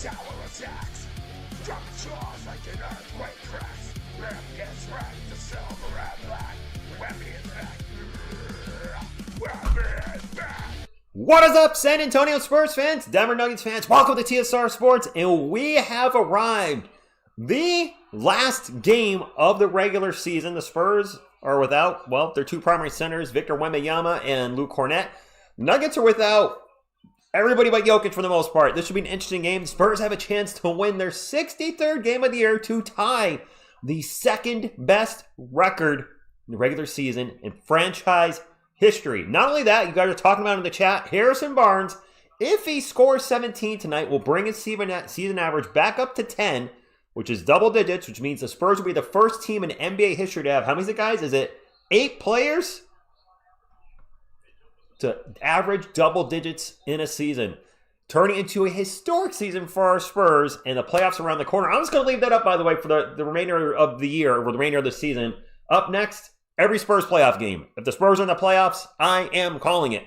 Tower attacks. Drop the jaws like an earthquake cracks. Rip gets ready to silver and black. Wemby is back. Wemby is back. What is up, San Antonio Spurs fans, Denver Nuggets fans? Welcome to TSR Sports, and we have arrived. The last game of the regular season. The Spurs are without, well, their two primary centers, Victor Wembanyama and Luke Kornet. Nuggets are without everybody but Jokić for the most part. This should be an interesting game. The Spurs have a chance to win their 63rd game of the year to tie the second best record in the regular season in franchise history. Not only that, you guys are talking about in the chat, Harrison Barnes, if he scores 17 tonight, will bring his season average back up to 10, which is double digits, which means the Spurs will be the first team in NBA history to have, how many is it, guys? Is it 8 players to average double digits in a season? Turning into a historic season for our Spurs, and the playoffs around the corner. I'm just going to leave that up, by the way, for the remainder of the year, or the remainder of the season. Up next, every Spurs playoff game. If the Spurs are in the playoffs, I am calling it.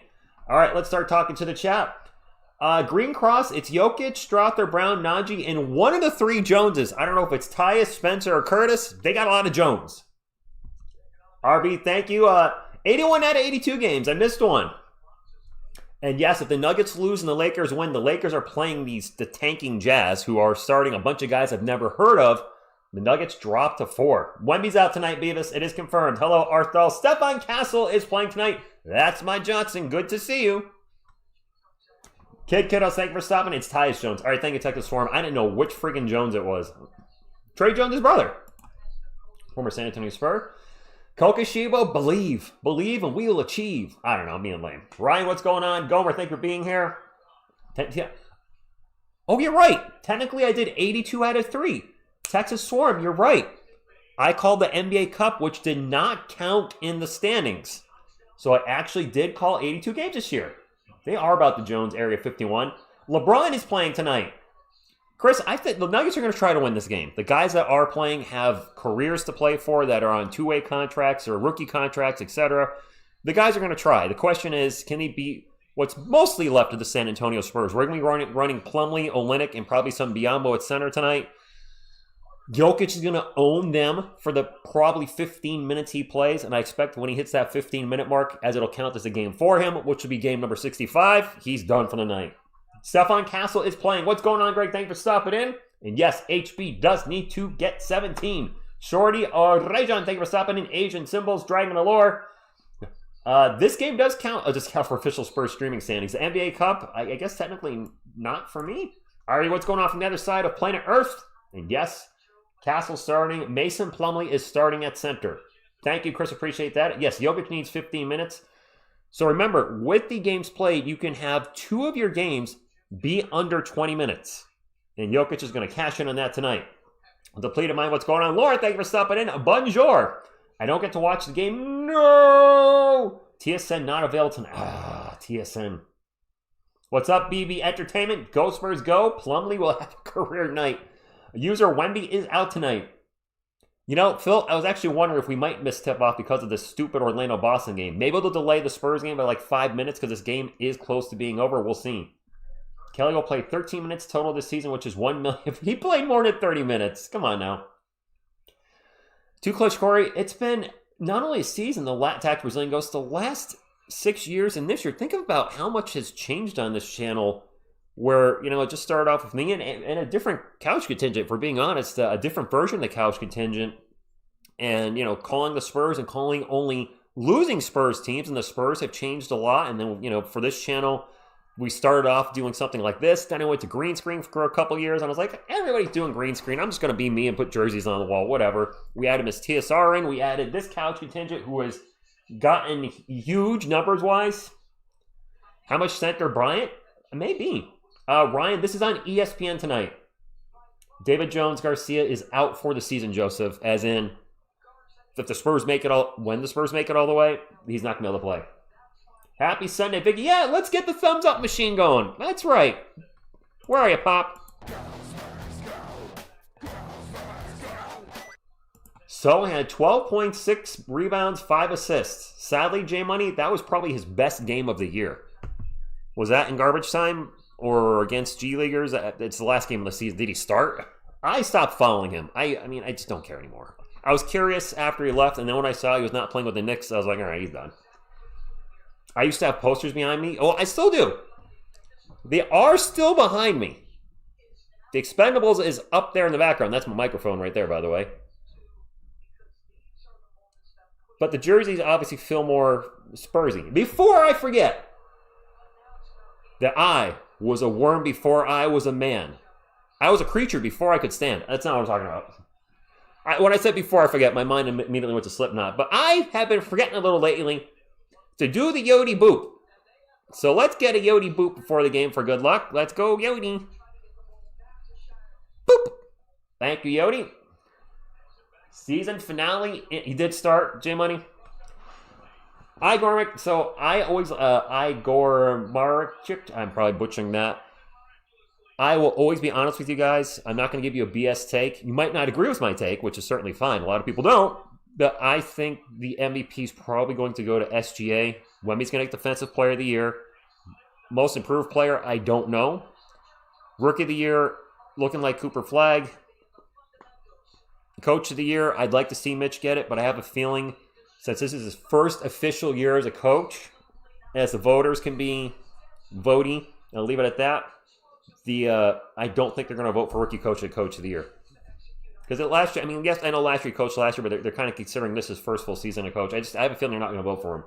All right, let's start talking to the chat. Green Cross, it's Jokić, Strother, Brown, Najee, and one of the three Joneses. I don't know if it's Tyus, Spencer, or Curtis. They got a lot of Jones. RB, thank you. 81 out of 82 games. I missed one. And yes, if the Nuggets lose and the Lakers win, the Lakers are playing the tanking Jazz, who are starting a bunch of guys I've never heard of. The Nuggets drop to 4. Wemby's out tonight, Beavis. It is confirmed. Hello, Arthel. Stephon Castle is playing tonight. That's my Johnson. Good to see you. Kiddos, thank you for stopping. It's Tyus Jones. All right, thank you, Texas Swarm. I didn't know which friggin' Jones it was. Trey Jones' brother. Former San Antonio Spurs. Kokoshibo, believe, and we will achieve. I don't know, I'm being lame. Ryan, what's going on? Gomer, thank you for being here. Oh, you're right. Technically, I did 82 out of 3. Texas Swarm, you're right. I called the NBA Cup, which did not count in the standings. So I actually did call 82 games this year. They are about the Jones Area 51. LeBron is playing tonight. Chris, I think the Nuggets are going to try to win this game. The guys that are playing have careers to play for that are on two-way contracts or rookie contracts, etc. The guys are going to try. The question is, can they beat what's mostly left of the San Antonio Spurs? We're going to be running Plumlee, Olynyk, and probably some Biyombo at center tonight. Jokić is going to own them for the probably 15 minutes he plays, and I expect when he hits that 15-minute mark, as it'll count as a game for him, which will be game number 65, he's done for the night. Stephon Castle is playing. What's going on, Greg? Thanks for stopping in. And yes, HB does need to get 17. Shorty or Rejan, thank you for stopping in. Asian Symbols, Dragon Allure. This game does count for official Spurs streaming standings. The NBA Cup, I guess technically not for me. Alrighty, what's going on from the other side of planet Earth? And yes, Castle starting. Mason Plumlee is starting at center. Thank you, Chris. Appreciate that. Yes, Jokić needs 15 minutes. So remember, with the games played, you can have 2 of your games be under 20 minutes. And Jokić is going to cash in on that tonight. Depleted mind, what's going on? Lauren, thank you for stopping in. Bonjour. I don't get to watch the game. No! TSN not available tonight. TSN. What's up, BB Entertainment? Go Spurs, go. Plumlee will have a career night. User Wemby is out tonight. You know, Phil, I was actually wondering if we might miss tip-off because of this stupid Orlando-Boston game. Maybe they'll delay the Spurs game by like 5 minutes because this game is close to being over. We'll see. Kelly will play 13 minutes total this season, which is 1 million. He played more than 30 minutes. Come on now. Too Clutch Corey, it's been not only a season, the Tact Brazilian Ghost, the last 6 years and this year. Think about how much has changed on this channel where, you know, it just started off with me and a different couch contingent, for being honest, a different version of the couch contingent. And, you know, calling the Spurs and calling only losing Spurs teams, and the Spurs have changed a lot. And then, you know, for this channel, we started off doing something like this. Then I went to green screen for a couple years, and I was like, everybody's doing green screen. I'm just going to be me and put jerseys on the wall, whatever. We added Miss TSR in. We added this couch contingent who has gotten huge numbers-wise. How much center Bryant? Maybe. Ryan, this is on ESPN tonight. David Jones Garcia is out for the season, Joseph, as in, if the Spurs make it all, when the Spurs make it all the way, he's not going to be able to play. Happy Sunday, Vicky. Yeah, let's get the thumbs up machine going. That's right. Where are you, Pop? So he had 12.6 rebounds, 5 assists. Sadly, J Money, that was probably his best game of the year. Was that in garbage time? or against G Leaguers. It's the last game of the season. Did he start? I stopped following him. I mean, I just don't care anymore. I was curious after he left, and then when I saw he was not playing with the Knicks, I was like, all right, he's done. I used to have posters behind me. Oh, I still do. They are still behind me. The Expendables is up there in the background. That's my microphone right there, by the way. But the jerseys obviously feel more Spursy. Before I forget, that I was a worm before I was a man. I was a creature before I could stand. That's not what I'm talking about. When I said before I forget, my mind immediately went to Slipknot. But I have been forgetting a little lately to do the Yodi boop. So let's get a Yodi boop before the game for good luck. Let's go, Yodi. Boop. Thank you, Yodi. Season finale. He did start, J-Money. Igor, so I always, Igor Marchik, I'm probably butchering that. I will always be honest with you guys. I'm not going to give you a BS take. You might not agree with my take, which is certainly fine. A lot of people don't. But I think the MVP is probably going to go to SGA. Wemby's going to get Defensive Player of the Year. Most Improved Player, I don't know. Rookie of the Year, looking like Cooper Flagg. Coach of the Year, I'd like to see Mitch get it, but I have a feeling since this is his first official year as a coach, as the voters can be voting, I'll leave it at that. I don't think they're going to vote for Rookie Coach and Coach of the Year. Because last year, I mean, yes, I know last year he coached last year, but they're kind of considering this his first full season of coach. I have a feeling they're not going to vote for him.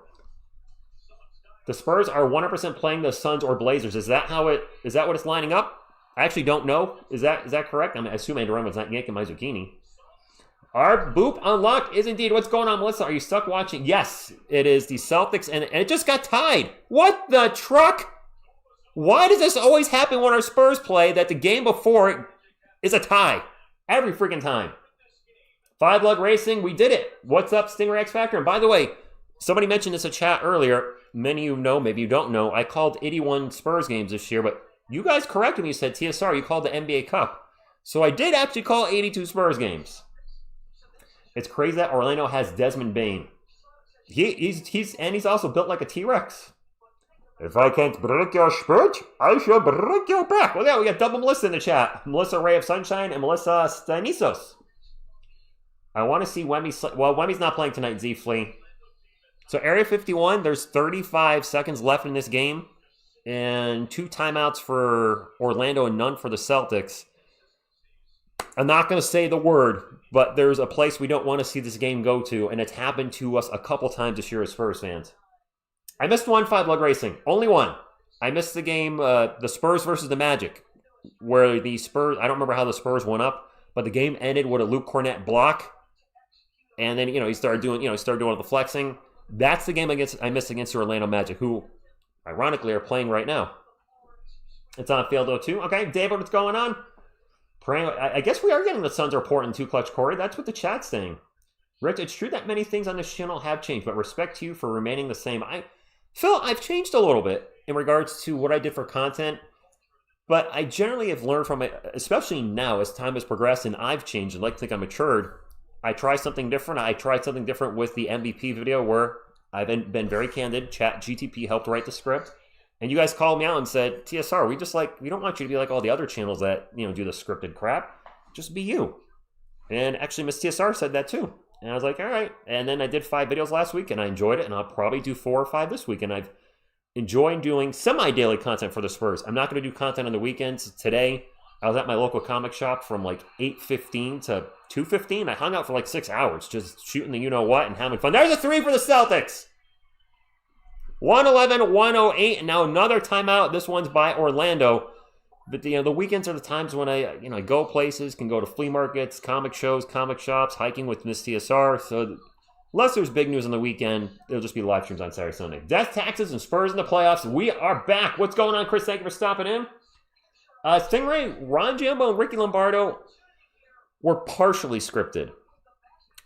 The Spurs are 100% playing the Suns or Blazers. Is that what it's lining up? I actually don't know. Is that correct? I mean, I assume Andorran's not yanking my zucchini. Our boop unlock is indeed what's going on, Melissa. Are you stuck watching? Yes, it is the Celtics, and it just got tied. What the truck? Why does this always happen when our Spurs play that the game before is a tie? Every freaking time. 5-lug racing, we did it. What's up, Stinger X Factor? And by the way, somebody mentioned this in chat earlier. Many of you know, maybe you don't know. I called 81 Spurs games this year, but you guys corrected me. You said TSR, you called the NBA Cup. So I did actually call 82 Spurs games. It's crazy that Orlando has Desmond Bane. He's also built like a T-Rex. If I can't break your spirit, I shall break your back. Well, yeah, we got double Melissa in the chat. Melissa Ray of Sunshine and Melissa Stanisos. I want to see Wemby. Well, Wemby's not playing tonight, Z Flea. So Area 51, there's 35 seconds left in this game. And 2 timeouts for Orlando and none for the Celtics. I'm not going to say the word, but there's a place we don't want to see this game go to, and it's happened to us a couple times this year as Spurs fans. I missed one 5-lug racing. Only one. I missed the game, the Spurs versus the Magic, where the Spurs, I don't remember how the Spurs went up, but the game ended with a Luke Cornett block, and then, he started doing all the flexing. That's the game I missed against the Orlando Magic, who, ironically, are playing right now. It's on Fieldo too. Okay, David, what's going on? I guess we are getting the Suns report in 2 Clutch Corey. That's what the chat's saying. Rich, it's true that many things on this channel have changed, but respect to you for remaining the same. Phil, I've changed a little bit in regards to what I did for content, but I generally have learned from it, especially now as time has progressed and I've changed and like to think I matured. I try something different. I tried something different with the MVP video where I've been very candid. Chat GTP helped write the script. And you guys called me out and said, TSR, we don't want you to be like all the other channels that, do the scripted crap. Just be you. And actually, Miss TSR said that too. And I was like, all right. And then I did 5 videos last week and I enjoyed it. And I'll probably do 4 or 5 this week. And I've enjoyed doing semi-daily content for the Spurs. I'm not going to do content on the weekends. Today, I was at my local comic shop from like 8:15 to 2:15. I hung out for like 6 hours just shooting the you-know-what and having fun. There's a 3 for the Celtics. 111-108, and now another timeout. This one's by Orlando. But the weekends are the times when I go places, can go to flea markets, comic shows, comic shops, hiking with Miss TSR. So unless there's big news on the weekend, it'll just be live streams on Saturday, Sunday. Death, taxes, and Spurs in the playoffs. We are back. What's going on, Chris? Thank you for stopping in. Stingray, Ron Jambo, and Ricky Lombardo were partially scripted.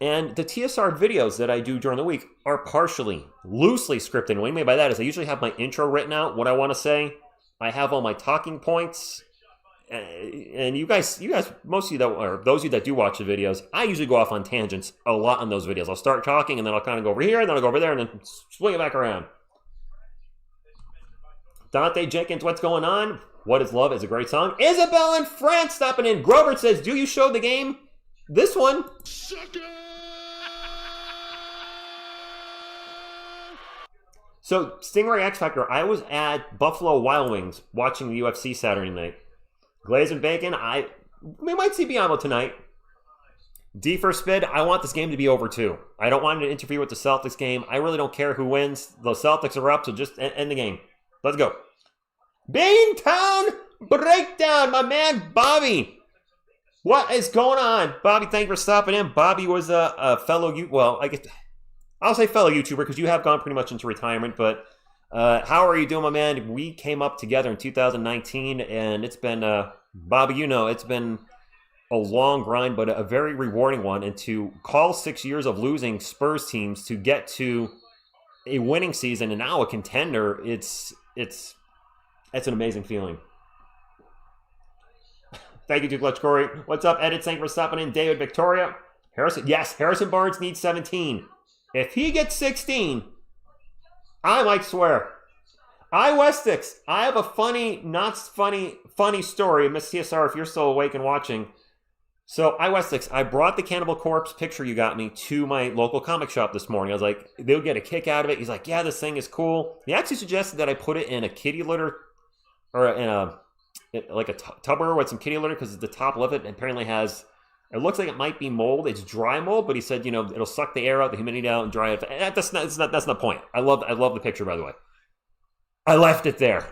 And the TSR videos that I do during the week are partially, loosely scripted. And what I mean by that is I usually have my intro written out, what I want to say. I have all my talking points. And you guys, most of you or those of you that do watch the videos, I usually go off on tangents a lot on those videos. I'll start talking and then I'll kind of go over here, and then I'll go over there, and then swing it back around. Dante Jenkins, what's going on? What is Love is a great song. Isabel in France stopping in. Grover says, do you show the game? This one. So, Stingray X Factor, I was at Buffalo Wild Wings watching the UFC Saturday night. Glaze and Bacon, we might see Biamo tonight. D for Spid, I want this game to be over too. I don't want it to interfere with the Celtics game. I really don't care who wins. The Celtics are up, so just end the game. Let's go. Beantown Breakdown, my man Bobby. What is going on? Bobby, thank you for stopping in. Bobby was a fellow, I'll say fellow YouTuber because you have gone pretty much into retirement, but how are you doing, my man? We came up together in 2019, and it's been, Bobby, it's been a long grind, but a very rewarding one. And to call 6 years of losing Spurs teams to get to a winning season and now a contender, it's an amazing feeling. Thank you to Glitch Corey. What's up, Edit? Thank you for stopping in. David Victoria. Harrison Barnes needs 17. If he gets 16, I might swear. Westix, I have a funny story. Miss TSR, if you're still awake and watching. So, Westix, I brought the Cannibal Corpse picture you got me to my local comic shop this morning. I was like, they'll get a kick out of it. He's like, yeah, this thing is cool. He actually suggested that I put it in a kitty litter, or in a Tupperware with some kitty litter, because the top of it apparently has, it looks like it might be mold. It's dry mold, but he said, it'll suck the air out, the humidity out, and dry it. That's not the point. I love the picture, by the way. I left it there.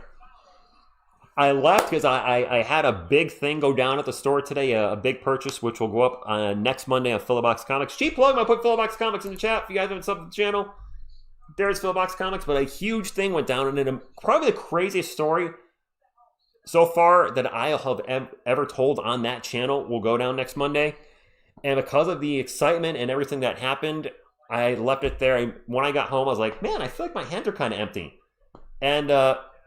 I left because I had a big thing go down at the store today, a big purchase, which will go up next Monday on Philobox Comics. Cheap plug, I put Philobox Comics in the chat if you guys haven't subbed to the channel. There's Philobox Comics, but a huge thing went down, and probably the craziest story so far that I have ever told on that channel will go down next Monday. And because of the excitement and everything that happened, I left it there. When I got home, I was like, man, I feel like my hands are kind of empty. And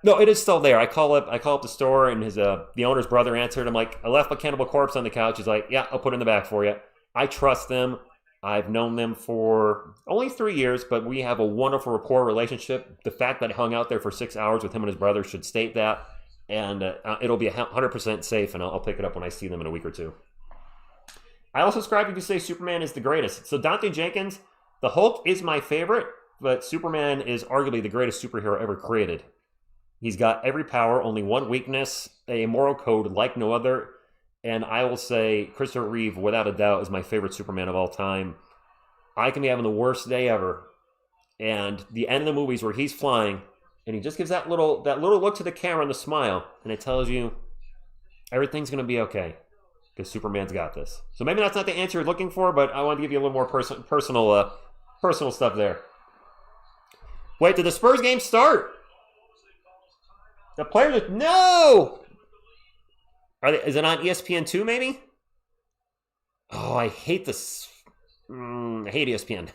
no, it is still there. I call up the store, and the owner's brother answered. I'm like, I left my Cannibal Corpse on the couch. He's like, yeah, I'll put it in the back for you. I trust them. I've known them for only 3 years, but we have a wonderful rapport relationship. The fact that I hung out there for 6 hours with him and his brother should state that. And it'll be 100% safe, and I'll pick it up when I see them in a week or two. I also subscribe if you say Superman is the greatest. So Dante Jenkins, the Hulk is my favorite, but Superman is arguably the greatest superhero ever created. He's got every power, only one weakness, a moral code like no other, and I will say Christopher Reeve, without a doubt, is my favorite Superman of all time. I can be having the worst day ever, and the end of the movies where he's flying, and he just gives that little look to the camera and the smile, and it tells you everything's going to be okay because Superman's got this. So maybe that's not the answer you're looking for, but I wanted to give you a little more personal stuff there. Wait, did the Spurs game start? The players no. Is it on ESPN2 maybe? Oh, I hate this. I hate ESPN.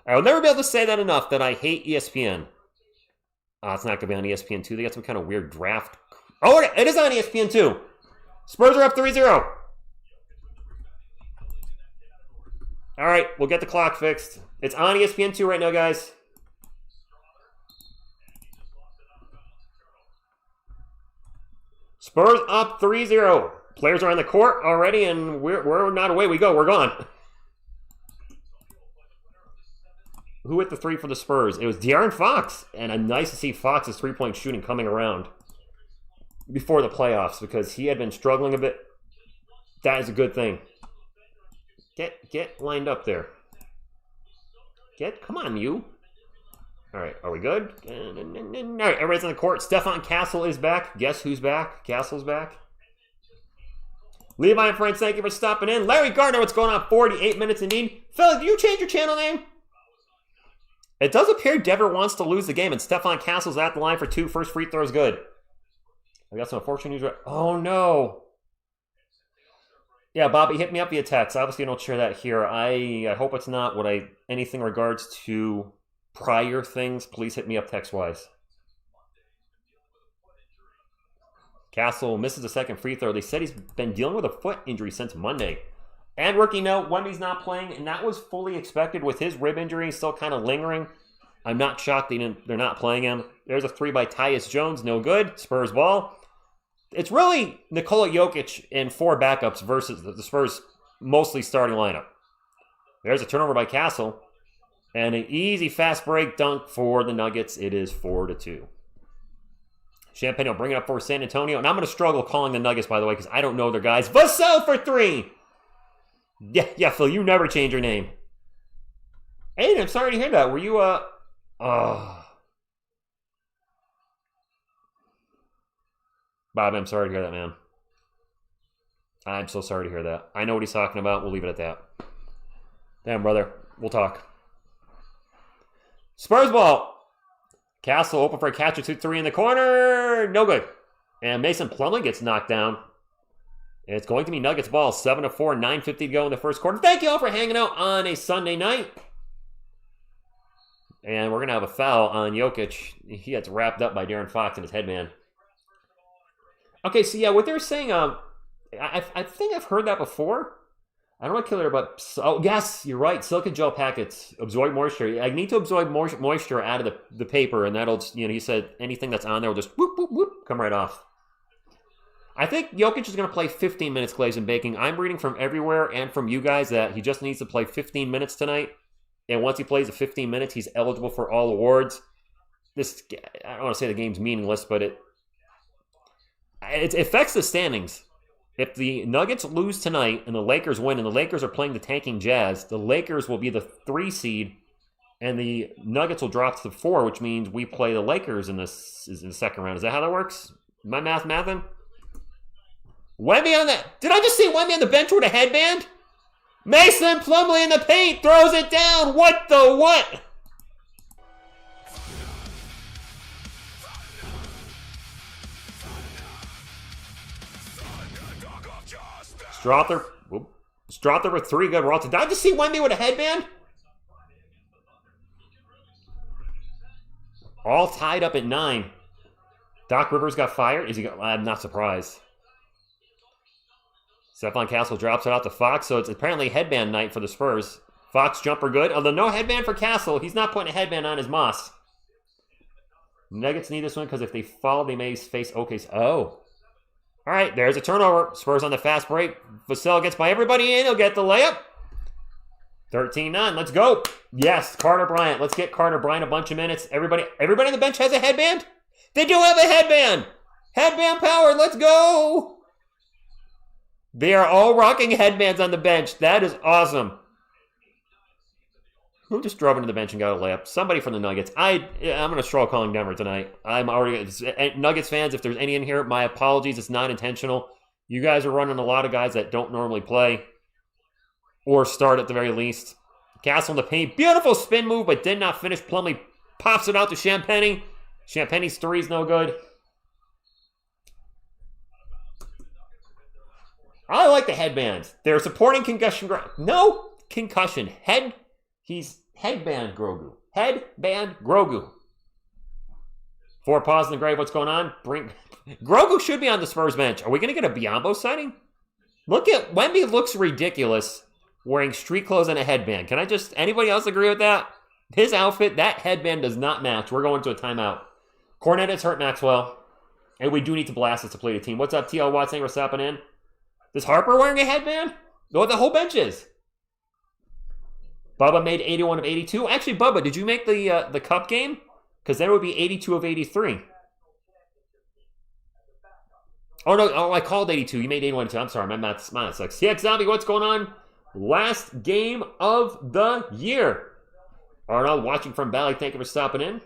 I will never be able to say that enough that I hate ESPN. It's not going to be on ESPN2. They got some kind of weird draft. Oh, it is on ESPN2. Spurs are up 3-0. All right, we'll get the clock fixed. It's on ESPN2 right now, guys. Spurs up 3-0. Players are on the court already, and we're not away we go. We're gone. Who hit the three for the Spurs? It was De'Aaron Fox, and nice to see Fox's three-point shooting coming around before the playoffs because he had been struggling a bit. That is a good thing. Get lined up there. Come on, you. All right, are we good? All right, everybody's on the court. Stefan Castle is back. Guess who's back? Castle's back. Levi and friends, thank you for stopping in. Larry Gardner, what's going on? 48 minutes indeed. Phil, do you change your channel name? It does appear Dever wants to lose the game, and Stefan Castle's at the line for two. First free throw is good. We got some unfortunate news. Oh, no. Yeah, Bobby, hit me up via text. Obviously, I don't share that here. I hope it's not anything in regards to prior things. Please hit me up text-wise. Castle misses the second free throw. They said he's been dealing with a foot injury since Monday. And rookie note, Wemby's not playing, and that was fully expected with his rib injury still kind of lingering. I'm not shocked they're not playing him. There's a three by Tyus Jones, no good. Spurs ball. It's really Nikola Jokić and 4 backups versus the Spurs' mostly starting lineup. There's a turnover by Castle. And an easy fast break dunk for the Nuggets. It is 4-2. Champagne will bring it up for San Antonio. And I'm going to struggle calling the Nuggets, by the way, because I don't know their guys. Vassell for 3. Yeah, Phil, you never change your name. Aiden, I'm sorry to hear that. Were you, Bob, I'm sorry to hear that, man. I'm so sorry to hear that. I know what he's talking about. We'll leave it at that. Damn, brother. We'll talk. Spurs ball. Castle open for a catch or 2-3 in the corner. No good. And Mason Plumlee gets knocked down. It's going to be Nuggets ball. 7-4, 9:50 to go in the first quarter. Thank you all for hanging out on a Sunday night. And we're going to have a foul on Jokić. He gets wrapped up by De'Aaron Fox in his headband. Okay, so yeah, what they're saying, I think I've heard that before. I don't want to kill her, but oh yes, you're right. Silicone gel packets absorb moisture. I need to absorb moisture out of the paper, and that'll, he said anything that's on there will just whoop, whoop, whoop, come right off. I think Jokić is going to play 15 minutes, Glaze and Baking. I'm reading from everywhere and from you guys that he just needs to play 15 minutes tonight. And once he plays the 15 minutes, he's eligible for all awards. I don't want to say the game's meaningless, but it affects the standings. If the Nuggets lose tonight and the Lakers win, and the Lakers are playing the tanking Jazz, the Lakers will be the 3 seed, and the Nuggets will drop to the 4, which means we play the Lakers in the second round. Is that how that works? Am I mathing? Wemby on that. Did I just see Wemby on the bench with a headband? Mason Plumlee in the paint throws it down. What the what? Strother with 3 good rolls. Did I just see Wemby with a headband? All tied up at 9. Doc Rivers got fired. I'm not surprised. Stephon Castle drops it out to Fox, so it's apparently headband night for the Spurs. Fox jumper good, although no headband for Castle. He's not putting a headband on his Moss. Nuggets need this one because if they fall, they may face OKC. Oh. All right, there's a turnover. Spurs on the fast break. Vassell gets by everybody in. He'll get the layup. 13-9. Let's go. Yes, Carter Bryant. Let's get Carter Bryant a bunch of minutes. Everybody on the bench has a headband? They do have a headband. Headband power. Let's go. They are all rocking headbands on the bench. That is awesome. Who just drove into the bench and got a layup? Somebody from the Nuggets. I'm going to struggle calling Denver tonight. I'm already... Nuggets fans, if there's any in here, my apologies. It's not intentional. You guys are running a lot of guys that don't normally play or start at the very least. Castle in the paint. Beautiful spin move, but did not finish. Plumlee pops it out to Champagnie. Champagnie's 3 is no good. I like the headbands. They're supporting concussion. No concussion. He's headband Grogu. Headband Grogu. 4 paws in the grave. What's going on? Grogu should be on the Spurs bench. Are we going to get a Biombo sighting? Look at Wemby looks ridiculous wearing street clothes and a headband. Can I just... Anybody else agree with that? His outfit, that headband does not match. We're going to a timeout. Cornette is hurt, Maxwell. And we do need to blast this to play the team. What's up, TL Watson? What's happening? Is Harper wearing a headband? No, the whole bench is. Bubba made 81 of 82. Actually, Bubba, did you make the cup game? Because then it would be 82 of 83. Oh, no. Oh, I called 82. You made 81 of 2. I'm sorry. My math sucks. CX Zombie, what's going on? Last game of the year. Arnold watching from Valley. Thank you for stopping in.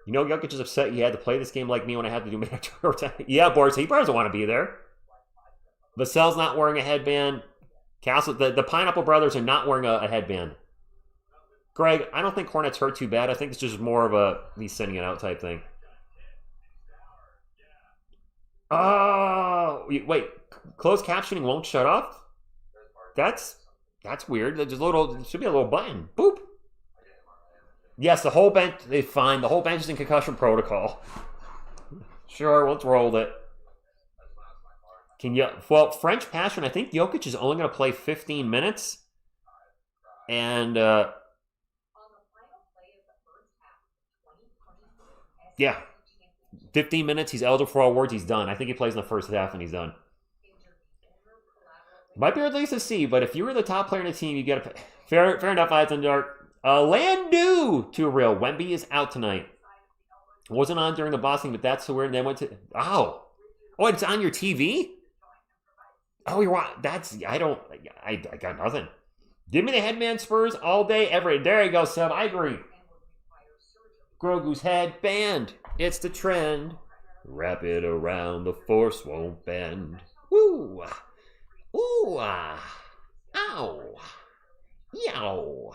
You know, Jokić is upset he had to play this game like me when I had to do mandatory time. Yeah, Boris, he probably doesn't want to be there. Vassell's not wearing a headband. Castle, the Pineapple Brothers are not wearing a headband. Greg, I don't think Cornette's hurt too bad. I think it's just more of a he's sending it out type thing. Oh, wait. Closed captioning won't shut off? That's weird. There's there should be a little button. Boop. Yes, the whole bench is fine. The whole bench is in concussion protocol. Sure, let's roll it. Well, French Passion, I think Jokić is only going to play 15 minutes. And, yeah. 15 minutes, he's eligible for all awards, he's done. I think he plays in the first half and he's done. Might be released to see, but if you were the top player in the team, you get a fair enough. Eyes on dark. Landu too real. Wemby is out tonight. Wasn't on during the boxing, but that's so weird. And then went to oh, it's on your TV. Oh, you're that's I got nothing. Give me the headman Spurs all day, every day. There you go, Seb. I agree. Grogu's head band. It's the trend. Wrap it around, the force won't bend. Woo! Ooh! Ow! Yow!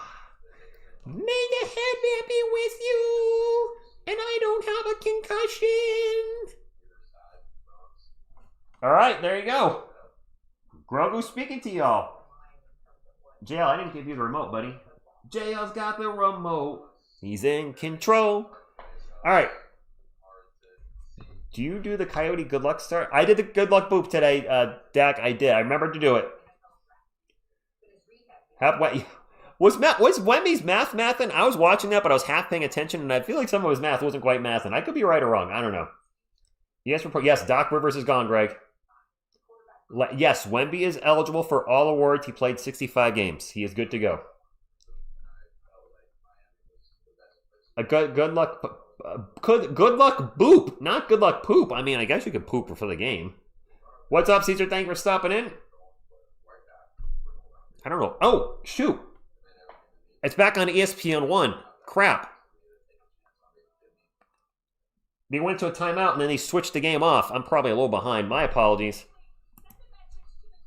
May the headband be with you, and I don't have a concussion. All right, there you go. Grogu speaking to y'all. JL, I didn't give you the remote, buddy. JL's got the remote. He's in control. All right. Do you do the Coyote good luck start? I did the good luck boop today, Dak. I did. I remembered to do it. Was Wemby's mathing? I was watching that, but I was half paying attention, and I feel like some of his math wasn't quite mathing. I could be right or wrong. I don't know. Yes, Doc Rivers is gone, Greg. Yes, Wemby is eligible for all awards. He played 65 games. He is good to go. A good luck boop, not good luck poop. I mean, I guess you could poop for the game. What's up, Caesar? Thank you for stopping in. I don't know. Oh, shoot. It's back on ESPN 1. Crap. They went to a timeout and then they switched the game off. I'm probably a little behind. My apologies.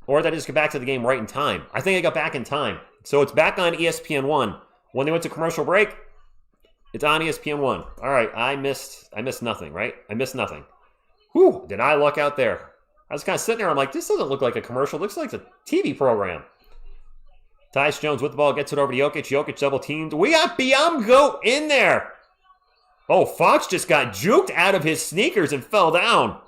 Or did I just get back to the game right in time? I think I got back in time. So it's back on ESPN 1. When they went to commercial break, it's on ESPN 1. All right, I missed nothing, right? I missed nothing. Whew, did I luck out there? I was kind of sitting there, I'm like, this doesn't look like a commercial. It looks like a TV program. Tyus Jones with the ball, gets it over to Jokić. Jokić double teamed. We got Biomgo in there. Oh, Fox just got juked out of his sneakers and fell down.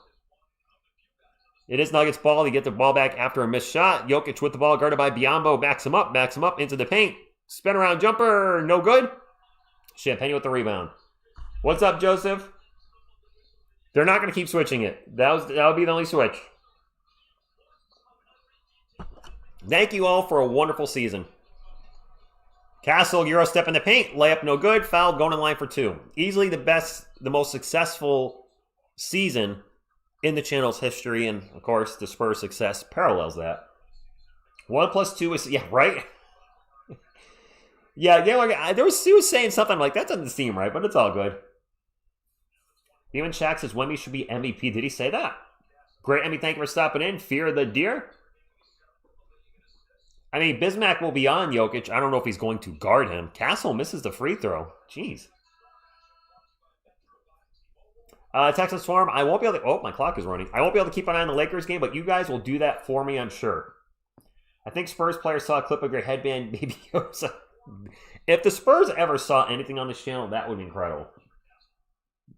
It is Nuggets ball. They get the ball back after a missed shot. Jokić with the ball, guarded by Biombo. Backs him up into the paint. Spin around jumper, no good. Champagne with the rebound. What's up, Joseph? They're not going to keep switching it. That'll be the only switch. Thank you all for a wonderful season. Castle, Euro step in the paint. Layup no good. Foul, going in line for 2. Easily the most successful season in the channel's history. And, of course, the Spurs' success parallels that. 1 + 2 is... Yeah, right? Yeah, he was saying something like, that doesn't seem right, but it's all good. Even Shaq says Wemby should be MVP. Did he say that? Great, Emmy, thank you for stopping in. Fear the deer. I mean, Bismack will be on Jokić. I don't know if he's going to guard him. Castle misses the free throw. Jeez. Texas Swarm, I won't be able to... Oh, my clock is running. I won't be able to keep an eye on the Lakers game, but you guys will do that for me, I'm sure. I think Spurs players saw a clip of your headband, baby Yosa. If the Spurs ever saw anything on this channel, that would be incredible.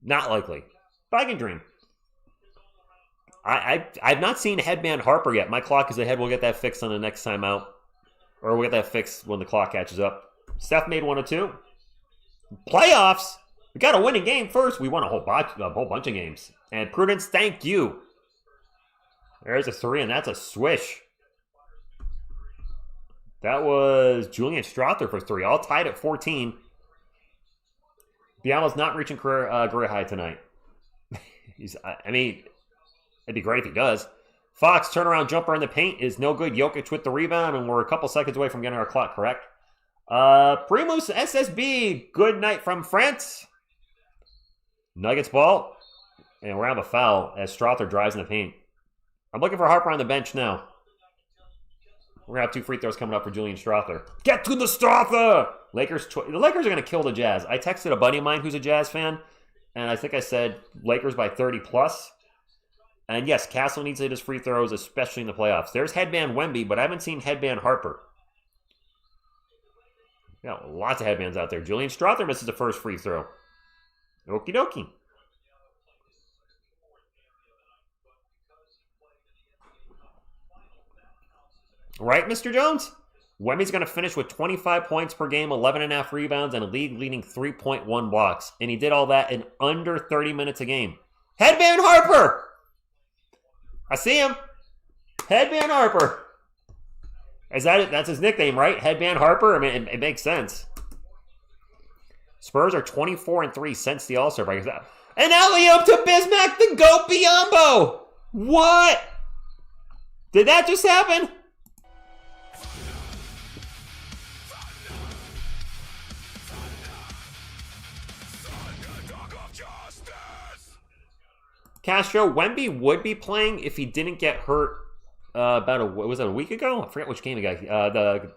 Not likely, but I can dream. I've not seen Headband Harper yet. My clock is ahead. We'll get that fixed on the next time out. Or we'll get that fixed when the clock catches up. Steph made 1 or 2. Playoffs! We got to win a game first. We won a whole bunch of games. And Prudence, thank you. There's a 3, and that's a swish. That was Julian Strother for 3. All tied at 14. Bialo's not reaching career high tonight. I mean, it'd be great if he does. Fox, turnaround jumper in the paint is no good. Jokić with the rebound, and we're a couple seconds away from getting our clock correct. Primus SSB, good night from France. Nuggets ball, and we're going to have a foul as Strother drives in the paint. I'm looking for Harper on the bench now. We're going to have 2 free throws coming up for Julian Strother. Get to the Strother! The Lakers are going to kill the Jazz. I texted a buddy of mine who's a Jazz fan, and I think I said Lakers by 30 plus. And yes, Castle needs to hit his free throws, especially in the playoffs. There's Headband Wemby, but I haven't seen Headband Harper. Yeah, lots of headbands out there. Julian Strother misses the first free throw. Okie dokie. Right, Mr. Jones? Wemby's going to finish with 25 points per game, 11.5 rebounds, and a league-leading 3.1 blocks. And he did all that in under 30 minutes a game. Headband Harper. I see him. Headband Harper. Is that it? That's his nickname, right? Headband Harper? I mean, it makes sense. Spurs are 24-3 since the All-Star break. An alley-oop to Bismack, the GOAT Biyombo. What? Did that just happen? Castro, Wemby would be playing if he didn't get hurt was it a week ago? I forget which game he got. The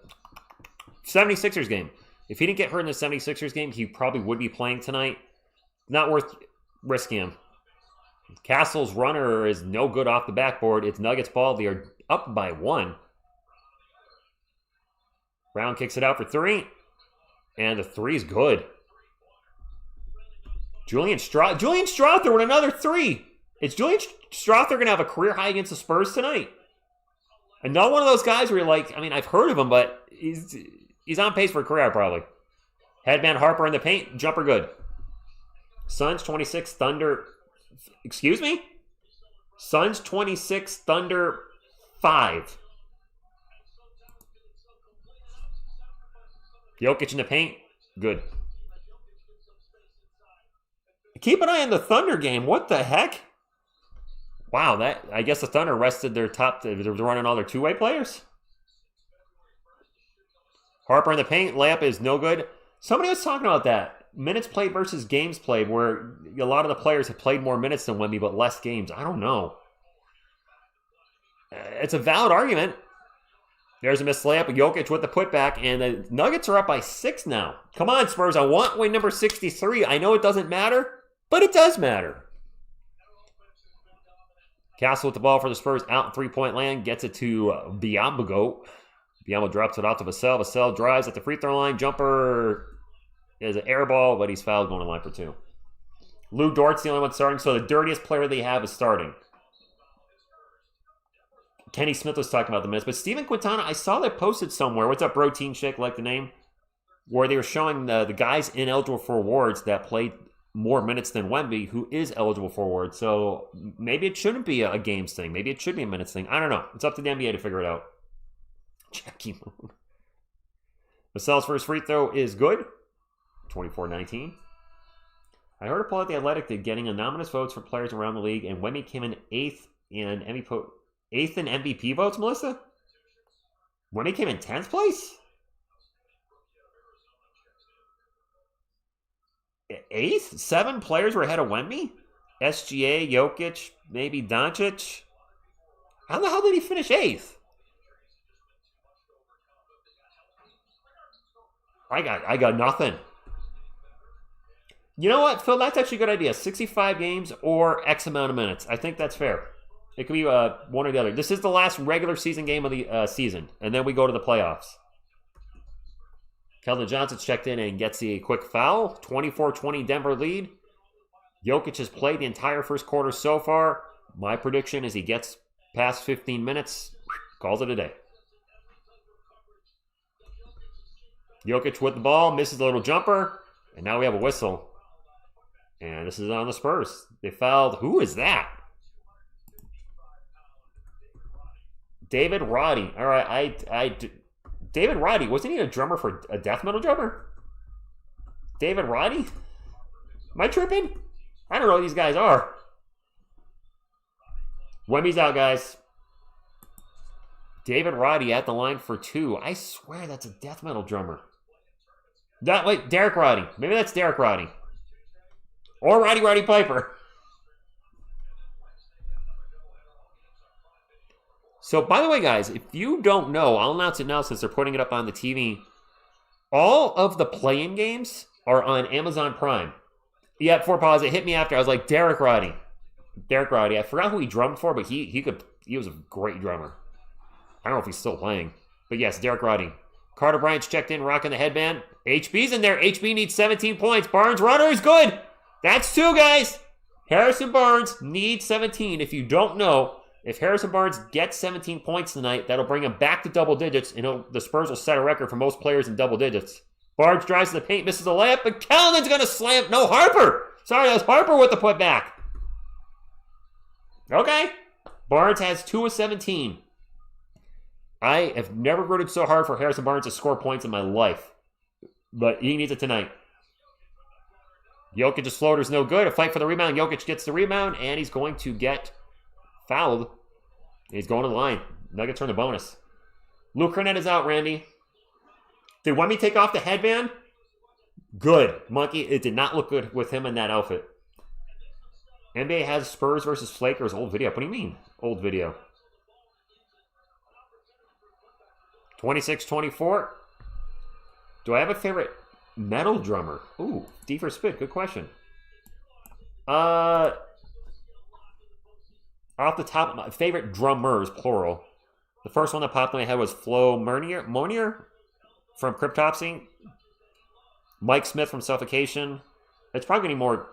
76ers game. If he didn't get hurt in the 76ers game, he probably would be playing tonight. Not worth risking him. Castle's runner is no good off the backboard. It's Nuggets ball. They are up by 1. Brown kicks it out for 3. And the 3 is good. Julian Strawther with another 3. Is Julian Strawther going to have a career high against the Spurs tonight? Another one of those guys where you're like, I mean, I've heard of him, but he's on pace for a career probably. Headman Harper in the paint. Jumper good. Suns 26, Thunder. Excuse me? Suns 26, Thunder 5. Jokić in the paint. Good. Keep an eye on the Thunder game. What the heck? Wow, I guess the Thunder rested their top. They're running all their two-way players. Harper in the paint. Layup is no good. Somebody was talking about that. Minutes played versus games played, where a lot of the players have played more minutes than Wemby, but less games. I don't know. It's a valid argument. There's a missed layup. Jokić with the putback, and the Nuggets are up by 6 now. Come on, Spurs. I want win number 63. I know it doesn't matter, but it does matter. Castle with the ball for the Spurs out in three-point land. Gets it to Biyombo. Biyombo drops it off to Vassell. Vassell drives at the free throw line. Jumper is an air ball, but he's fouled going to line for 2. Lou Dort's the only one starting, so the dirtiest player they have is starting. Kenny Smith was talking about the minutes, but Steven Quintana, I saw that posted somewhere. What's up, bro? Teen Chick, like the name? Where they were showing the guys ineligible for awards that played more minutes than Wemby, who is eligible for awards. So maybe it shouldn't be a games thing. Maybe it should be a minutes thing. I don't know. It's up to the NBA to figure it out. Jackie Moon. Vassell's first free throw is good. 24-19. I heard a poll at The Athletic that getting anonymous votes for players around the league, and Wemby came in 8th in MVP votes, Melissa? Wemby came in 10th place? 8th? 7 players were ahead of Wemby? SGA, Jokić, maybe Doncic. How the hell did he finish 8th? I got nothing. You know what, Phil? That's actually a good idea. 65 games or X amount of minutes. I think that's fair. It could be one or the other. This is the last regular season game of the season, and then we go to the playoffs. Keldon Johnson's checked in and gets a quick foul. 24-20 Denver lead. Jokić has played the entire first quarter so far. My prediction is he gets past 15 minutes, calls it a day. Jokić with the ball, misses a little jumper, and now we have a whistle. And this is on the Spurs. They fouled. Who is that? David Roddy. All right, David Roddy, wasn't he a drummer for a death metal drummer? David Roddy? Am I tripping? I don't know who these guys are. Wemby's out, guys. David Roddy at the line for 2. I swear that's a death metal drummer. Wait, Derek Roddy. Maybe that's Derek Roddy. Or Roddy Piper. So, by the way, guys, if you don't know, I'll announce it now since they're putting it up on the TV. All of the play-in games are on Amazon Prime. Yeah, before pause, it hit me after. I was like, Derek Roddy. I forgot who he drummed for, but he was a great drummer. I don't know if he's still playing. But yes, Derek Roddy. Carter Bryant's checked in, rocking the headband. HB's in there. HB needs 17 points. Barnes' runner is good. That's 2, guys. Harrison Barnes needs 17. If you don't know, if Harrison Barnes gets 17 points tonight, that'll bring him back to double digits, and the Spurs will set a record for most players in double digits. Barnes drives to the paint, misses a layup, but Keldon's going to slam. No, Harper. Sorry, that was Harper with the putback. Okay. Barnes has 2 of 17. I have never rooted so hard for Harrison Barnes to score points in my life. But he needs it tonight. Jokic's floater's no good. A fight for the rebound. Jokić gets the rebound, and he's going to get fouled. He's going to the line. Nuggets turn the bonus. Luke Cornett is out, Randy. Did Wemby take off the headband? Good. Monkey, it did not look good with him in that outfit. NBA has Spurs versus Lakers old video. What do you mean, old video? 26-24. Do I have a favorite metal drummer? Ooh, D for spit. Good question. Off the top, my favorite drummers, plural. The first one that popped in my head was Flo Monier from Cryptopsy. Mike Smith from Suffocation. It's probably going to be more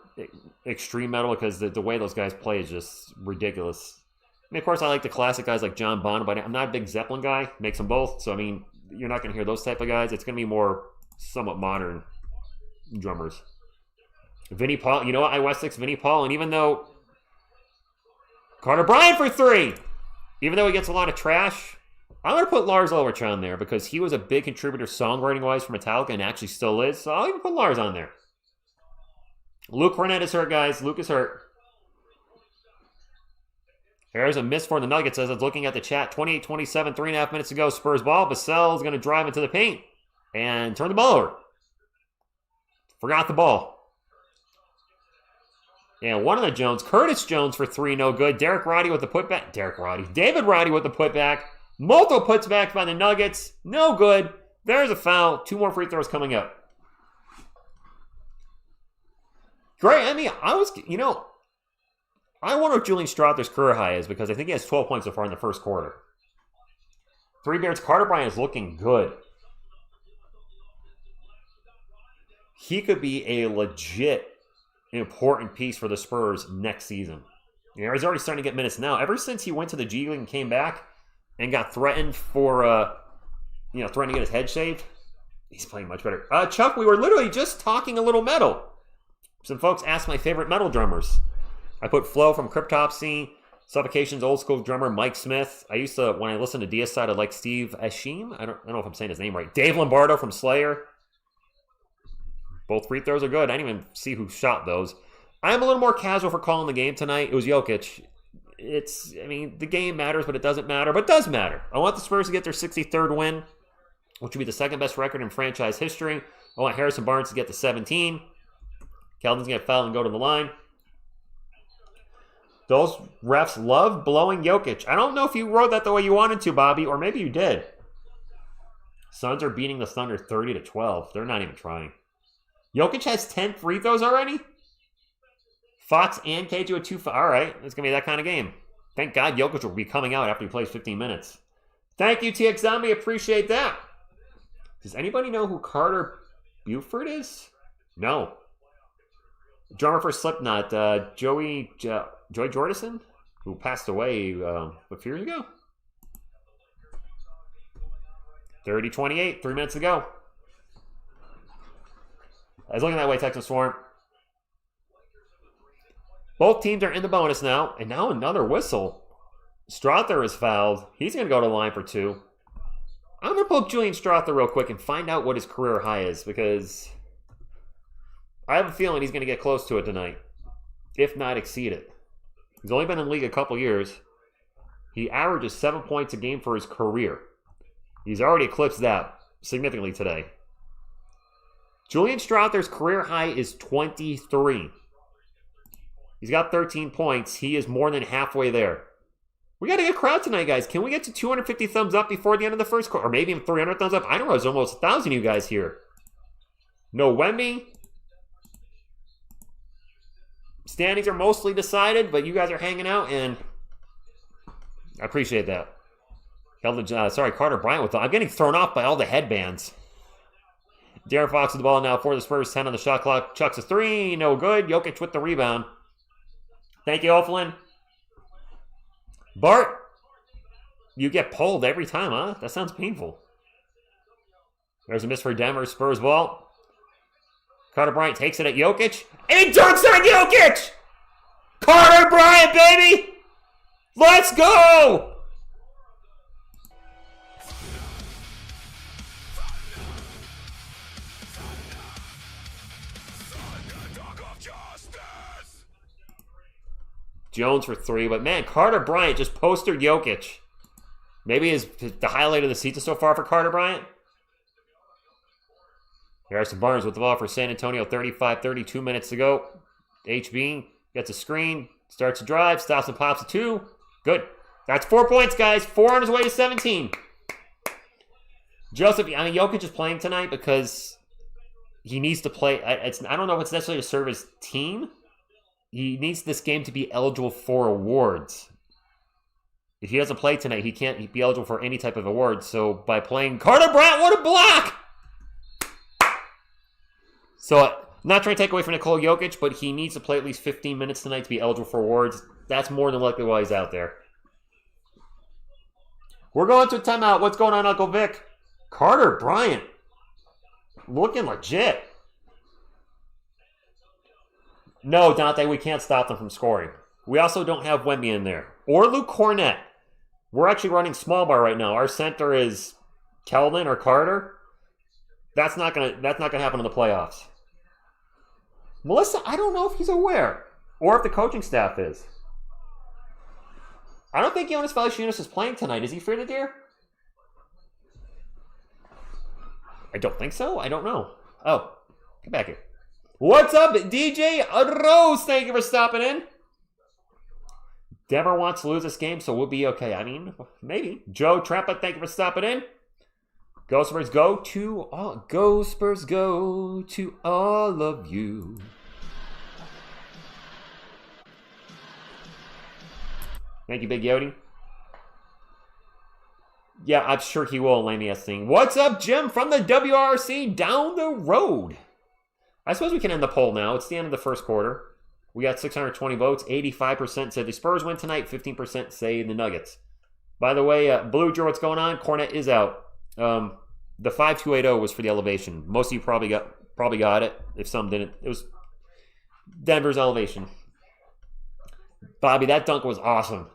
extreme metal because the way those guys play is just ridiculous. I mean, of course, I like the classic guys like John Bonham, but I'm not a big Zeppelin guy. Makes them both. So, I mean, you're not going to hear those type of guys. It's going to be more somewhat modern drummers. Vinnie Paul. You know what? I West 6 Vinnie Paul. And even though Carter Bryant for 3. Even though he gets a lot of trash, I'm going to put Lars Ulrich on there because he was a big contributor songwriting-wise for Metallica and actually still is. So I'll even put Lars on there. Luke Cornett is hurt, guys. Luke is hurt. There's a miss for the Nuggets as I was looking at the chat. 28-27, 3.5 minutes to go. Spurs ball. Vassell is going to drive into the paint and turn the ball over. Forgot the ball. And one of the Jones, Curtis Jones for 3, no good. David Roddy with the putback. Multiple putbacks by the Nuggets, no good. There's a foul. 2 more free throws coming up. Great. I mean, I wonder what Julian Strawther's career high is because I think he has 12 points so far in the first quarter. 3 Bears, Carter Bryant is looking good. He could be a legit important piece for the Spurs next season. You know, he's already starting to get minutes now. Ever since he went to the G League and came back and got threatened for, threatening to get his head shaved, he's playing much better. Chuck, we were literally just talking a little metal. Some folks asked my favorite metal drummers. I put Flo from Cryptopsy, Suffocation's old school drummer Mike Smith. I used to, when I listened to Deicide, I like Steve Ashim. I don't know if I'm saying his name right. Dave Lombardo from Slayer. Both free throws are good. I didn't even see who shot those. I'm a little more casual for calling the game tonight. It was Jokić. The game matters, but it doesn't matter. But it does matter. I want the Spurs to get their 63rd win, which would be the second best record in franchise history. I want Harrison Barnes to get to 17. Keldon's going to foul and go to the line. Those refs love blowing Jokić. I don't know if you wrote that the way you wanted to, Bobby, or maybe you did. Suns are beating the Thunder 30-12. They're not even trying. Jokić has 10 free throws already? Fox and KJ with 2. All right, it's going to be that kind of game. Thank God Jokić will be coming out after he plays 15 minutes. Thank you, TX Zombie. Appreciate that. Does anybody know who Carter Buford is? No. Drummer for Slipknot, Joey Jordison, who passed away a few years ago. 30-28, 3 minutes to go. I was looking that way, Texas Swarm. Both teams are in the bonus now, and now another whistle. Strawther is fouled. He's going to go to the line for 2. I'm going to pull up Julian Strawther real quick and find out what his career high is, because I have a feeling he's going to get close to it tonight, if not exceed it. He's only been in the league a couple years. He averages 7 points a game for his career. He's already eclipsed that significantly today. Julian Strawther's career high is 23. He's got 13 points. He is more than halfway there. We got to get a crowd tonight, guys. Can we get to 250 thumbs up before the end of the first quarter? Or maybe even 300 thumbs up? I don't know. There's almost 1,000 of you guys here. No Wemby. Standings are mostly decided, but you guys are hanging out, and I appreciate that. Carter Bryant with the... I'm getting thrown off by all the headbands. De'Aaron Fox with the ball now for the Spurs. 10 on the shot clock. Chucks a 3. No good. Jokić with the rebound. Thank you, O'Flynn. Bart, you get pulled every time, huh? That sounds painful. There's a miss for Denver. Spurs ball. Carter Bryant takes it at Jokić. And he dunks on Jokić! Carter Bryant, baby! Let's go! Jones for 3, but man, Carter Bryant just postered Jokić. Maybe the highlight of the season so far for Carter Bryant. Harrison Barnes with the ball for San Antonio, 32 minutes to go. HB gets a screen, starts a drive, stops and pops a 2. Good. That's 4 points, guys. 4 on his way to 17. Joseph, I mean, Jokić is playing tonight because he needs to play. I don't know if it's necessarily to serve his team. He needs this game to be eligible for awards. If he doesn't play tonight, he can't be eligible for any type of award. So by playing Carter Bryant, what a block! So I'm not trying to take away from Nikola Jokić, but he needs to play at least 15 minutes tonight to be eligible for awards. That's more than likely why he's out there. We're going to a timeout. What's going on, Uncle Vic? Carter Bryant. Looking legit. No, Dante, we can't stop them from scoring. We also don't have Wemby in there. Or Luke Cornett. We're actually running small bar right now. Our center is Keldon or Carter. That's not gonna happen in the playoffs. Melissa, I don't know if he's aware. Or if the coaching staff is. I don't think Jonas Valanciunas is playing tonight. Is he free to dear? I don't think so. I don't know. Oh, get back here. What's up, DJ Rose? Thank you for stopping in. Denver wants to lose this game, so we'll be okay. I mean, maybe. Joe Trappa, thank you for stopping in. Go Spurs, go to all. Go Spurs, go to all of you. Thank you, Big Yodi. Yeah, I'm sure he will, Laney S. thing. What's up, Jim, from the WRC down the road? I suppose we can end the poll now. It's the end of the first quarter. We got 620 votes. 85% said the Spurs win tonight. 15% say the Nuggets. By the way, Blue Joe, what's going on? Cornett is out. The 5280 was for the elevation. Most of you probably got it. If some didn't, it was Denver's elevation. Bobby, that dunk was awesome.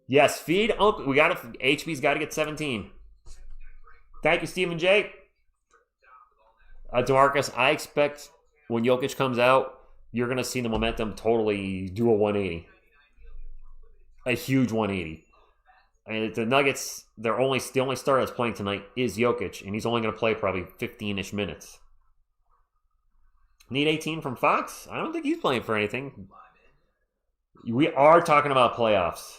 Yes, feed Uncle. We got it. HB's got to get 17. Thank you, Stephen J. DeMarcus, I expect when Jokić comes out, you're going to see the momentum totally do a 180. A huge 180. I mean, the Nuggets, the only starter that's playing tonight is Jokić, and he's only going to play probably 15-ish minutes. Need 18 from Fox? I don't think he's playing for anything. We are talking about playoffs.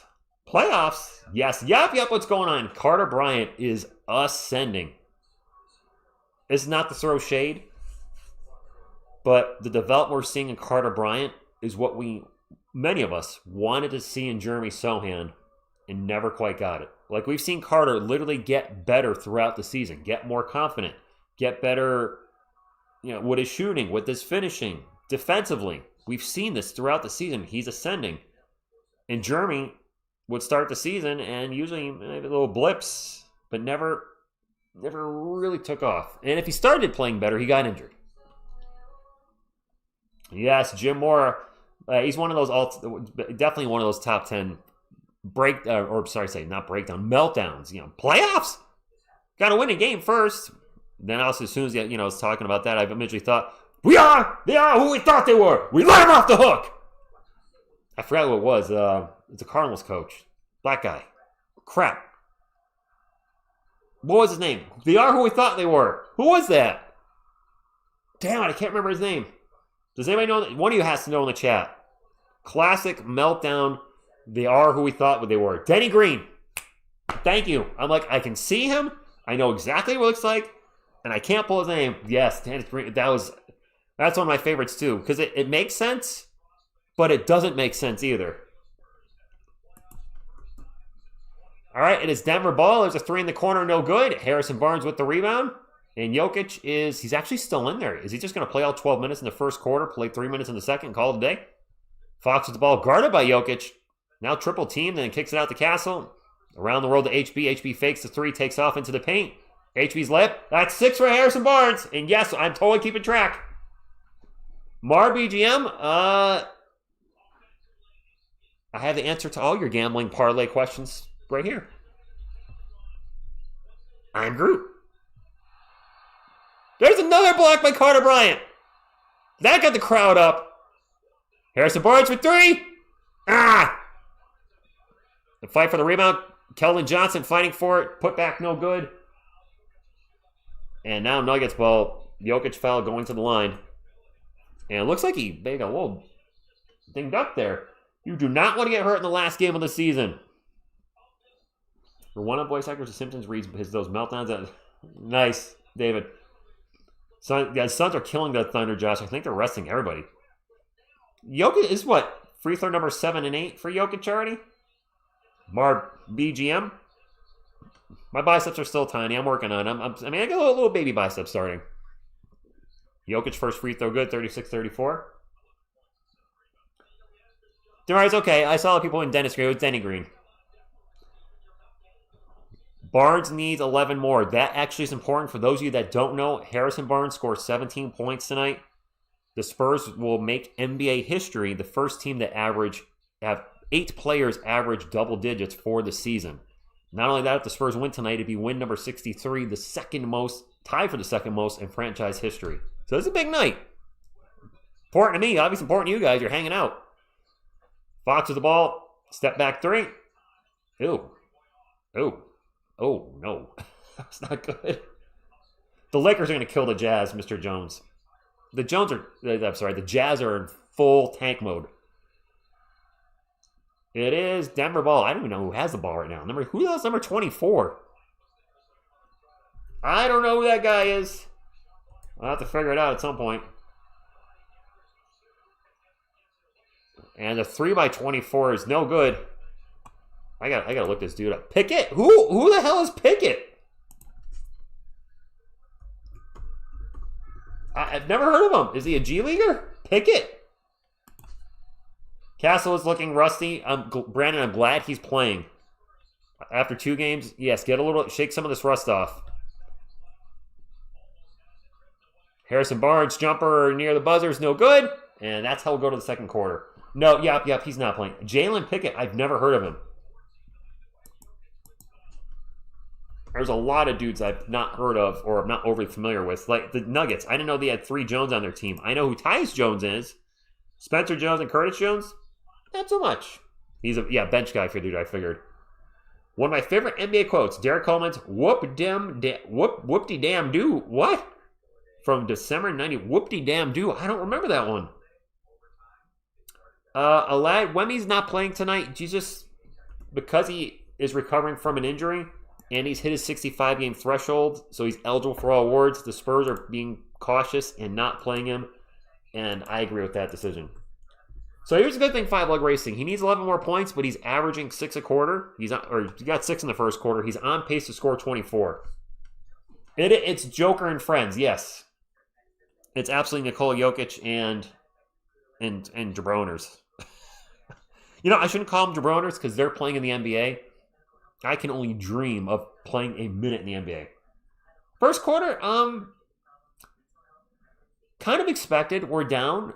Playoffs? Yes. Yep, what's going on? Carter Bryant is ascending. This is not to throw shade, but the development we're seeing in Carter Bryant is what many of us, wanted to see in Jeremy Sohan and never quite got it. Like, we've seen Carter literally get better throughout the season, get more confident, get better, with his shooting, with his finishing, defensively. We've seen this throughout the season. He's ascending. And Jeremy would start the season and usually maybe little blips, but never really took off. And if he started playing better, he got injured. Yes, Jim Moore, he's one of those definitely one of those top 10 meltdowns. Playoffs? Got to win a game first. Then also, as soon as I was talking about that, I immediately thought, they are who we thought they were. We let them off the hook. I forgot who it was. It's a Cardinals coach. Black guy. Crap. What was his name? They are who we thought they were. Who was that? Damn it, I can't remember his name. Does anybody know? One of you has to know in the chat. Classic meltdown. They are who we thought they were. Denny Green. Thank you. I'm like, I can see him. I know exactly what it looks like. And I can't pull his name. Yes, Denny Green. That's one of my favorites too. Because it makes sense, but it doesn't make sense either. All right, it is Denver ball. There's a 3 in the corner, no good. Harrison Barnes with the rebound. And Jokić he's actually still in there. Is he just going to play all 12 minutes in the first quarter, play 3 minutes in the second, call it a day? Fox with the ball guarded by Jokić. Now triple team, then kicks it out to Castle. Around the world to HB. HB fakes the 3, takes off into the paint. HB's lip. That's 6 for Harrison Barnes. And yes, I'm totally keeping track. Mar BGM, I have the answer to all your gambling parlay questions right here. I'm Groot. There's another block by Carter Bryant. That got the crowd up. Harrison Barnes with 3. The fight for the rebound. Keldon Johnson fighting for it. Put back no good. And now Nuggets ball. Jokić foul going to the line. And it looks like they got a little dinged up there. You do not want to get hurt in the last game of the season. For one of Boy Sectors, the Simpsons reads those meltdowns. Nice, David. Suns are killing the Thunder, Josh. I think they're resting everybody. Jokić is what? Free throw number 7 and 8 for Jokić already? Marb BGM? My biceps are still tiny. I'm working on them. I got a little baby bicep starting. Jokić first free throw good, 36-34. Demari's okay. I saw people in Dennis Green. It was Denny Green. Barnes needs 11 more. That actually is important. For those of you that don't know, Harrison Barnes scored 17 points tonight. The Spurs will make NBA history, the first team to have 8 players average double digits for the season. Not only that, if the Spurs win tonight, it'd be win number 63, the second most, tied for the second most in franchise history. So it's a big night. Important to me, obviously important to you guys. You're hanging out. Fox with the ball. Step back 3. Ew. Oh, no. That's not good. The Lakers are going to kill the Jazz, Mr. Jones. The Jazz are in full tank mode. It is Denver ball. I don't even know who has the ball right now. Who has number 24? I don't know who that guy is. I'll have to figure it out at some point. And the 3x24 is no good. I gotta look this dude up. Pickett? Who the hell is Pickett? I've never heard of him. Is he a G Leaguer? Pickett. Castle is looking rusty. Brandon, I'm glad he's playing. After 2 games, yes, shake some of this rust off. Harrison Barnes, jumper near the buzzer is no good. And that's how we'll go to the second quarter. No, yep, he's not playing. Jalen Pickett, I've never heard of him. There's a lot of dudes I've not heard of or I'm not overly familiar with. Like the Nuggets. I didn't know they had 3 Jones on their team. I know who Tyus Jones is. Spencer Jones and Curtis Jones? Not so much. He's a bench guy for dude, I figured. One of my favorite NBA quotes, Derek Coleman's whoop-de-damn-do. What? From December 90. Whoop-de-damn-do. I don't remember that one. Wemmy's not playing tonight. Jesus, because he is recovering from an injury and he's hit his 65-game threshold, so he's eligible for all awards. The Spurs are being cautious and not playing him, and I agree with that decision. So here's a good thing, 5 Lug Racing. He needs 11 more points, but he's averaging 6 a quarter. He got 6 in the first quarter. He's on pace to score 24. It's Joker and friends, yes. It's absolutely Nikola Jokić and jabroners. I shouldn't call them jabroners because they're playing in the NBA. I can only dream of playing a minute in the NBA. First quarter, kind of expected. We're down.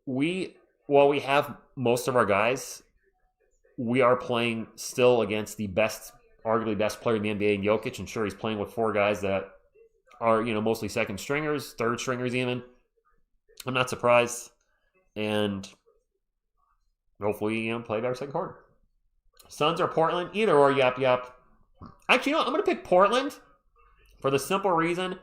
While we have most of our guys, we are playing still against the arguably best player in the NBA in Jokić. And sure, he's playing with 4 guys that are, mostly second stringers, third stringers even. I'm not surprised. And hopefully, play better second quarter. Suns or Portland? Either or, yep. Actually, I'm going to pick Portland for the simple reason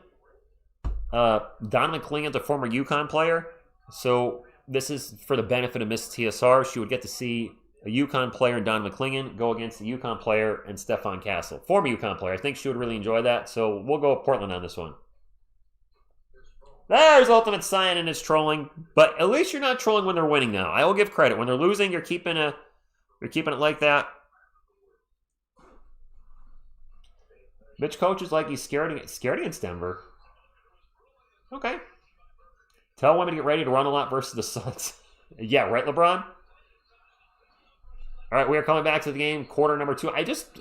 Donovan Clingan's a former UConn player. So this is for the benefit of Miss TSR. She would get to see a UConn player and Donovan Clingan go against a UConn player and Stephon Castle. Former UConn player. I think she would really enjoy that. So we'll go with Portland on this one. There's Ultimate Cyan and his trolling. But at least you're not trolling when they're winning now. I will give credit. When they're losing, you're keeping it like that. Mitch Coach is like he's scared against Denver. Okay. Tell women to get ready to run a lot versus the Suns. Yeah, right, LeBron? All right, we are coming back to the game. Quarter number 2. We're just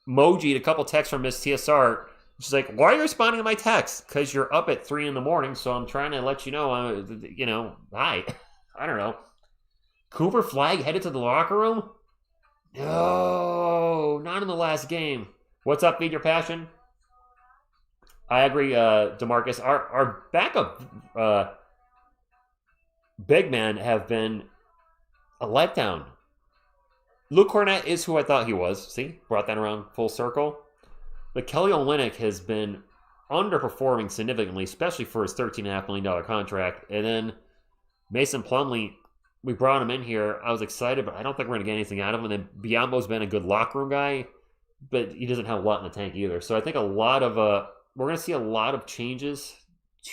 emojied a couple texts from Miss TSR. She's like, why are you responding to my text? Because you're up at 3 in the morning, so I'm trying to let you know, hi. I don't know. Cooper Flag headed to the locker room? No, not in the last game. What's up, Feed Your Passion? I agree, DeMarcus. Our backup big men have been a letdown. Luke Cornett is who I thought he was. See? Brought that around full circle. But Kelly Olynyk has been underperforming significantly, especially for his $13.5 million contract. And then Mason Plumlee, we brought him in here. I was excited, but I don't think we're going to get anything out of him. And then Biyombo's been a good locker room guy, but he doesn't have a lot in the tank either. So I think we're going to see a lot of changes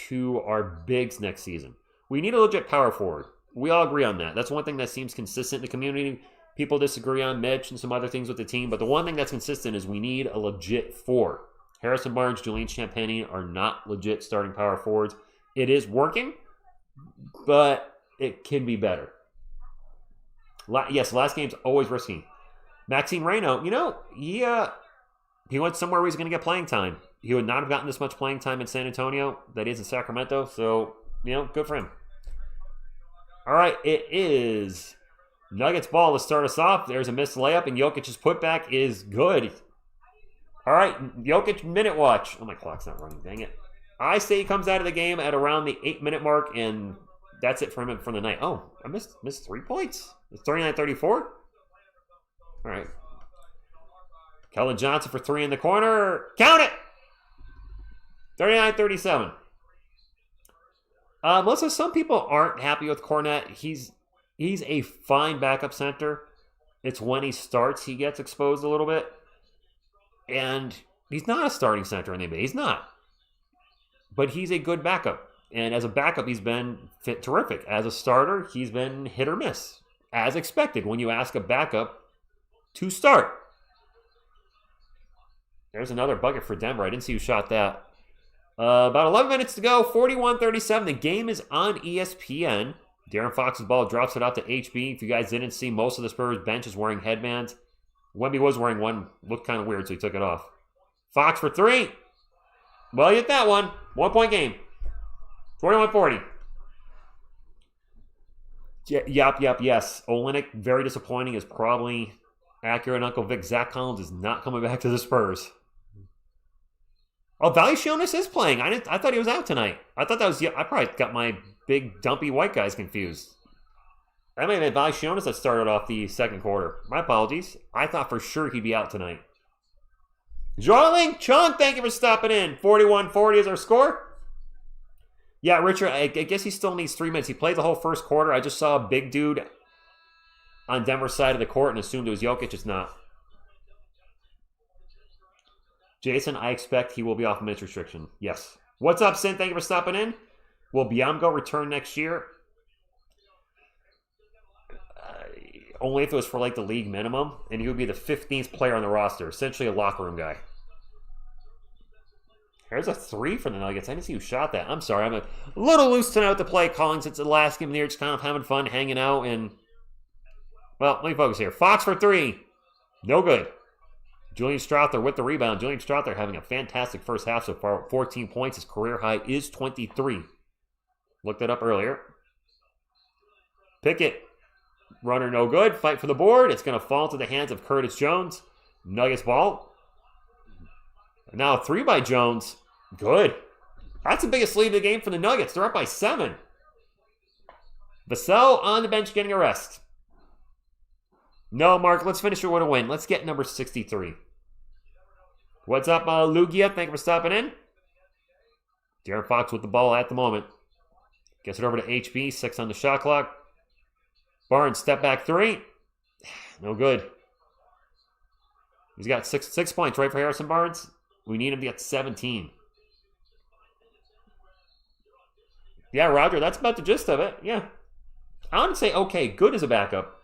to our bigs next season. We need a legit power forward. We all agree on that. That's one thing that seems consistent in the community. People disagree on Mitch and some other things with the team, but the one thing that's consistent is we need a legit four. Harrison Barnes, Julian Champagnie are not legit starting power forwards. It is working, but it can be better. Yes, last game's always risky. Maxime Reynaud, he went somewhere where he's going to get playing time. He would not have gotten this much playing time in San Antonio that he is in Sacramento, so, good for him. All right, it is Nuggets ball to start us off. There's a missed layup, and Jokic's putback is good. All right, Jokić minute watch. Oh, my clock's not running. Dang it. I say he comes out of the game at around the 8-minute mark, and that's it for him for the night. Oh, I missed 3 points. It's 39-34. All right. Kellen Johnson for 3 in the corner. Count it! 39-37. Melissa, some people aren't happy with Cornette. He's a fine backup center. It's when he starts he gets exposed a little bit. And he's not a starting center in the NBA. He's not. But he's a good backup. And as a backup, he's been terrific. As a starter, he's been hit or miss. As expected when you ask a backup to start. There's another bucket for Denver. I didn't see who shot that. About 11 minutes to go, 41-37. The game is on ESPN. De'Aaron Fox's ball drops it out to HB. If you guys didn't see, most of the Spurs bench is wearing headbands. Wemby was wearing one. Looked kind of weird, so he took it off. Fox for 3. Well, you hit that one. 1-point game. 41-40. Yes. Olynyk, very disappointing, is probably accurate. Uncle Vic. Zach Collins is not coming back to the Spurs. Oh, Valanciunas is playing. I thought he was out tonight. I thought that was... I probably got my big, dumpy white guys confused. That may have been Valanciunas that started off the second quarter. My apologies. I thought for sure he'd be out tonight. Jarling Chung, thank you for stopping in. 41-40 is our score. Yeah, Richard, I guess he still needs 3 minutes. He played the whole first quarter. I just saw a big dude on Denver's side of the court and assumed it was Jokić. It's not. Jason, I expect he will be off minutes restriction. Yes. What's up, Sin? Thank you for stopping in. Will Biyombo return next year? Only if it was for like the league minimum, and he would be the 15th player on the roster, essentially a locker room guy. Here's a 3 for the Nuggets. I didn't see who shot that. I'm sorry. I'm a little loose tonight with the play calling since the last game of the year. Just kind of having fun, hanging out, and... Well, let me focus here. Fox for 3. No good. Julian Strawther with the rebound. Julian Strawther having a fantastic first half so far. 14 points. His career high is 23. Looked it up earlier. Pickett. Runner no good. Fight for the board. It's going to fall into the hands of Curtis Jones. Nuggets ball. Now a 3 by Jones. Good. That's the biggest lead of the game for the Nuggets. They're up by 7. Vassell on the bench getting a rest. No, Mark, let's finish it with a win. Let's get number 63. What's up, Lugia? Thank you for stopping in. De'Aaron Fox with the ball at the moment. Gets it over to HB. 6 on the shot clock. Barnes, step back 3. No good. He's got 6 points, right, for Harrison Barnes? We need him to get 17. Yeah, Roger, that's about the gist of it. Yeah. I want to say, okay, good as a backup.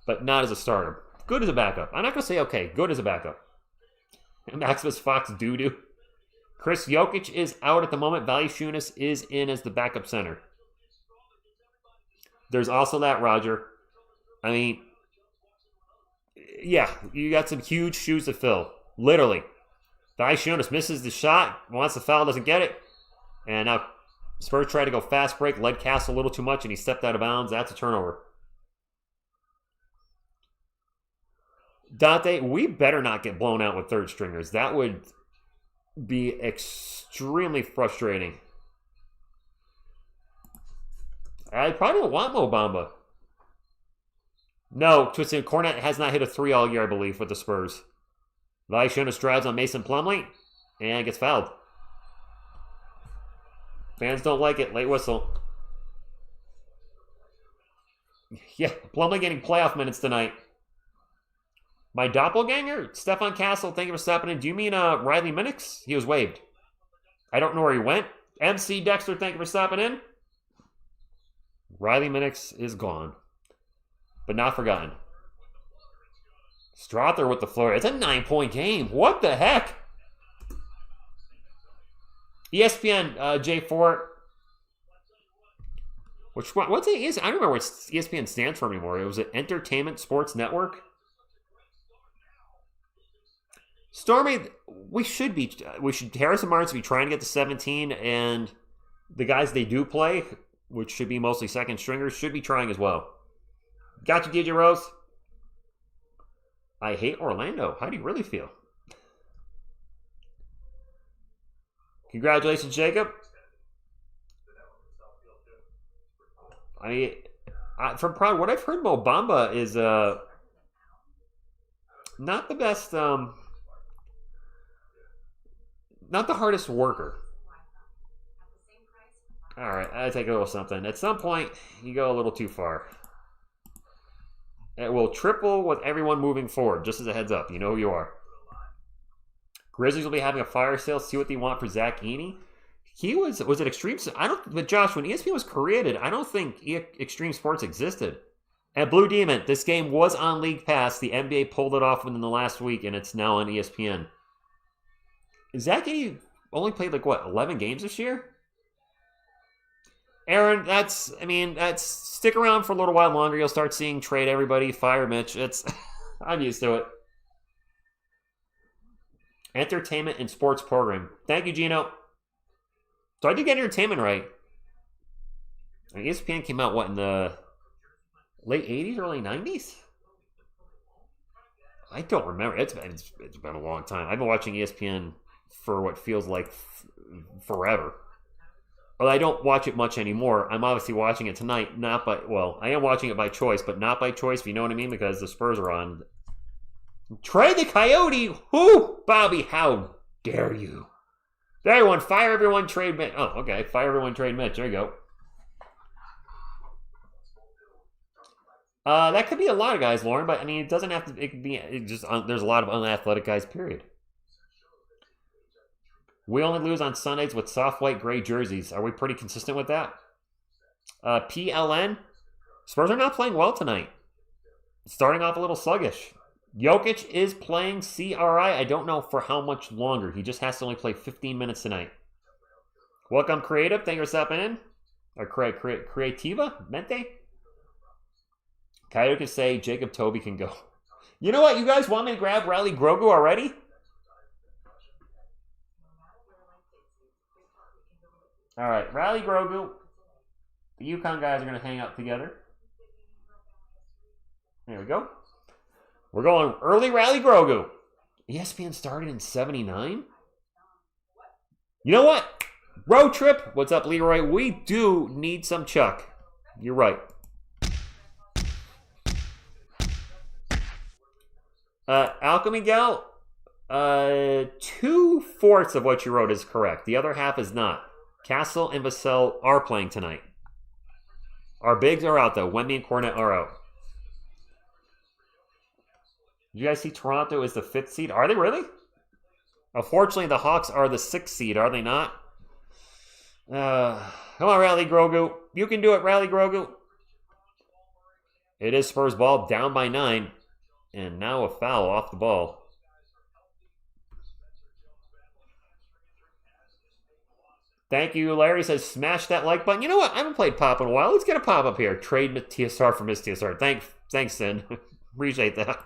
But not as a starter. Good as a backup. I'm not going to say okay. Good as a backup. Maximus Fox doo-doo. Chris Jokić is out at the moment. Valanciunas is in as the backup center. There's also that, Roger. I mean, yeah, you got some huge shoes to fill. Literally. Valanciunas misses the shot, wants the foul, doesn't get it. And now Spurs tried to go fast break, led Castle a little too much, and he stepped out of bounds. That's a turnover. Dante, we better not get blown out with third stringers. That would be extremely frustrating. I probably don't want Mo Bamba. No, Twisted Cornet has not hit a 3 all year, I believe, with the Spurs. Valanciunas drives on Mason Plumlee and gets fouled. Fans don't like it. Late whistle. Yeah, Plumlee getting playoff minutes tonight. My doppelganger, Stefan Castle, thank you for stopping in. Do you mean Riley Minix? He was waived. I don't know where he went. MC Dexter, thank you for stopping in. Riley Minix is gone, but not forgotten. Strother with the floor. It's a 9-point game. What the heck? ESPN J4. What's it? I don't remember what ESPN stands for anymore. It was an Entertainment Sports Network. Stormy, Harrison Barnes should be trying to get to 17, and the guys they do play, which should be mostly second stringers, should be trying as well. Got you, DJ Rose. I hate Orlando. How do you really feel? Congratulations, Jacob. I mean, from what I've heard, Mo Bamba is not the best, not the hardest worker. All right, I take a little something. At some point, you go a little too far. It will triple with everyone moving forward, just as a heads up. You know who you are. Grizzlies will be having a fire sale. See what they want for Zach Edey. He was it Extreme? But Josh, when ESPN was created, I don't think Extreme Sports existed. And Blue Demon, this game was on League Pass. The NBA pulled it off within the last week, and it's now on ESPN. Zach Edey only played 11 games this year? Aaron, that's stick around for a little while longer. You'll start seeing trade everybody, fire Mitch. I'm used to it. Entertainment and sports program. Thank you, Gino. So I did get entertainment right. ESPN came out, in the late 80s, early 90s? I don't remember. It's been a long time. I've been watching ESPN for what feels like forever. Well, I don't watch it much anymore. I'm obviously watching it tonight, I am watching it by choice, but not by choice, if you know what I mean, because the Spurs are on. Trade the Coyote? Who? Bobby, how dare you? Everyone, fire everyone, trade Mitch. Oh, okay. Fire everyone, trade Mitch. There you go. That could be a lot of guys, Lauren, but it doesn't have to. It could be there's a lot of unathletic guys, period. We only lose on Sundays with soft white gray jerseys. Are we pretty consistent with that? PLN. Spurs are not playing well tonight. Starting off a little sluggish. Jokić is playing CRI. I don't know for how much longer. He just has to only play 15 minutes tonight. Welcome, Creative. Thank you for stopping in. Or Creativa? Mente? Coyote can say Jacob Toby can go. You know what? You guys want me to grab Rally Grogu already? All right, Rally Grogu. The Yukon guys are going to hang out together. There we go. We're going early Rally Grogu. ESPN started in 79? You know what? Road trip. What's up, Leroy? We do need some Chuck. You're right. Alchemy Gal, 2/4 of what you wrote is correct. The other half is not. Castle and Vassell are playing tonight. Our bigs are out, though. Wemby and Cornet are out. You guys see Toronto is the 5th seed? Are they really? Unfortunately, the Hawks are the 6th seed, are they not? Come on, Rally Grogu. You can do it, Rally Grogu. It is Spurs ball, down by 9. And now a foul off the ball. Thank you, Larry says, smash that like button. You know what? I haven't played Pop in a while. Let's get a pop up here. Trade TSR for Miss TSR. Thanks, Sin. Appreciate that.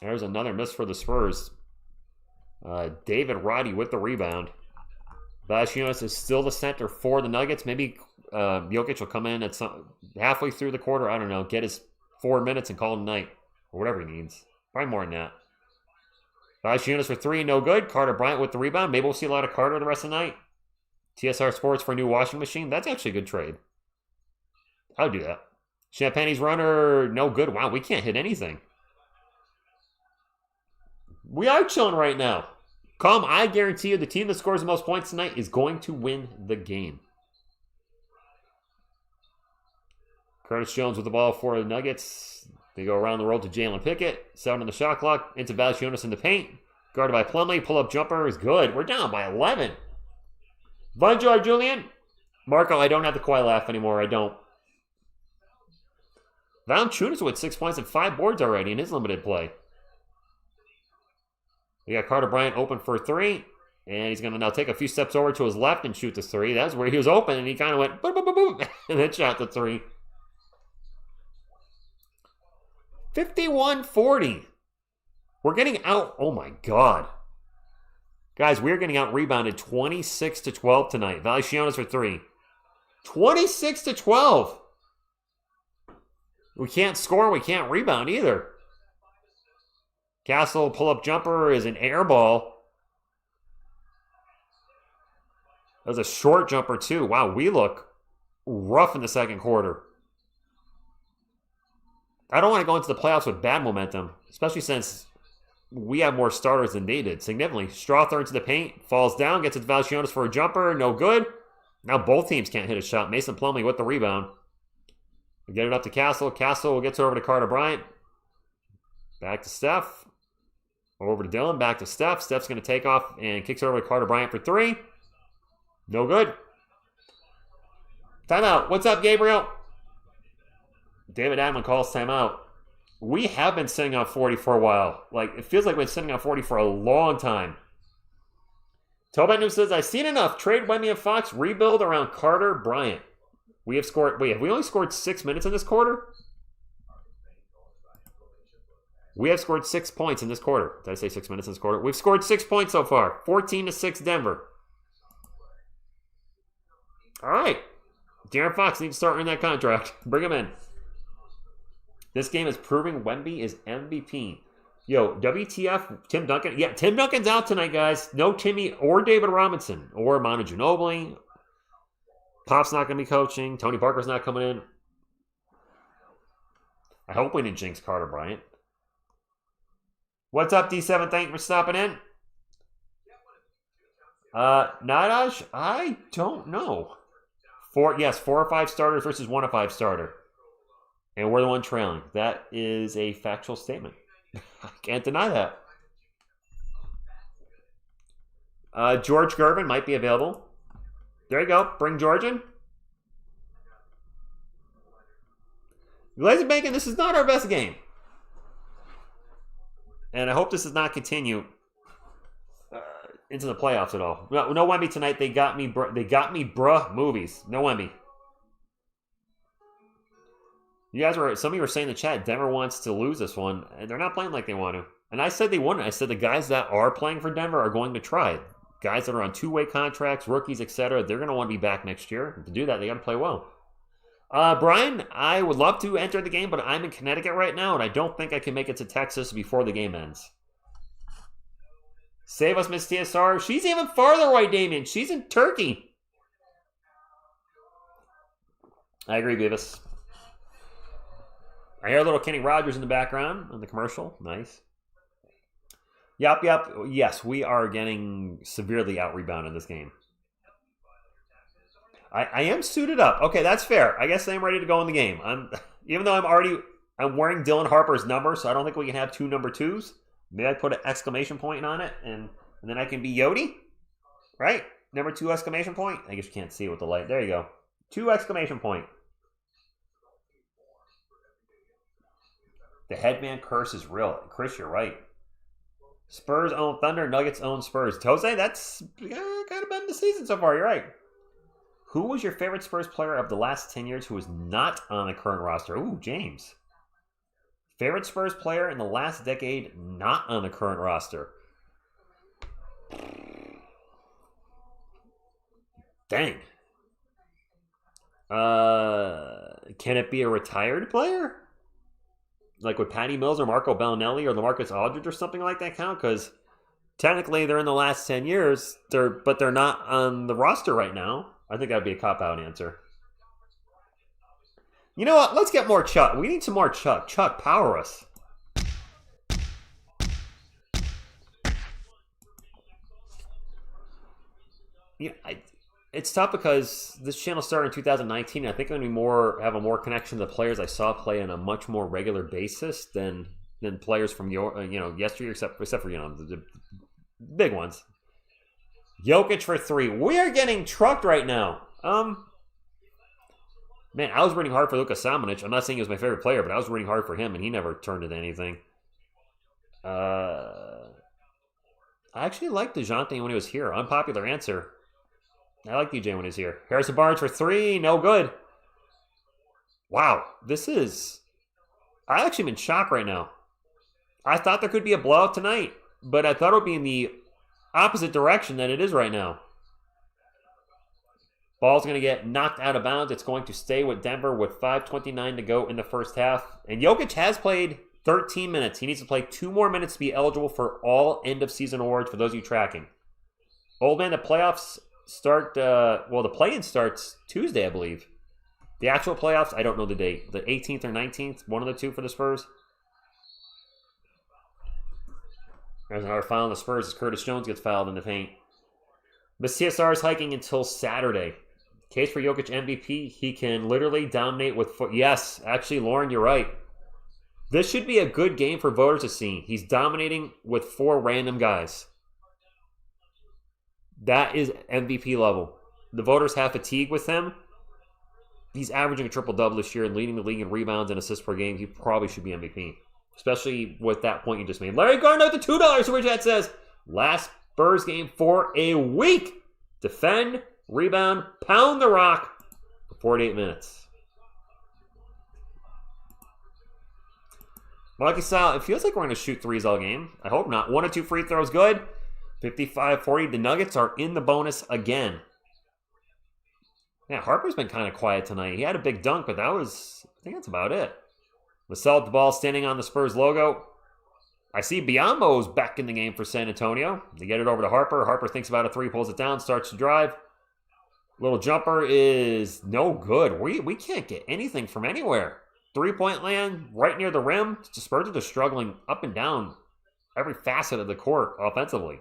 There's another miss for the Spurs. David Roddy with the rebound. Valanciunas is still the center for the Nuggets. Maybe Jokić will come in at halfway through the quarter. I don't know. Get his 4 minutes and call it a night. Or whatever he needs. Probably more than that. Valanciunas for 3, no good. Carter Bryant with the rebound. Maybe we'll see a lot of Carter the rest of the night. TSR Sports for a new washing machine. That's actually a good trade. I would do that. Champagne's runner, no good. Wow, we can't hit anything. We are chilling right now. I guarantee you the team that scores the most points tonight is going to win the game. Curtis Jones with the ball for the Nuggets. They go around the road to Jalen Pickett. 7 on the shot clock. Into Valanciunas in the paint. Guarded by Plumlee. Pull-up jumper is good. We're down by 11. Bonjour, Julian. Marco, I don't have to quite laugh anymore. I don't. Valanciunas with 6 points and 5 boards already in his limited play. We got Carter Bryant open for 3. And he's going to now take a few steps over to his left and shoot the 3. That's where he was open, and he kind of went boop, boop, boop, boop, and then shot the 3. 51-40. We're getting out. Oh, my God. Guys, we're getting out rebounded 26-12 tonight. Valanciunas for 3. 26-12. We can't score. We can't rebound either. Castle pull-up jumper is an air ball. That was a short jumper, too. Wow, we look rough in the second quarter. I don't want to go into the playoffs with bad momentum, especially since we have more starters than they did, significantly. Strawther into the paint, falls down, gets it to Valanciunas for a jumper, no good. Now both teams can't hit a shot. Mason Plumlee with the rebound. We get it up to Castle. Castle gets over to Carter Bryant. Back to Steph. Over to Dylan, back to Steph. Steph's going to take off and kicks over to Carter Bryant for 3. No good. Timeout. What's up, Gabriel? David Adman calls timeout. We have been sitting on 40 for a while. It feels like we've been sitting on 40 for a long time. Tobin News says, I've seen enough. Trade Wemby and Fox. Rebuild around Carter Bryant. We have scored. Wait, have we only scored 6 minutes in this quarter? We have scored 6 points in this quarter. Did I say 6 minutes in this quarter? We've scored 6 points so far. 14-6 Denver. All right. De'Aaron Fox needs to start earning that contract. Bring him in. This game is proving Wemby is MVP. Yo, WTF, Tim Duncan. Yeah, Tim Duncan's out tonight, guys. No Timmy or David Robinson or Manu Ginobili. Pop's not going to be coaching. Tony Parker's not coming in. I hope we didn't jinx Carter Bryant. What's up, D7? Thank you for stopping in. Nadaj? I don't know. 4 or 5 starters versus 1 or 5 starter. And we're the one trailing. That is a factual statement. I can't deny that. George Gervin might be available. There you go. Bring George in. Lazy Bacon, this is not our best game. And I hope this does not continue into the playoffs at all. No Wemby tonight. They got me, bruh, movies. No Wemby. Some of you were saying in the chat, Denver wants to lose this one, and they're not playing like they want to. And I said they wouldn't. I said the guys that are playing for Denver are going to try. Guys that are on two-way contracts, rookies, etc., they're going to want to be back next year. And to do that, they got to play well. Brian, I would love to enter the game, but I'm in Connecticut right now, and I don't think I can make it to Texas before the game ends. Save us, Miss TSR. She's even farther away, Damien. She's in Turkey. I agree, Beavis. I hear a little Kenny Rogers in the background on the commercial. Nice. Yep. Yes, we are getting severely out-rebounded in this game. I am suited up. Okay, that's fair. I guess I'm ready to go in the game. Even though I'm wearing Dylan Harper's number, so I don't think we can have 2 number 2s. Maybe I put an exclamation point on it, and then I can be Yodi, right? Number 2 exclamation point. I guess you can't see it with the light. There you go. 2 exclamation point. The headman curse is real. Chris, you're right. Spurs own Thunder, Nuggets own Spurs. Jose, that's kind of been the season so far. You're right. Who was your favorite Spurs player of the last 10 years who is not on the current roster? Ooh, James. Favorite Spurs player in the last decade not on the current roster. Dang. Can it be a retired player? Like would Patty Mills or Marco Bellinelli or LaMarcus Aldridge or something like that count? Because technically they're in the last 10 years, but they're not on the roster right now. I think that would be a cop-out answer. You know what? Let's get more Chuck. We need some more Chuck. Chuck, power us. Yeah, it's tough because this channel started in 2019. I think I'm going to have a more connection to the players I saw play on a much more regular basis than players from yesteryear, except for the big ones. Jokić for 3. We are getting trucked right now. Man, I was rooting hard for Luka Samanic. I'm not saying he was my favorite player, but I was rooting hard for him, and he never turned into anything. I actually liked DeJounte when he was here. Unpopular answer. I like DJ when he's here. Harrison Barnes for 3. No good. Wow. I actually am in shock right now. I thought there could be a blowout tonight, but I thought it would be in the opposite direction than it is right now. Ball's going to get knocked out of bounds. It's going to stay with Denver with 5:29 to go in the first half. And Jokić has played 13 minutes. He needs to play 2 more minutes to be eligible for all end-of-season awards for those of you tracking. Old man, the playoffs start, the play-in starts Tuesday, I believe. The actual playoffs, I don't know the date. The 18th or 19th, one of the two for the Spurs. There's another foul on the Spurs as Curtis Jones gets fouled in the paint. Miss TSR is hiking until Saturday. Case for Jokić MVP, he can literally dominate with foot. Yes, actually, Lauren, you're right. This should be a good game for voters to see. He's dominating with 4 random guys. That is MVP level. The voters have fatigue with him. He's averaging a triple-double this year and leading the league in rebounds and assists per game. He probably should be MVP, especially with that point you just made. Larry Garnett, the $2 super chat says, last Spurs game for a week. Defend, rebound, pound the rock for 48 minutes. Lucky style, it feels like we're going to shoot threes all game. I hope not. 1 or 2 free throws, good. 55-40. The Nuggets are in the bonus again. Yeah, Harper's been kind of quiet tonight. He had a big dunk, but I think that's about it. Vassell with the ball standing on the Spurs logo. I see Biyombo's back in the game for San Antonio. They get it over to Harper. Harper thinks about a 3, pulls it down, starts to drive. Little jumper is no good. We can't get anything from anywhere. 3-point land right near the rim. The Spurs are just struggling up and down every facet of the court offensively.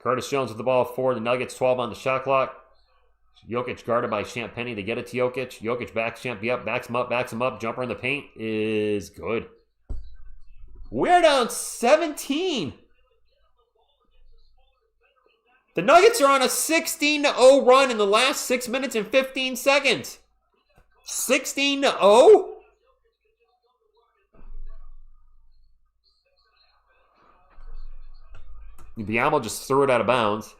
Curtis Jones with the ball for the Nuggets, 12 on the shot clock. Jokić guarded by Champagnie. They get it to Jokić. Jokić backs Champagnie up, backs him up. Jumper in the paint is good. We're down 17. The Nuggets are on a 16-0 run in the last 6 minutes and 15 seconds. 16-0? Biyombo just threw it out of bounds.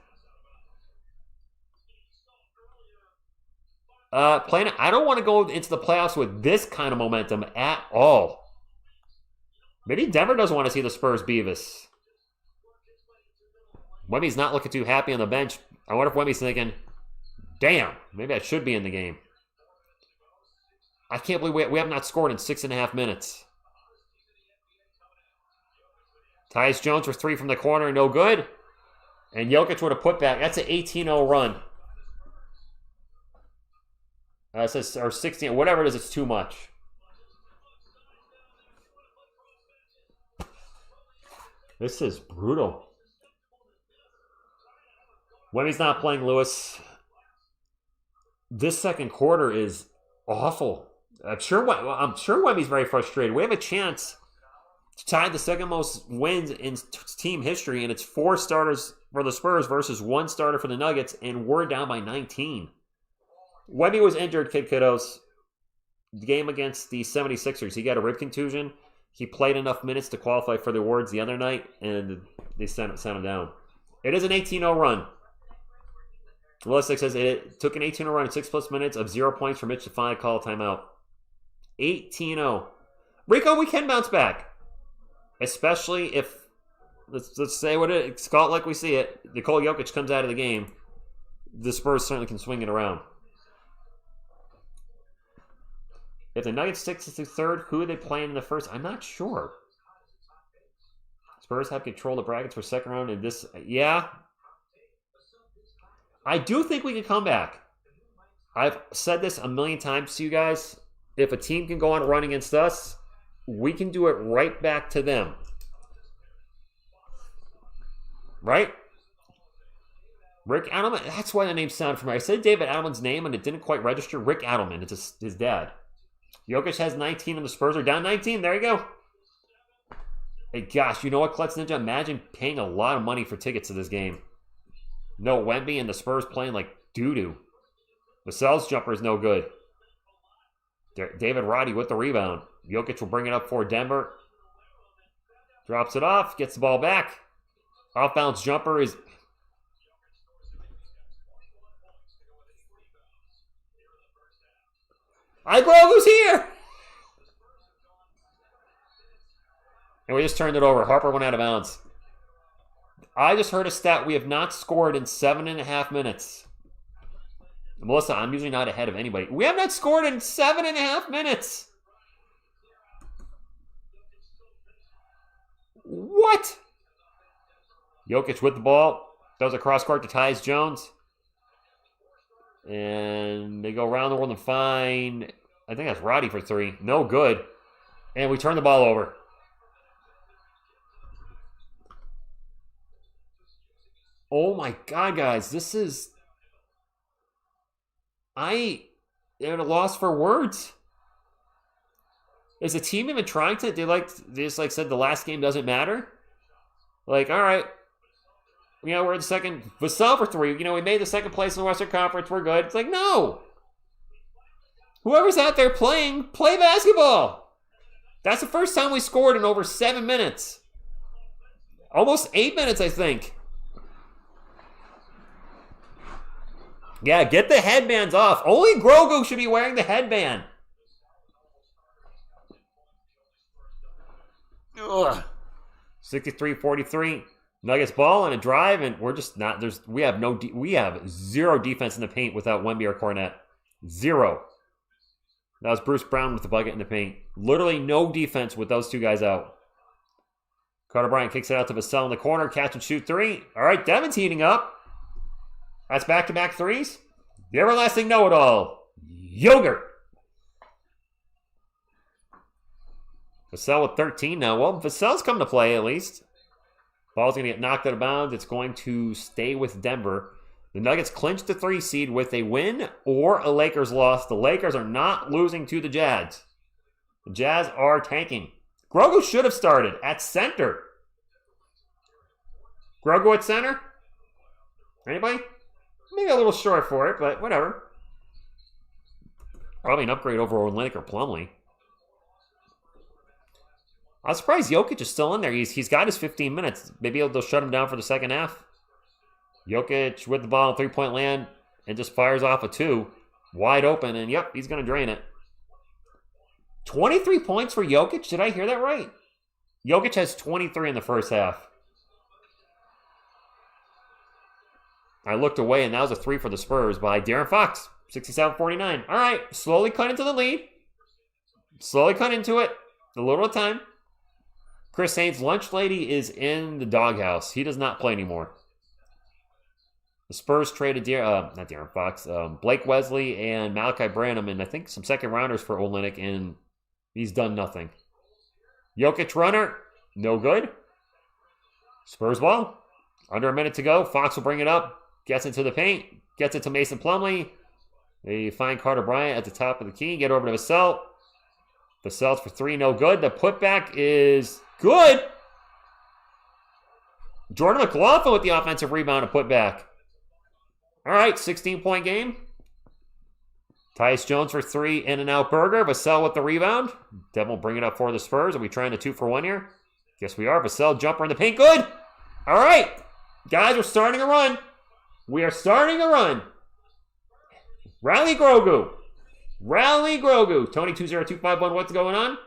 I don't want to go into the playoffs with this kind of momentum at all. Maybe Denver doesn't want to see the Spurs Beavis. Wemmy's not looking too happy on the bench. I wonder if Wemmy's thinking, damn, maybe I should be in the game. I can't believe we have not scored in 6.5 minutes. Tyus Jones for 3 from the corner, no good. And Jokić with a putback. That's an 18-0 run. It says, or 16, whatever it is, it's too much. This is brutal. Wemmy's not playing Lewis. This second quarter is awful. I'm sure Wemmy's very frustrated. We have a chance to tie the second most wins in team history, and it's 4 starters for the Spurs versus 1 starter for the Nuggets, and we're down by 19. Wemby was injured, kiddos. The game against the 76ers, he got a rib contusion. He played enough minutes to qualify for the awards the other night, and they sent him down. It is an 18-0 run. Melissa says it took an 18-0 run in 6+ minutes of 0 points for Mitch to finally call a timeout. 18-0. Rico, we can bounce back. Especially if, let's say it's called like we see it, Nikola Jokić comes out of the game. The Spurs certainly can swing it around. If the Nuggets stick to third, who are they playing in the first? I'm not sure. Spurs have control of the brackets for second round in this. Yeah. I do think we can come back. I've said this a million times to you guys. If a team can go on a run against us, we can do it right back to them. Right? Rick Adelman. That's why the name sounded familiar. I said David Adelman's name and it didn't quite register. Rick Adelman. It's his dad. Jokić has 19 and the Spurs are down 19. There you go. Hey, gosh, you know what, Klutz Ninja? Imagine paying a lot of money for tickets to this game. No Wemby and the Spurs playing like doo-doo. Vassell's jumper is no good. David Roddy with the rebound. Jokić will bring it up for Denver. Drops it off, gets the ball back. Off-bounds jumper is... Grogu's here! And we just turned it over. Harper went out of bounds. I just heard a stat. We have not scored in 7.5 minutes. Melissa, I'm usually not ahead of anybody. We have not scored in 7.5 minutes. What? Jokić with the ball. Does a cross court to Tyus Jones. And they go around the world and find, I think that's Roddy for three. No good. And we turn the ball over. Oh my God, guys. This is... they're at a loss for words. Is the team even trying to? They just said the last game doesn't matter? Like, all right. We're in second. Vassell for three. We made the second place in the Western Conference. We're good. It's like, no. Whoever's out there playing, play basketball. That's the first time we scored in over 7 minutes. Almost 8 minutes, I think. Yeah, get the headbands off. Only Grogu should be wearing the headband. Ugh. 63-43. Nuggets ball and a drive, and we're just not. We have zero defense in the paint without Wemby or Cornette. Zero. That was Bruce Brown with the bucket in the paint. Literally no defense with those two guys out. Carter Bryant kicks it out to Vassell in the corner. Catch and shoot three. All right, Devin's heating up. That's back-to-back threes. The everlasting know-it-all. Yogurt. Vassell with 13 now. Well, Vassell's come to play at least. Ball's going to get knocked out of bounds. It's going to stay with Denver. The Nuggets clinch the 3 seed with a win or a Lakers loss. The Lakers are not losing to the Jazz. The Jazz are tanking. Grogu should have started at center. Grogu at center? Anybody? Maybe a little short for it, but whatever. Probably an upgrade over Olynyk or Plumlee. I'm surprised Jokić is still in there. He's got his 15 minutes. Maybe they'll shut him down for the second half. Jokić with the ball in three-point land and just fires off a 2. Wide open, and yep, he's going to drain it. 23 points for Jokić? Did I hear that right? Jokić has 23 in the first half. I looked away, and that was a 3 for the Spurs by De'Aaron Fox. 67-49. All right, slowly cut into the lead. Slowly cut into it. A little time. Chris Haynes' lunch lady is in the doghouse. He does not play anymore. The Spurs traded not De'Aaron Fox, Blake Wesley and Malachi Branham, and I think some second rounders for Olynyk, and he's done nothing. Jokić runner, no good. Spurs ball. Under a minute to go. Fox will bring it up. Gets into the paint. Gets it to Mason Plumlee. They find Carter Bryant at the top of the key. Get over to Vassell. Vassell's for 3, no good. The putback is good. Jordan McLaughlin with the offensive rebound and putback. All right, 16-point game. Tyus Jones for 3, in and out burger. Vassell with the rebound. Devin will bring it up for the Spurs. Are we trying to 2-for-1 here? Guess we are. Vassell jumper in the paint. Good. All right. Guys, we're starting a run. We are starting a run. Rally Grogu. Rally Grogu. Tony20251, what's going on?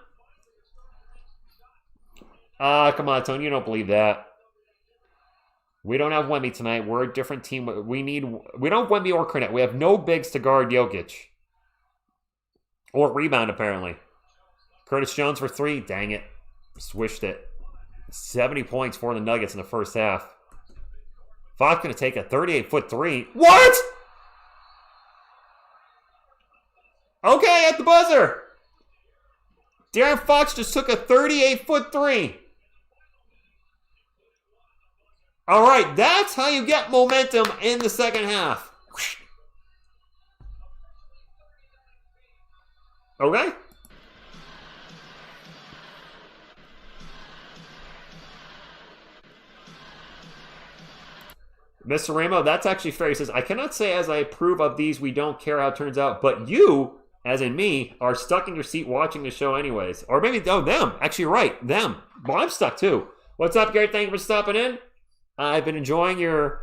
Come on, Tony. You don't believe that. We don't have Wemby tonight. We're a different team. We don't have Wemby or Cornette. We have no bigs to guard Jokić. Or rebound, apparently. Curtis Jones for 3. Dang it. Swished it. 70 points for the Nuggets in the first half. Fox going to take a 38-foot 3. What? Okay, at the buzzer. De'Aaron Fox just took a 38-foot 3. All right, that's how you get momentum in the second half. Okay. Mr. Ramo, that's actually fair. He says, I cannot say as I approve of these, we don't care how it turns out, but you, as in me, are stuck in your seat watching the show anyways. Or maybe, them. Actually, right. Them. Well, I'm stuck too. What's up, Gary? Thank you for stopping in. I've been enjoying your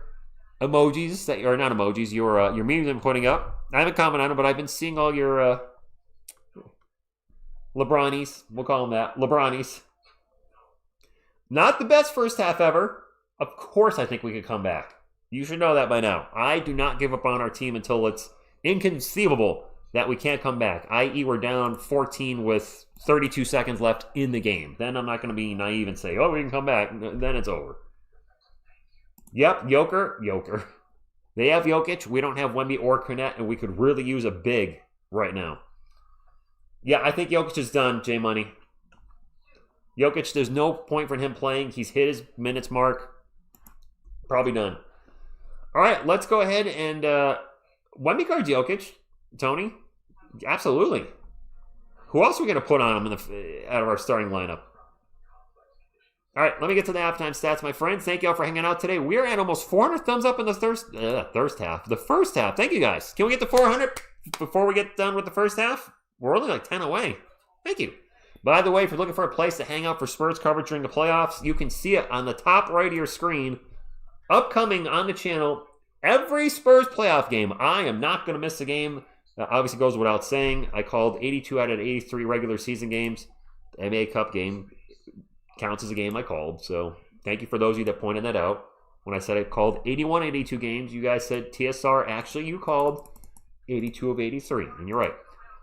emojis, or not emojis, your memes I'm putting up. I haven't commented on them, but I've been seeing all your LeBronies. We'll call them that. LeBronies. Not the best first half ever. Of course I think we could come back. You should know that by now. I do not give up on our team until it's inconceivable that we can't come back, i.e. we're down 14 with 32 seconds left in the game. Then I'm not going to be naive and say, oh, we can come back. Then it's over. Yep, Joker. They have Jokić. We don't have Wemby or Cornette, and we could really use a big right now. Yeah, I think Jokić is done, J-Money. Jokić, there's no point for him playing. He's hit his minutes mark. Probably done. All right, let's go ahead and Wemby guards Jokić, Tony. Absolutely. Who else are we going to put on him out of our starting lineup? All right, let me get to the halftime stats, my friends. Thank you all for hanging out today. We're at almost 400 thumbs up in the first half. The first half. Thank you, guys. Can we get to 400 before we get done with the first half? We're only like 10 away. Thank you. By the way, if you're looking for a place to hang out for Spurs coverage during the playoffs, you can see it on the top right of your screen. Upcoming on the channel, every Spurs playoff game. I am not going to miss a game. Obviously goes without saying. I called 82 out of 83 regular season games. The NBA Cup game counts as a game I called. So thank you for those of you that pointed that out. When I said I called 81, 82 games, you guys said TSR. Actually, you called 82 of 83. And you're right.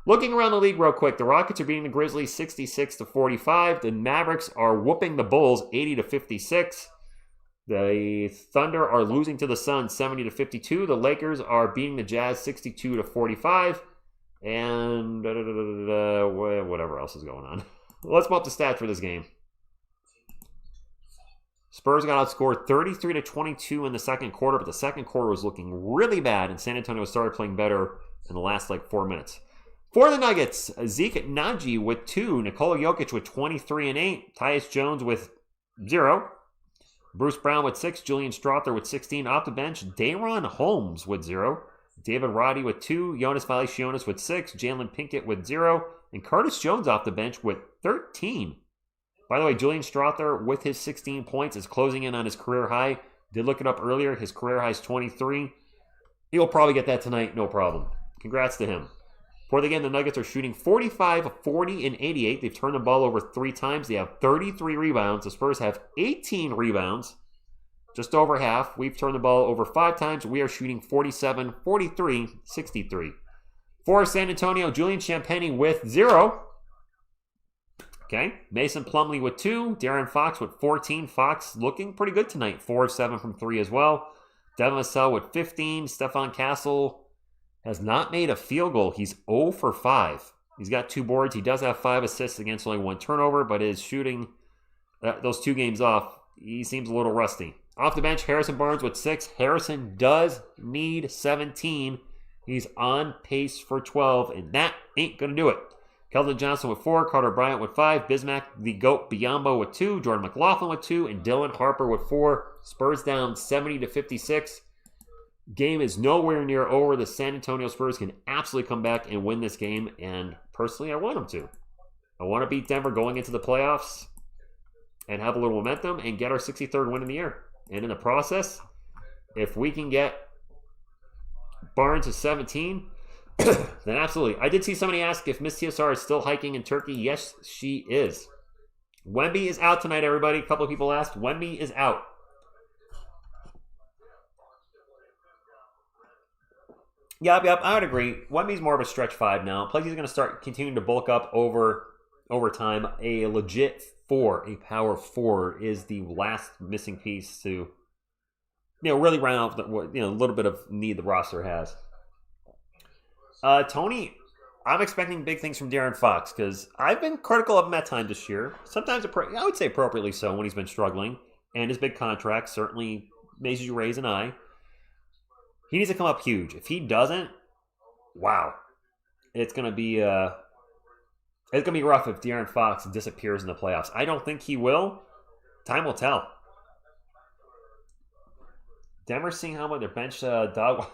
Looking around the league real quick, the Rockets are beating the Grizzlies 66-45. The Mavericks are whooping the Bulls 80-56. The Thunder are losing to the Suns 70-52. The Lakers are beating the Jazz 62-45. And whatever else is going on. Let's pull up the stats for this game. Spurs got outscored 33-22 in the second quarter, but the second quarter was looking really bad, and San Antonio started playing better in the last 4 minutes. For the Nuggets, Zeke Naji with 2, Nikola Jokić with 23 and 8, Tyus Jones with 0, Bruce Brown with 6, Julian Strawther with 16 off the bench, Day'Ron Holmes with 0, David Roddy with 2, Jonas Valanciunas with 6, Jalen Pinkett with 0, and Curtis Jones off the bench with 13. By the way, Julian Strawther with his 16 points is closing in on his career high. Did look it up earlier. His career high is 23. He'll probably get that tonight, no problem. Congrats to him. For the game, the Nuggets are shooting 45, 40, and 88. They've turned the ball over 3 times. They have 33 rebounds. The Spurs have 18 rebounds, just over half. We've turned the ball over 5 times. We are shooting 47, 43, 63. For San Antonio, Julian Champagnie with 0. Okay, Mason Plumlee with 2. De'Aaron Fox with 14. Fox looking pretty good tonight. 4 of 7 from 3 as well. Devin Vassell with 15. Stephon Castle has not made a field goal. He's 0 for 5. He's got 2 boards. He does have 5 assists against only 1 turnover, but his shooting those 2 games off, he seems a little rusty. Off the bench, Harrison Barnes with 6. Harrison does need 17. He's on pace for 12, and that ain't going to do it. Keldon Johnson with 4, Carter Bryant with 5, Bismack the GOAT Biyombo with 2, Jordan McLaughlin with 2, and Dylan Harper with 4. Spurs down 70-56. Game is nowhere near over. The San Antonio Spurs can absolutely come back and win this game, and personally, I want them to. I want to beat Denver going into the playoffs and have a little momentum and get our 63rd win in the year. And in the process, if we can get Barnes to 17, then absolutely. I did see somebody ask if Miss TSR is still hiking in Turkey. Yes, she is. Wemby is out tonight, everybody. A couple of people asked. Wemby is out. Yep, I would agree. Wemby's more of a stretch 5 now. Plus, he's going to start continuing to bulk up over time. A legit 4, a power 4, is the last missing piece to, really round off the, a little bit of need the roster has. Tony, I'm expecting big things from De'Aaron Fox because I've been critical of him at times this year. Sometimes, I would say appropriately so, when he's been struggling. And his big contract certainly makes you raise an eye. He needs to come up huge. If he doesn't, wow, it's gonna be rough if De'Aaron Fox disappears in the playoffs. I don't think he will. Time will tell. Denver seeing how much their bench dog.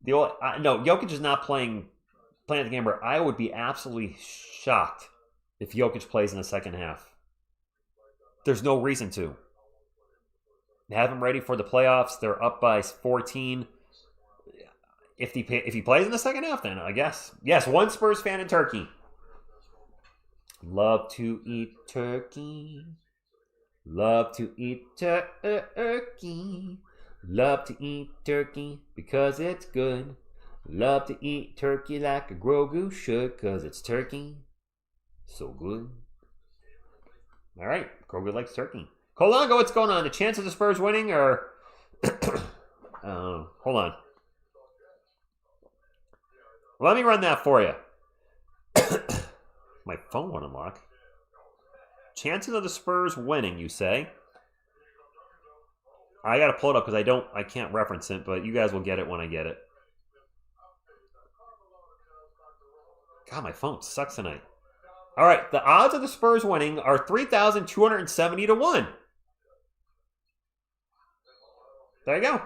No, Jokić is not playing at the game. Where I would be absolutely shocked if Jokić plays in the second half. There's no reason to. Have him ready for the playoffs. They're up by 14. If he plays in the second half, then I guess. Yes, one Spurs fan in Turkey. Love to eat turkey. Love to eat turkey. Love to eat turkey because it's good. Love to eat turkey like a Grogu should because it's turkey. So good. All right, Grogu likes turkey. Colongo, what's going on? The chance of the Spurs winning or... hold on. Let me run that for you. My phone won't unlock. Chances of the Spurs winning, you say? I got to pull it up because I can't reference it, but you guys will get it when I get it. God, my phone sucks tonight. All right, the odds of the Spurs winning are 3,270 to 1. There you go.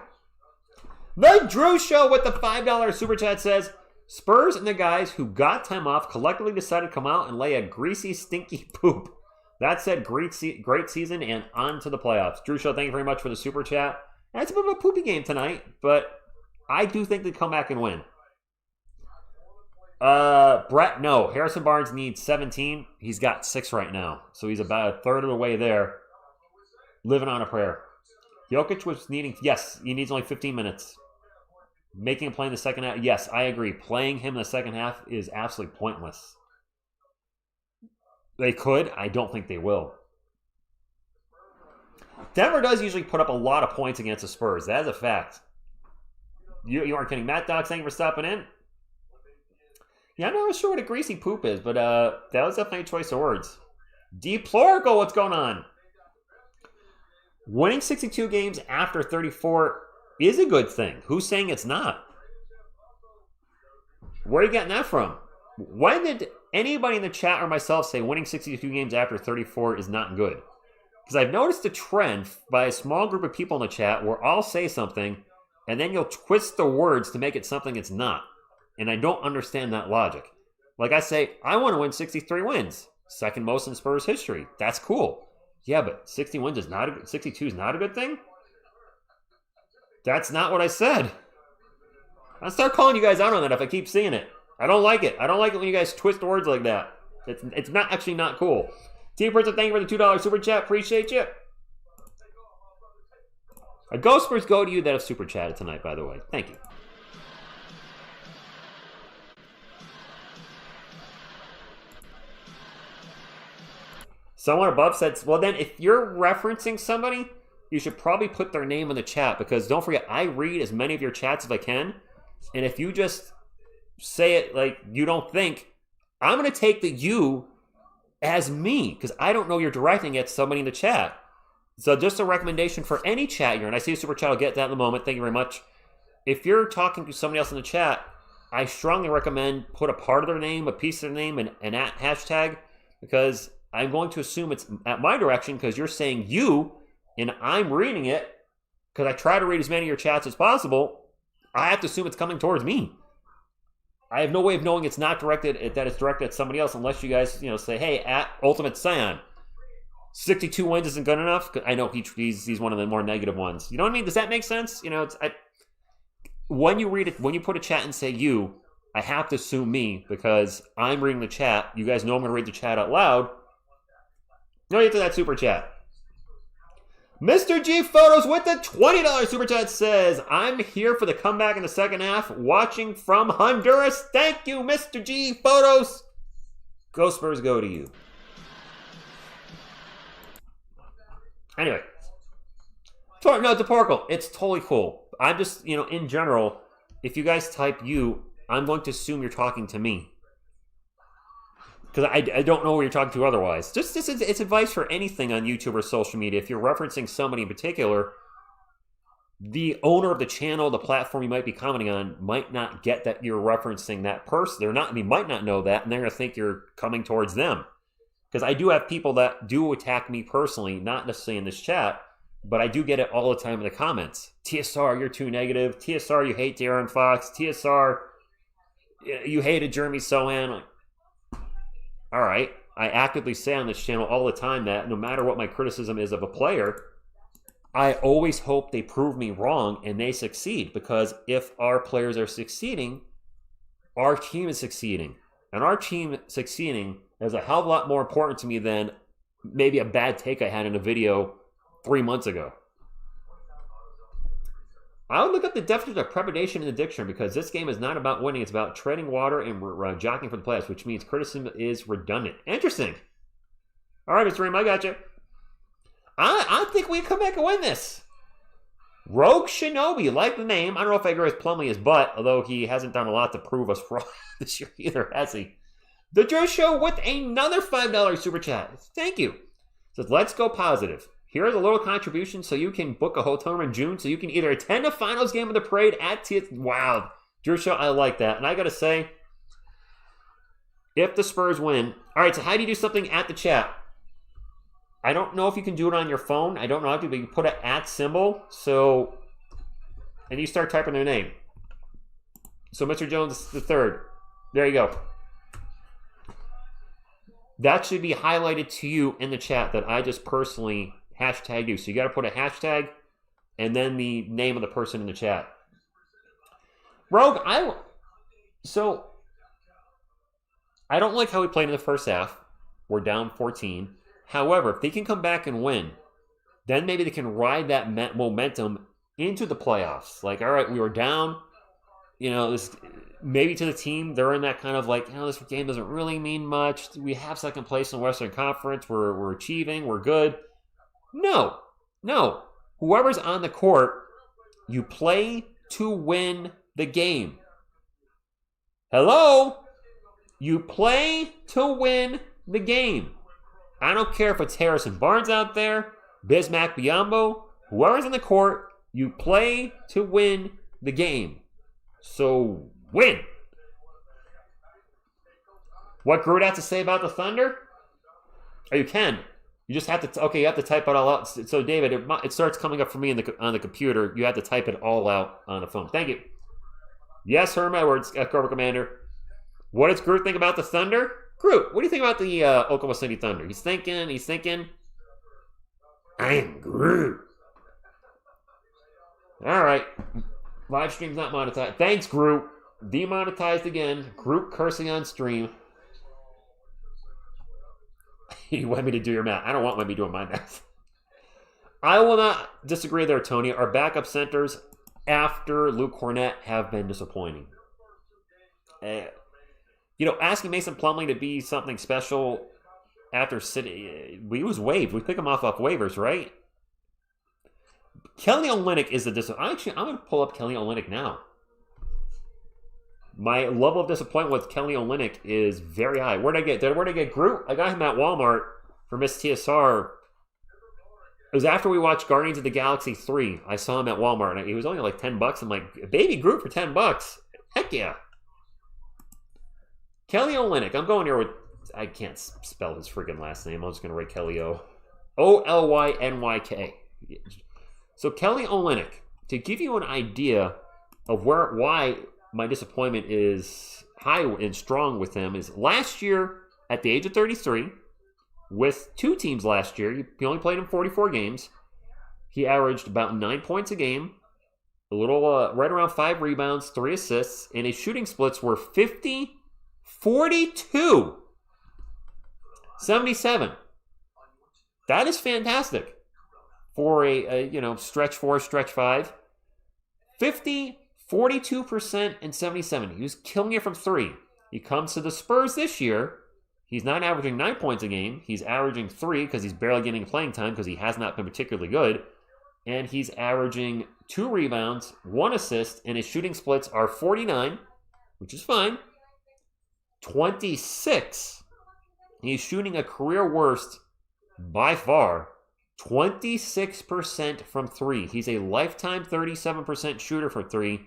The Drew Show with the $5 super chat says, Spurs and the guys who got time off collectively decided to come out and lay a greasy, stinky poop. That said, great season and on to the playoffs. Drew Show, thank you very much for the super chat. And it's a bit of a poopy game tonight, but I do think they come back and win. Brett, no. Harrison Barnes needs 17. He's got 6 right now. So he's about a third of the way there. Living on a prayer. Jokić was needing, yes, he needs only 15 minutes. Making him play in the second half, yes, I agree. Playing him in the second half is absolutely pointless. They could. I don't think they will. Denver does usually put up a lot of points against the Spurs. That is a fact. You aren't kidding. Matt Dox, thank you for stopping in. Yeah, I'm not sure what a greasy poop is, but that was definitely a choice of words. Deplorical, what's going on? Winning 62 games after 34 is a good thing. Who's saying it's not? Where are you getting that from? When did anybody in the chat or myself say winning 62 games after 34 is not good? Because I've noticed a trend by a small group of people in the chat where I'll say something and then you'll twist the words to make it something it's not. And I don't understand that logic. Like I say, I want to win 63 wins. Second most in Spurs history. That's cool. Yeah, but 60 wins is not 62 is not a good thing? That's not what I said. I'll start calling you guys out on that if I keep seeing it. I don't like it. I don't like it when you guys twist words like that. It's not actually not cool. Team Prince, thank you for the $2 super chat. Appreciate you. A Ghost Spurs go to you that have super chatted tonight, by the way. Thank you. Someone above said, well then, if you're referencing somebody, you should probably put their name in the chat because don't forget, I read as many of your chats as I can. And if you just say it like you don't think, I'm going to take the you as me because I don't know you're directing at somebody in the chat. So just a recommendation for any chat you're in. I see a super chat. I'll get that in a moment. Thank you very much. If you're talking to somebody else in the chat, I strongly recommend put a part of their name, a piece of their name, and an at hashtag because I'm going to assume it's at my direction because you're saying you and I'm reading it because I try to read as many of your chats as possible. I have to assume it's coming towards me. I have no way of knowing it's not directed that it's directed at somebody else unless you guys, say, hey, at Ultimate Scion, 62 wins isn't good enough. I know he's one of the more negative ones. You know what I mean? Does that make sense? When you read it, when you put a chat and say you, I have to assume me because I'm reading the chat. You guys know I'm going to read the chat out loud. No, get to that super chat. Mr. G Photos with the $20 super chat says, I'm here for the comeback in the second half, watching from Honduras. Thank you, Mr. G Photos. Go Spurs, go to you. Anyway. No, DePorkle, it's totally cool. I'm just, in general, if you guys type you, I'm going to assume you're talking to me. Because I don't know who you're talking to otherwise. It's advice for anything on YouTube or social media. If you're referencing somebody in particular, the owner of the channel, the platform you might be commenting on, might not get that you're referencing that person. They might not know that, and they're going to think you're coming towards them. Because I do have people that do attack me personally, not necessarily in this chat, but I do get it all the time in the comments. TSR, you're too negative. TSR, you hate De'Aaron Fox. TSR, you hated Jeremy Sohan. All right, I actively say on this channel all the time that no matter what my criticism is of a player, I always hope they prove me wrong and they succeed, because if our players are succeeding, our team is succeeding. And our team succeeding is a hell of a lot more important to me than maybe a bad take I had in a video 3 months ago. I would look up the definition of trepidation in the dictionary, because this game is not about winning. It's about treading water and jockeying for the playoffs, which means criticism is redundant. Interesting. All right, Mr. Reem, I got you. I think we can come back and win this. Rogue Shinobi, like the name. I don't know if I agree with Plumlee his butt, although he hasn't done a lot to prove us wrong this year either, has he? The Joe Show with another $5 super chat. Thank you. Says, let's go positive. Here's a little contribution so you can book a hotel room in June so you can either attend a finals game of the parade at TSR. Wow. Drew Show, I like that. And I got to say, if the Spurs win. All right, so how do you do something at the chat? I don't know if you can do it on your phone. I don't know how to, but you put an @ symbol. So, and you start typing their name. So Mr. Jones the third. There you go. That should be highlighted to you in the chat that I just personally hashtag you. So you got to put a hashtag and then the name of the person in the chat. Rogue, I don't like how we played in the first half. We're down 14. However, if they can come back and win, then maybe they can ride that momentum into the playoffs. Like, all right, we were down. This maybe to the team, they're in that kind of like, this game doesn't really mean much. We have second place in the Western Conference. We're achieving. We're good. No. Whoever's on the court, you play to win the game. Hello? You play to win the game. I don't care if it's Harrison Barnes out there, Bismack Biyombo, whoever's on the court, you play to win the game. So, win. What Groot has to say about the Thunder? Oh, you can. You just have to, you have to type it all out. So, David, it starts coming up for me on the computer. You have to type it all out on the phone. Thank you. Yes, Herm Edwards, Cobra Commander. What does Groot think about the Thunder? Groot, what do you think about the Oklahoma City Thunder? He's thinking, I'm Groot. All right. Live stream's not monetized. Thanks, Groot. Demonetized again. Groot cursing on stream. You want me to do your math? I don't want me doing my math. I will not disagree there, Tony. Our backup centers after Luke Cornett have been disappointing. Asking Mason Plumlee to be something special after City, he was waived. We pick him off waivers, right? Kelly Olynyk is the disappointment. I'm going to pull up Kelly Olynyk now. My level of disappointment with Kelly Olynyk is very high. Where'd I get Groot? I got him at Walmart for Miss TSR. It was after we watched Guardians of the Galaxy 3. I saw him at Walmart, and he was only like $10. I'm like, baby Groot for $10. Heck yeah. Kelly Olynyk. I'm going here with, I can't spell his freaking last name. I'm just going to write Kelly O. Olynyk. So Kelly Olynyk, to give you an idea of why my disappointment is high and strong with him, is last year at the age of 33, with two teams last year, he only played in 44 games. He averaged about 9 points a game, a little right around 5 rebounds, 3 assists, and his shooting splits were 50, 42, 77. That is fantastic for a stretch 4, stretch 5. 50, 42%, and 77. He was killing it from 3. He comes to the Spurs this year. He's not averaging 9 points a game. He's averaging 3 because he's barely getting playing time because he has not been particularly good. And he's averaging 2 rebounds, 1 assist, and his shooting splits are 49, which is fine. 26. He's shooting a career worst by far. 26% from 3. He's a lifetime 37% shooter for 3.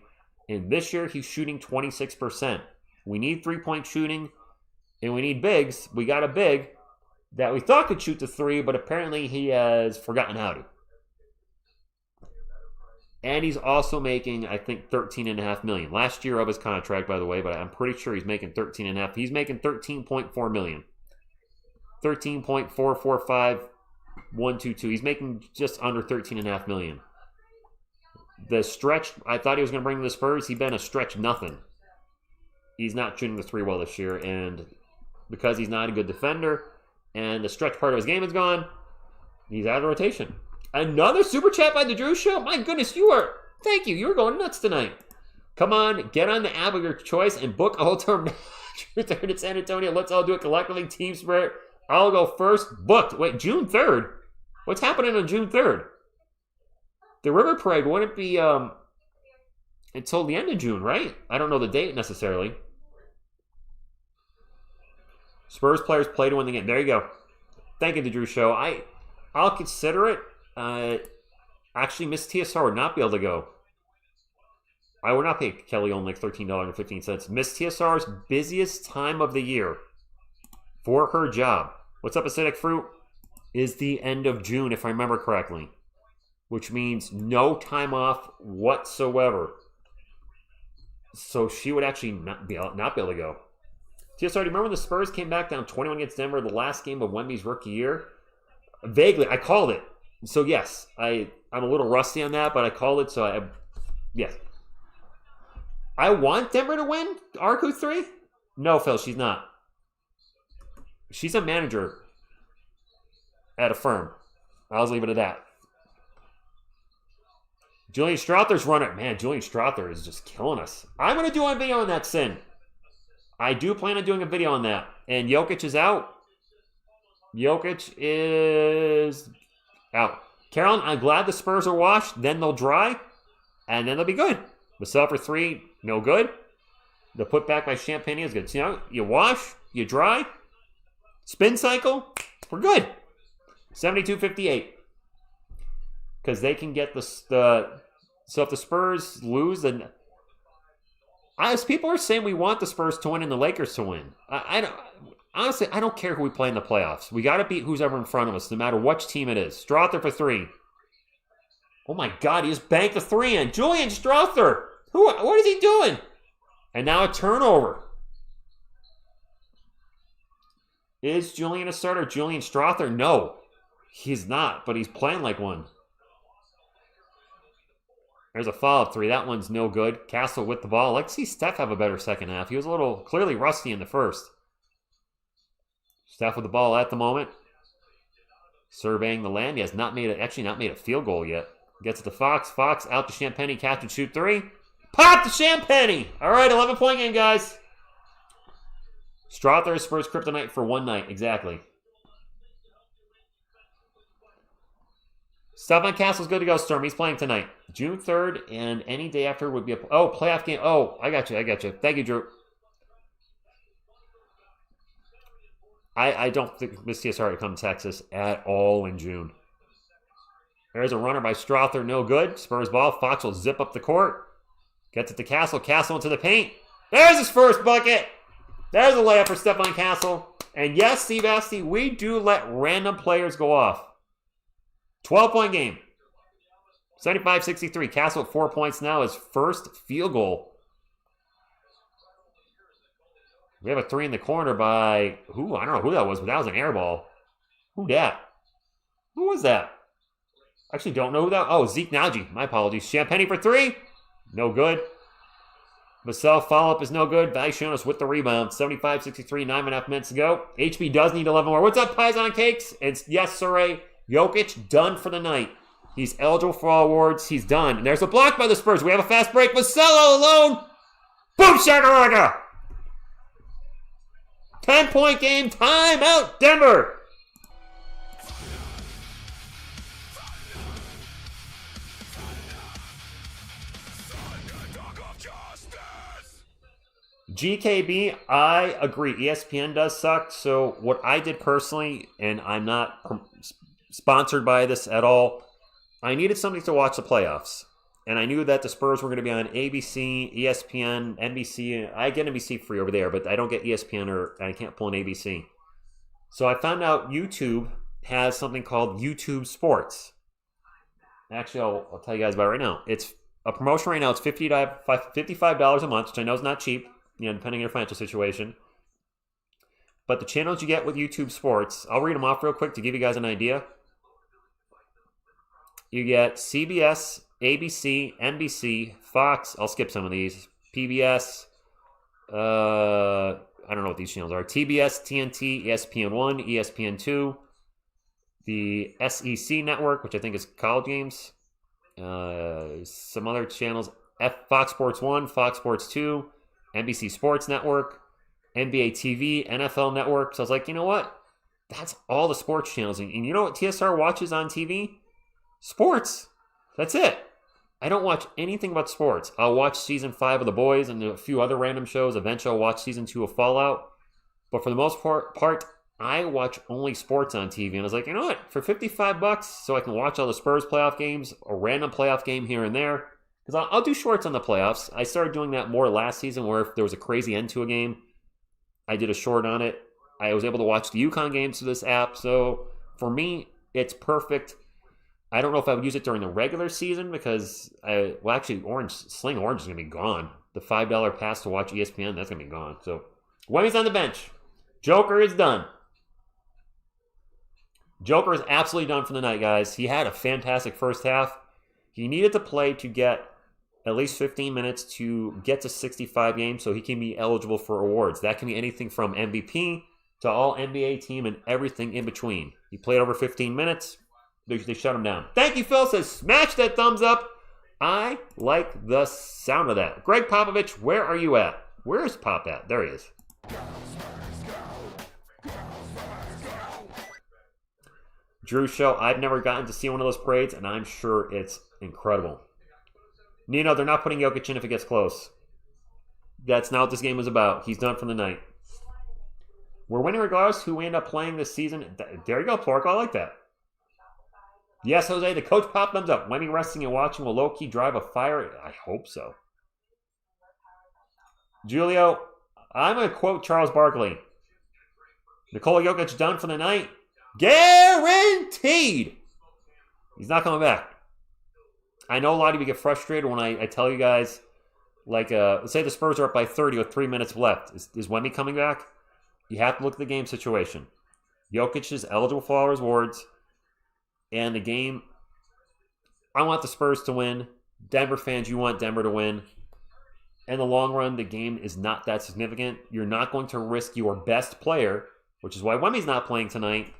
And this year he's shooting 26%. We need 3-point shooting. And we need bigs. We got a big that we thought could shoot the 3, but apparently he has forgotten how to. And he's also making, I think, $13.5 million. Last year of his contract, by the way, but I'm pretty sure he's making $13.5. He's making $13.4 million. 13.445122. He's making just under $13.5 million. The stretch, I thought he was going to bring to the Spurs. He's been a stretch nothing. He's not shooting the 3 well this year, and because he's not a good defender, and the stretch part of his game is gone, he's out of the rotation. Another super chat by the Drew Show. My goodness, thank you. You were going nuts tonight. Come on, get on the app of your choice and book a hotel third in San Antonio. Let's all do it collectively. Team spirit. I'll go first. Booked. Wait, June 3rd? What's happening on June 3rd? The River Parade wouldn't be until the end of June, right? I don't know the date necessarily. Spurs players play to win the game. There you go. Thank you, the Drew Show. I'll consider it. Actually, Miss TSR would not be able to go. I would not pay Kelly only like $13.15. Miss TSR's busiest time of the year for her job, what's up, Acidic Fruit, is the end of June, if I remember correctly, which means no time off whatsoever. So she would actually not be able to go. TSR, do you remember when the Spurs came back down 21 against Denver, the last game of Wemby's rookie year? Vaguely, I called it. So yes, I'm a little rusty on that, but I called it, so yes. I want Denver to win Arcu 3? No, Phil, she's not. She's a manager at a firm. I'll leave it at that. Julian Strother's running. Man, Julian Strother is just killing us. I'm going to do a video on that, Sin. I do plan on doing a video on that. And Jokić is out. Jokić is out. Carolyn, I'm glad the Spurs are washed. Then they'll dry. And then they'll be good. Vassell for 3, no good. The putback by Champagne is good. So, you wash, you dry. Spin cycle, we're good. 72-58. Because they can get so if the Spurs lose, then as people are saying we want the Spurs to win and the Lakers to win. Honestly, I don't care who we play in the playoffs. We got to beat who's ever in front of us, no matter which team it is. Strother for 3. Oh my God, he just banked the 3 in. Julian Strother. What is he doing? And now a turnover. Is Julian a starter? Julian Strother? No, he's not, but he's playing like one. There's a follow-up 3. That one's no good. Castle with the ball. I'd like to see Steph have a better second half. He was a little clearly rusty in the first. Steph with the ball at the moment. Surveying the land. He has not made a field goal yet. Gets it to Fox. Fox out to Champagne. Catch and shoot 3. Pop to Champagne. All right, 11-point game, guys. Strother is Spurs kryptonite for one night. Exactly. Stephon Castle's good to go, Storm. He's playing tonight. June 3rd and any day after would be a playoff game. Oh, I got you. Thank you, Drew. I don't think Miss TSR to come to Texas at all in June. There's a runner by Strother, no good. Spurs ball. Fox will zip up the court. Gets it to Castle. Castle into the paint. There's his first bucket. There's a layup for Stephon Castle. And yes, Steve Asti, we do let random players go off. 12-point game. 75-63. Castle at 4 points now. His first field goal. We have a 3 in the corner by I don't know who that was, but that was an air ball. Who that? Who was that? Actually, don't know who that. Oh, Zeke Naji. My apologies. Champagne for 3. No good. Vassell follow-up is no good. Valanciunas with the rebound. 75-63, 9.5 minutes to go. HB does need 11 more. What's up, Pies on Cakes? It's yes, Saray. Jokić, done for the night. He's eligible for all awards. He's done. And there's a block by the Spurs. We have a fast break. Vassell alone. Boom, shakalaka. 10-point game. Timeout, Denver. GKB, I agree. ESPN does suck. So what I did personally, and I'm not sponsored by this at all, I needed something to watch the playoffs. And I knew that the Spurs were going to be on ABC, ESPN, NBC. I get NBC free over there, but I don't get ESPN or I can't pull an ABC. So I found out YouTube has something called YouTube Sports. Actually, I'll tell you guys about it right now. It's a promotion right now. It's $55 a month, which I know is not cheap, depending on your financial situation. But the channels you get with YouTube Sports, I'll read them off real quick to give you guys an idea. You get CBS, ABC, NBC, Fox. I'll skip some of these. PBS. I don't know what these channels are. TBS, TNT, ESPN1, ESPN2. The SEC network, which I think is college games. Some other channels. Fox Sports 1, Fox Sports 2, NBC Sports Network, NBA TV, NFL Network. So I was like, you know what? That's all the sports channels. And you know what TSR watches on TV? Sports. That's it. I don't watch anything but sports. I'll watch season 5 of The Boys and a few other random shows. Eventually I'll watch season 2 of Fallout. But for the most part, I watch only sports on TV. And I was like, you know what? For $55, so I can watch all the Spurs playoff games, a random playoff game here and there. Because I'll do shorts on the playoffs. I started doing that more last season where if there was a crazy end to a game, I did a short on it. I was able to watch the UConn games through this app. So for me, it's perfect. I don't know if I would use it during the regular season because, Sling Orange is going to be gone. The $5 pass to watch ESPN, that's going to be gone. So, Wemmy's on the bench. Joker is done. Joker is absolutely done for the night, guys. He had a fantastic first half. He needed to play to get at least 15 minutes to get to 65 games so he can be eligible for awards. That can be anything from MVP to all NBA team and everything in between. He played over 15 minutes. They shut him down. Thank you, Phil. Says, smash that thumbs up. I like the sound of that. Greg Popovich, where are you at? Where is Pop at? There he is. Drew Show, I've never gotten to see one of those parades, and I'm sure it's incredible. Nino, they're not putting Jokić in if it gets close. That's not what this game was about. He's done for the night. We're winning regardless who we end up playing this season. There you go, Pork. I like that. Yes, Jose, the coach popped thumbs up. Wemmy resting and watching will low-key drive a fire. I hope so. Julio, I'm going to quote Charles Barkley. Nikola Jokić done for the night. Guaranteed. He's not coming back. I know a lot of you get frustrated when I tell you guys, let's say the Spurs are up by 30 with 3 minutes left. Is Wemby coming back? You have to look at the game situation. Jokić is eligible for all awards. And the game, I want the Spurs to win. Denver fans, you want Denver to win. In the long run, the game is not that significant. You're not going to risk your best player, which is why Wemmy's not playing tonight,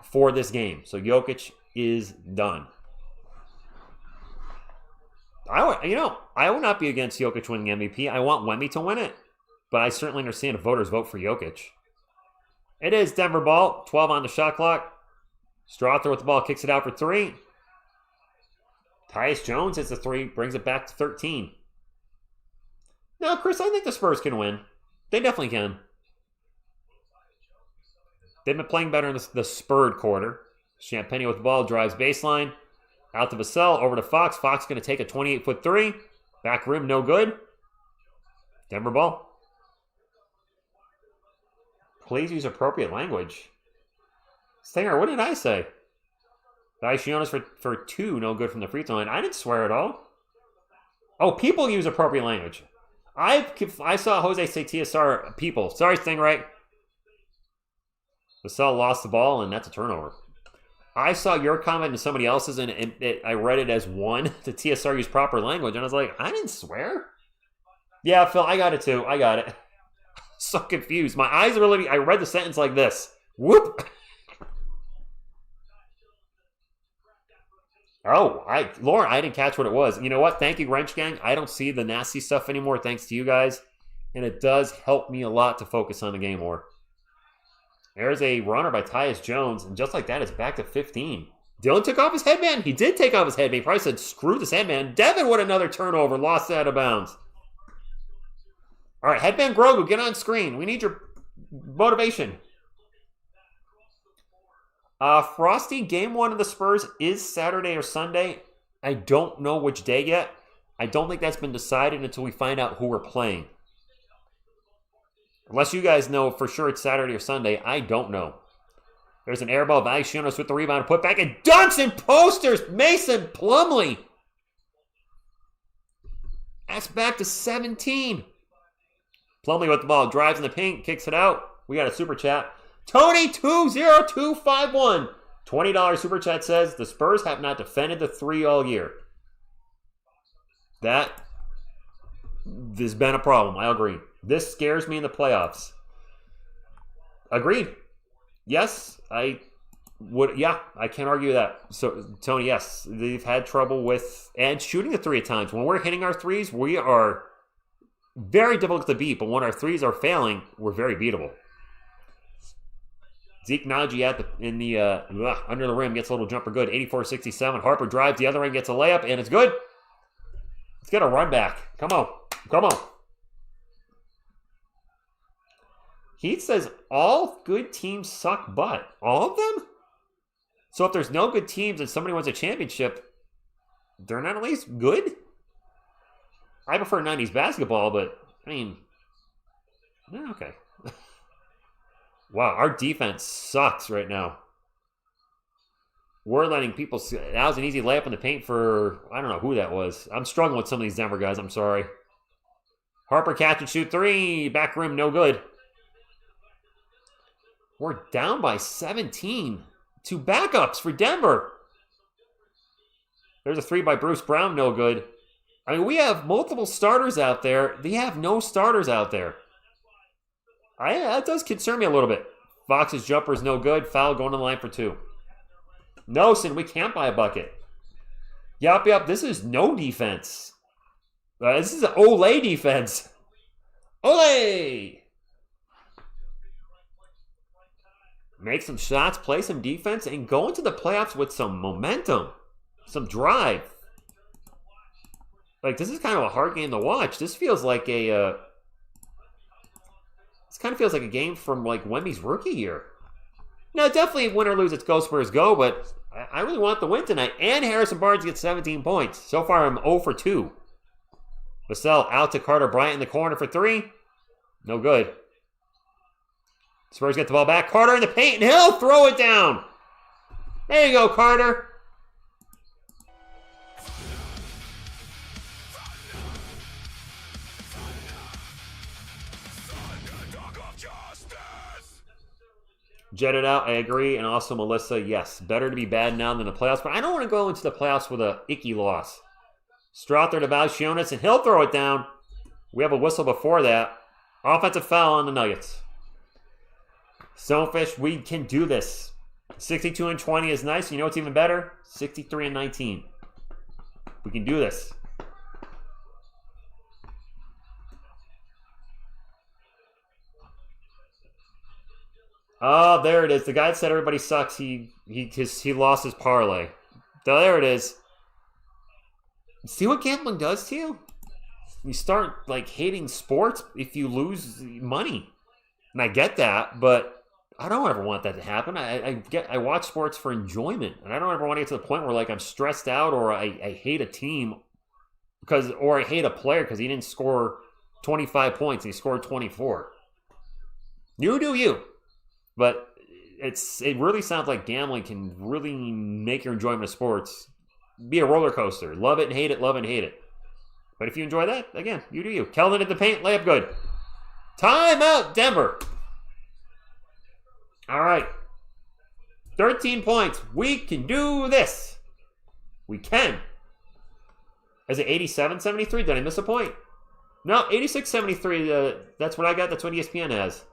for this game. So Jokić is done. I would not be against Jokić winning MVP. I want Wemby to win it. But I certainly understand if voters vote for Jokić. It is Denver ball, 12 on the shot clock. Strother with the ball, kicks it out for 3. Tyus Jones hits the 3, brings it back to 13. No, Chris, I think the Spurs can win. They definitely can. They've been playing better in the spurred quarter. Champagne with the ball, drives baseline. Out to Vassell, over to Fox. Fox going to take a 28-foot 3. Back rim, no good. Denver ball. Please use appropriate language. Stinger, what did I say? Vaicianos for 2, no good from the free throw line. I didn't swear at all. Oh, people use appropriate language. I saw Jose say TSR people. Sorry, Stingray. Vassell lost the ball, and that's a turnover. I saw your comment and somebody else's, and I read it as 1. The TSR used proper language, and I was like, I didn't swear. Yeah, Phil, I got it too. I got it. So confused. My eyes are literally, I read the sentence like this. Whoop. Oh, Lauren, I didn't catch what it was. You know what? Thank you, Wrench Gang. I don't see the nasty stuff anymore thanks to you guys. And it does help me a lot to focus on the game more. There's a runner by Tyus Jones. And just like that, it's back to 15. Dylan took off his headband. He did take off his headband. He probably said, screw this headband. Devin with another turnover. Lost out of bounds. All right, headband Grogu, get on screen. We need your motivation. Frosty, game 1 of the Spurs is Saturday or Sunday. I don't know which day yet. I don't think that's been decided until we find out who we're playing. Unless you guys know for sure it's Saturday or Sunday, I don't know. There's an air ball. Valanciunas with the rebound. Put back and dunks and posters. Mason Plumlee. That's back to 17. Plumlee with the ball. Drives in the paint. Kicks it out. We got a super chat. Tony20251. $20 super chat says the Spurs have not defended the 3 all year. That has been a problem. I agree. This scares me in the playoffs. Agreed. Yes, I would. Yeah, I can't argue that. So, Tony, yes, they've had trouble with and shooting the 3 at times. When we're hitting our 3s, we are very difficult to beat. But when our 3s are failing, we're very beatable. Zeke Naji under the rim gets a little jumper good. 84-67. Harper drives the other end, gets a layup, and it's good. Let's get a run back. Come on. Come on. Heath says all good teams suck butt. All of them? So if there's no good teams and somebody wins a championship, they're not at least good? I prefer 90s basketball, but, I mean, okay. Wow, our defense sucks right now. We're letting people see. That was an easy layup in the paint for, I don't know who that was. I'm struggling with some of these Denver guys, I'm sorry. Harper catch and shoot 3. Back rim, no good. We're down by 17. 2 backups for Denver. There's a 3 by Bruce Brown, no good. I mean, we have multiple starters out there. They have no starters out there. That does concern me a little bit. Fox's jumper is no good. Foul going on the line for 2. Nosen, we can't buy a bucket. Yup. This is no defense. This is an Olay defense. Olay! Make some shots, play some defense, and go into the playoffs with some momentum. Some drive. Like, this is kind of a hard game to watch. This feels like a... This kind of feels like a game from, like, Wemby's rookie year. No, definitely win or lose, it's go Spurs go, but I really want the win tonight. And Harrison Barnes gets 17 points. So far, I'm 0 for 2. Vassell out to Carter Bryant in the corner for 3. No good. Spurs get the ball back. Carter in the paint, and he'll throw it down. There you go, Carter. Jetted out, I agree. And also, Melissa, yes. Better to be bad now than the playoffs. But I don't want to go into the playoffs with a icky loss. Strother to Valanciunas, and he'll throw it down. We have a whistle before that. Offensive foul on the Nuggets. Stonefish, we can do this. 62-20 is nice. You know what's even better? 63-19. We can do this. Oh, there it is. The guy that said everybody sucks. He lost his parlay. There it is. See what gambling does to you? You start like hating sports if you lose money. And I get that, but I don't ever want that to happen. I watch sports for enjoyment, and I don't ever want to get to the point where like I'm stressed out or I hate a team or I hate a player because he didn't score 25 points and he scored 24. You do you. But it really sounds like gambling can really make your enjoyment of sports be a roller coaster. Love it and hate it, love it and hate it. But if you enjoy that, again, you do you. Keldon at the paint, layup good. Timeout, Denver. All right. 13 points. We can do this. We can. Is it 87-73? Did I miss a point? No, 86-73. That's what I got. That's what ESPN has.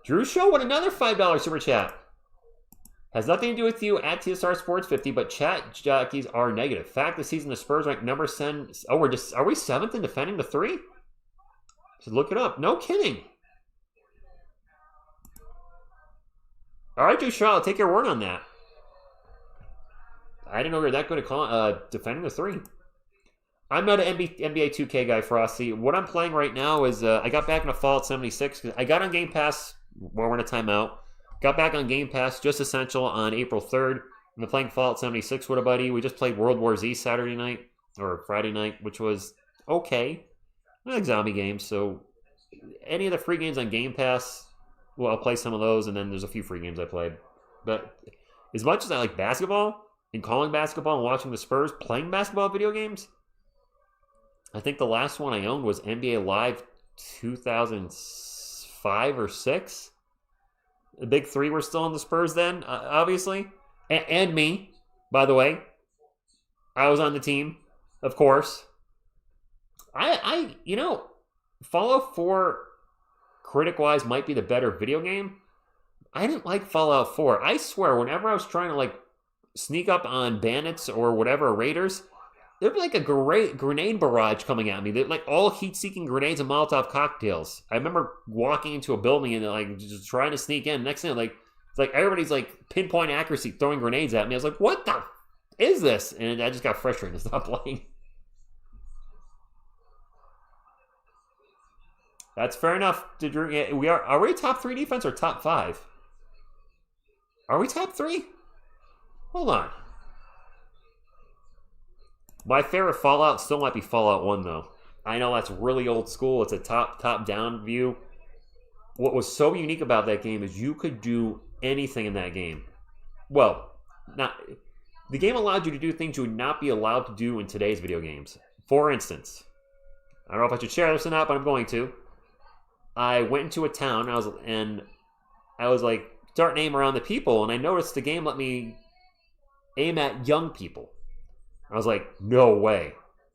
Drew Show with another $5 super chat. Has nothing to do with you at TSR Sports 50, but chat jockeys are negative. Fact, this season the Spurs ranked number 7. Oh, are we 7th in defending the 3? So look it up. No kidding. All right, Joe I'll take your word on that. I didn't know we were that good at defending the 3. I'm not an NBA 2K guy, Frosty. What I'm playing right now is I got back into Fallout 76. I got on Game Pass while we're in a timeout. Got back on Game Pass, just essential, on April 3rd. I've been playing Fallout 76 with a buddy. We just played World War Z Saturday night, or Friday night, which was okay. I like zombie games, so any of the free games on Game Pass, well, I'll play some of those, and then there's a few free games I played. But as much as I like basketball, and calling basketball and watching the Spurs, playing basketball video games, I think the last one I owned was NBA Live 2005 or 6. The big 3 were still on the Spurs then, obviously. And me, by the way. I was on the team, of course. Fallout 4, critic-wise, might be the better video game. I didn't like Fallout 4. I swear, whenever I was trying to, sneak up on bandits or whatever, raiders, there'd be a great grenade barrage coming at me. They're all heat-seeking grenades and Molotov cocktails. I remember walking into a building and just trying to sneak in. Next thing, it's everybody's pinpoint accuracy throwing grenades at me. I was like, what the is this? And I just got frustrated and stopped playing. That's fair enough. Are we top 3 defense or top 5? Are we top 3? Hold on. My favorite Fallout still might be Fallout 1, though. I know that's really old school. It's a top-down view. What was so unique about that game is you could do anything in that game. Well, the game allowed you to do things you would not be allowed to do in today's video games. For instance, I don't know if I should share this or not, but I'm going to. I went into a town, and I was starting to aim around the people, and I noticed the game let me aim at young people. I was like, no way.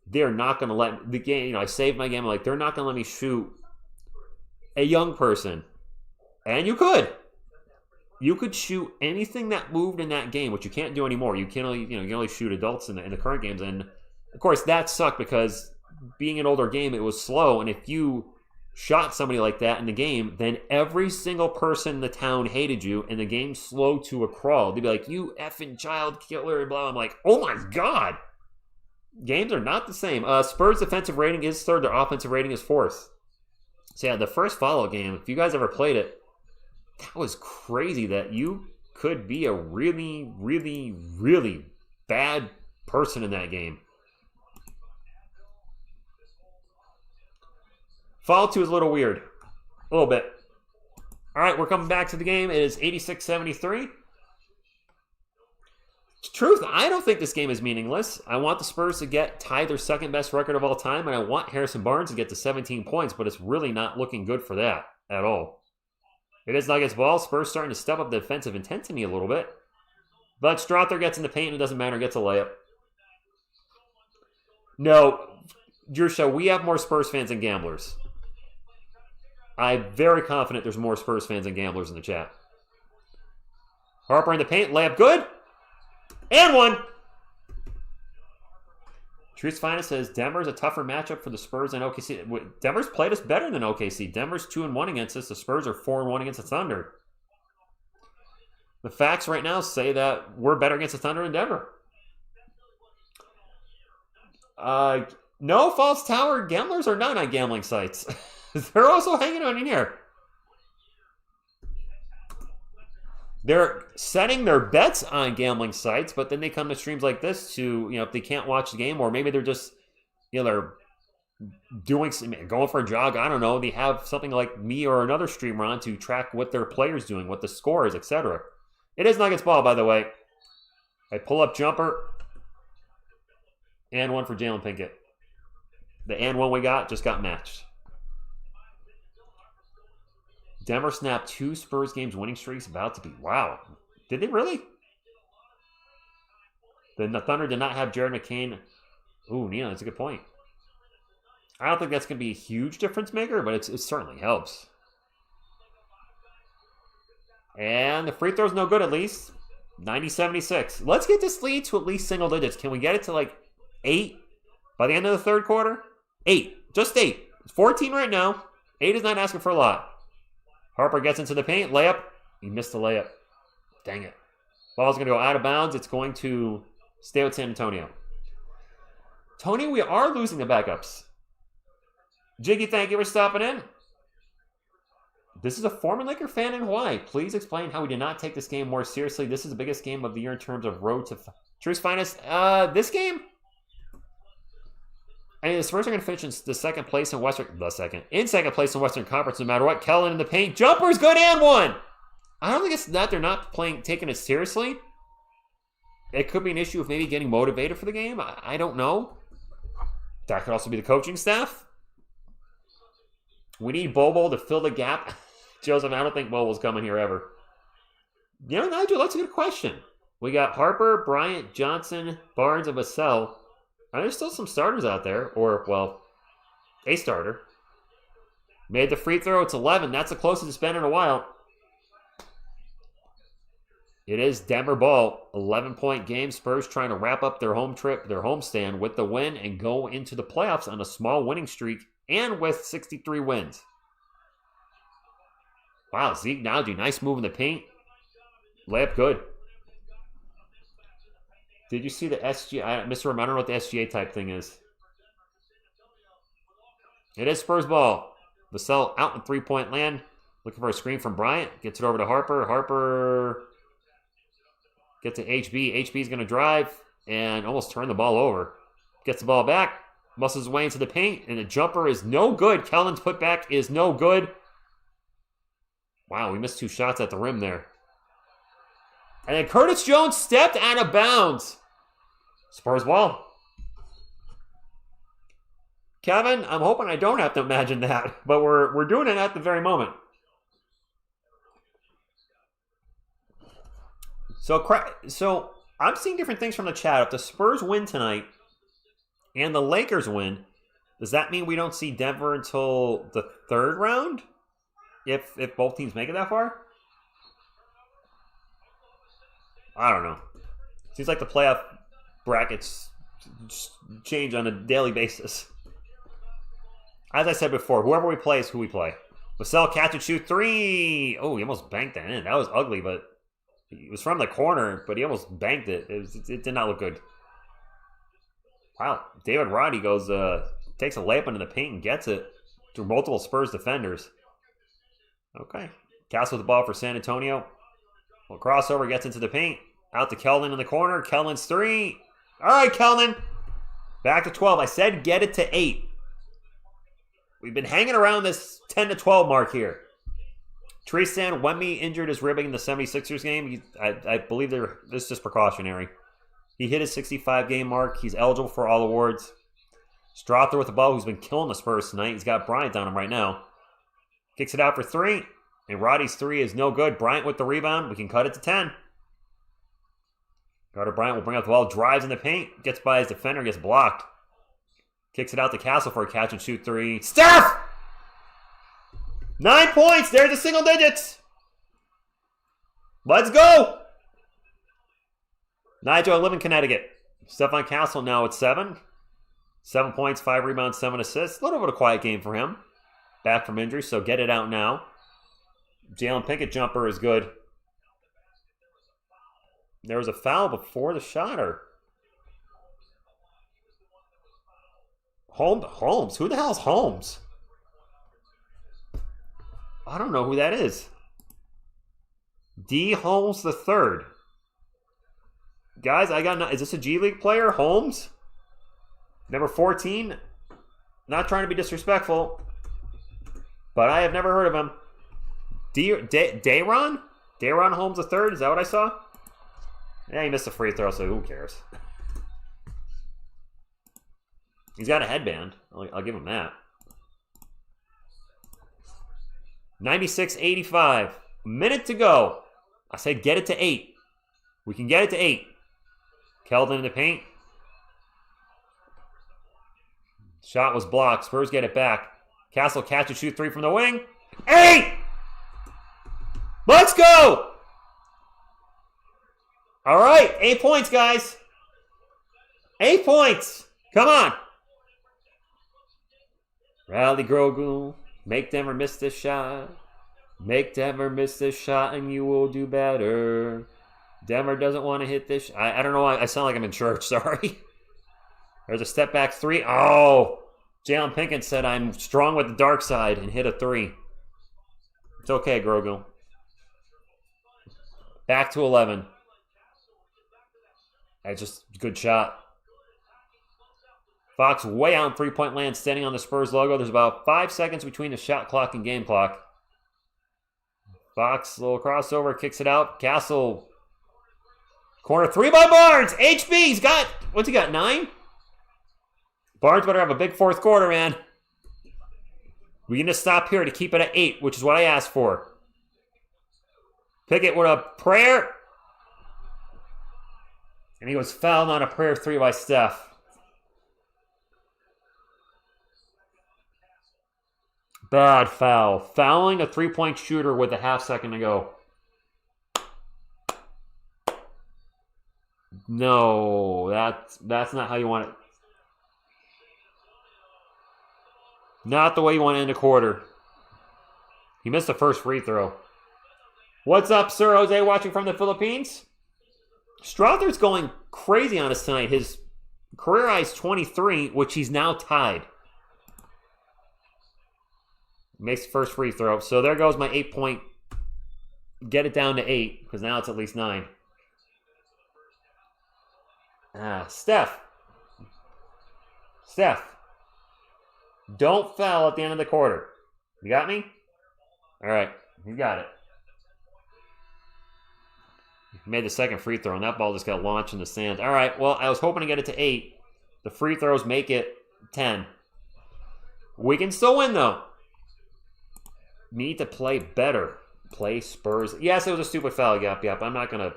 They're not going to let the game, I saved my game. I'm like, they're not going to let me shoot a young person. And you could. You could shoot anything that moved in that game, which you can't do anymore. You can only, you can only shoot adults in the current games. And of course, that sucked because being an older game, it was slow. And if you shot somebody like that in the game, then every single person in the town hated you, and the game slowed to a crawl. They'd be like, you effing child killer, and blah. I'm like, oh my God. Games are not the same. Spurs' defensive rating is 3rd. Their offensive rating is 4th. So yeah, the first Fallout game, if you guys ever played it, that was crazy that you could be a really, really, really bad person in that game. Fallout 2 is a little weird. A little bit. All right, we're coming back to the game. It is 86-73. Truth, I don't think this game is meaningless. I want the Spurs to tie their second best record of all time, and I want Harrison Barnes to get to 17 points, but it's really not looking good for that at all. It is Nuggets ball. Spurs starting to step up the defensive intensity a little bit. But Strother gets in the paint, and it doesn't matter, gets a layup. No, your show, we have more Spurs fans than gamblers. I'm very confident there's more Spurs fans than gamblers in the chat. Harper in the paint, layup good. And one. Truth's Finest says Denver's a tougher matchup for the Spurs than OKC. Denver's played us better than OKC. Denver's 2-1 against us. The Spurs are 4-1 against the Thunder. The facts right now say that we're better against the Thunder than Denver. No, False Tower gamblers are not on gambling sites. They're also hanging on in here. They're setting their bets on gambling sites, but then they come to streams like this to, if they can't watch the game, or maybe they're just, they're going for a jog. I don't know. They have something like me or another streamer on to track what their player's doing, what the score is, etc. It is Nuggets ball, by the way. I pull up jumper. And one for Jalen Pinkett. The and one we got just got matched. Denver snapped 2 Spurs games winning streaks, about to be. Wow. Did they really? The Thunder did not have Jared McCain. Ooh, Nina, that's a good point. I don't think that's going to be a huge difference maker, but it certainly helps. And the free throw's no good, at least. 90-76. Let's get this lead to at least single digits. Can we get it to like 8 by the end of the third quarter? 8. Just 8. It's 14 right now. 8 is not asking for a lot. Harper gets into the paint. Layup. He missed the layup. Dang it. Ball's going to go out of bounds. It's going to stay with San Antonio. Tony, we are losing the backups. Jiggy, thank you for stopping in. This is a former Laker fan in Hawaii. Please explain how we did not take this game more seriously. This is the biggest game of the year in terms of road to Truth's finest. This game? I mean, the Spurs are going to finish in the second place in Western Conference no matter what. Kellen in the paint. Jumper's good and one. I don't think it's that they're not taking it seriously. It could be an issue of maybe getting motivated for the game. I don't know. That could also be the coaching staff. We need Bobo to fill the gap. Joseph, I don't think Bobo's coming here ever. You know, Nigel, that's a good question. We got Harper, Bryant, Johnson, Barnes, and Vassell. Are there still some starters out there? Or, well, a starter. Made the free throw. It's 11. That's the closest it's been in a while. It is Denver ball. 11-point game. Spurs trying to wrap up their home trip, their homestand with the win and go into the playoffs on a small winning streak and with 63 wins. Wow, Zeke Nnaji, nice move in the paint. Layup good. Did you see the SGA? Mr. Rim, I don't know what the SGA type thing is. It is Spurs ball. Vassell out in three-point land. Looking for a screen from Bryant. Gets it over to Harper. Harper gets to HB. HB's going to drive and almost turn the ball over. Gets the ball back. Muscles his way into the paint. And the jumper is no good. Kellen's putback is no good. Wow, we missed 2 shots at the rim there. And then Curtis Jones stepped out of bounds. Spurs ball. Kevin, I'm hoping I don't have to imagine that, but we're doing it at the very moment. So I'm seeing different things from the chat. If the Spurs win tonight and the Lakers win, does that mean we don't see Denver until the third round? If both teams make it that far? I don't know. Seems like the playoff brackets change on a daily basis. As I said before, whoever we play is who we play. Vassell catch and shoot 3. Oh, he almost banked that in. That was ugly, but it was from the corner, but he almost banked it. It did not look good. Wow. David Roddy goes, takes a layup into the paint and gets it through multiple Spurs defenders. Okay. Castle with the ball for San Antonio. Well, crossover gets into the paint. Out to Keldon in the corner. Keldon's 3. All right, Keldon. Back to 12. I said get it to 8. We've been hanging around this 10 to 12 mark here. Tristan Wemby injured his ribbing in the 76ers game. I believe this is just precautionary. He hit his 65-game mark. He's eligible for all awards. Strother with the ball, who's been killing the Spurs tonight. He's got Bryant on him right now. Kicks it out for 3. And Roddy's 3 is no good. Bryant with the rebound. We can cut it to 10. Carter Bryant will bring up the ball. Drives in the paint. Gets by his defender. Gets blocked. Kicks it out to Castle for a catch and shoot 3. Steph! 9 points. There's the single digits. Let's go. Nigel, I live in Connecticut. Stephon Castle now at 7. 7 points, 5 rebounds, 7 assists. A little bit of a quiet game for him. Back from injury, so get it out now. Jalen Pinkett jumper is good. There was a foul before the shot, or Holmes. Who the hell is Holmes? I don't know who that is. D. Holmes the third. Guys, is this a G League player? Holmes? Number 14. Not trying to be disrespectful, but I have never heard of him. Dayron? Dayron Holmes the third? Is that what I saw? Yeah, he missed a free throw, so who cares? He's got a headband. I'll give him that. 96-85. Minute to go. I said get it to 8. We can get it to 8. Keldon in the paint. Shot was blocked. Spurs get it back. Castle catch and shoot 3 from the wing. 8! Let's go! All right, 8 points, guys. 8 points. Come on. Rally Grogu. Make Denver miss this shot. Make Denver miss this shot and you will do better. Denver doesn't want to hit this. I don't know why. I sound like I'm in church. Sorry. There's a step back 3. Oh. Jalen Pinkett said I'm strong with the dark side and hit a 3. It's okay, Grogu. Back to 11. That's just a good shot. Fox way out in three-point land, standing on the Spurs logo. There's about 5 seconds between the shot clock and game clock. Fox, little crossover, kicks it out. Castle, corner 3 by Barnes. HB, he's got, what's he got, 9? Barnes better have a big fourth quarter, man. We need to stop here to keep it at 8, which is what I asked for. Pickett with a prayer. And he was fouled on a prayer 3 by Steph. Bad foul. Fouling a three-point shooter with a half second to go. No, that's not how you want it. Not the way you want to end a quarter. He missed the first free throw. What's up, Sir Jose, watching from the Philippines? Strother's going crazy on us tonight. His career high is 23, which he's now tied. Makes the first free throw. So there goes my 8-point. Get it down to 8, because now it's at least 9. Steph. Don't foul at the end of the quarter. You got me? All right. You got it. Made the second free throw, and that ball just got launched in the sand. All right. Well, I was hoping to get it to 8. The free throws make it 10. We can still win, though. Need to play better. Play Spurs. Yes, it was a stupid foul. Yep. I'm not going to...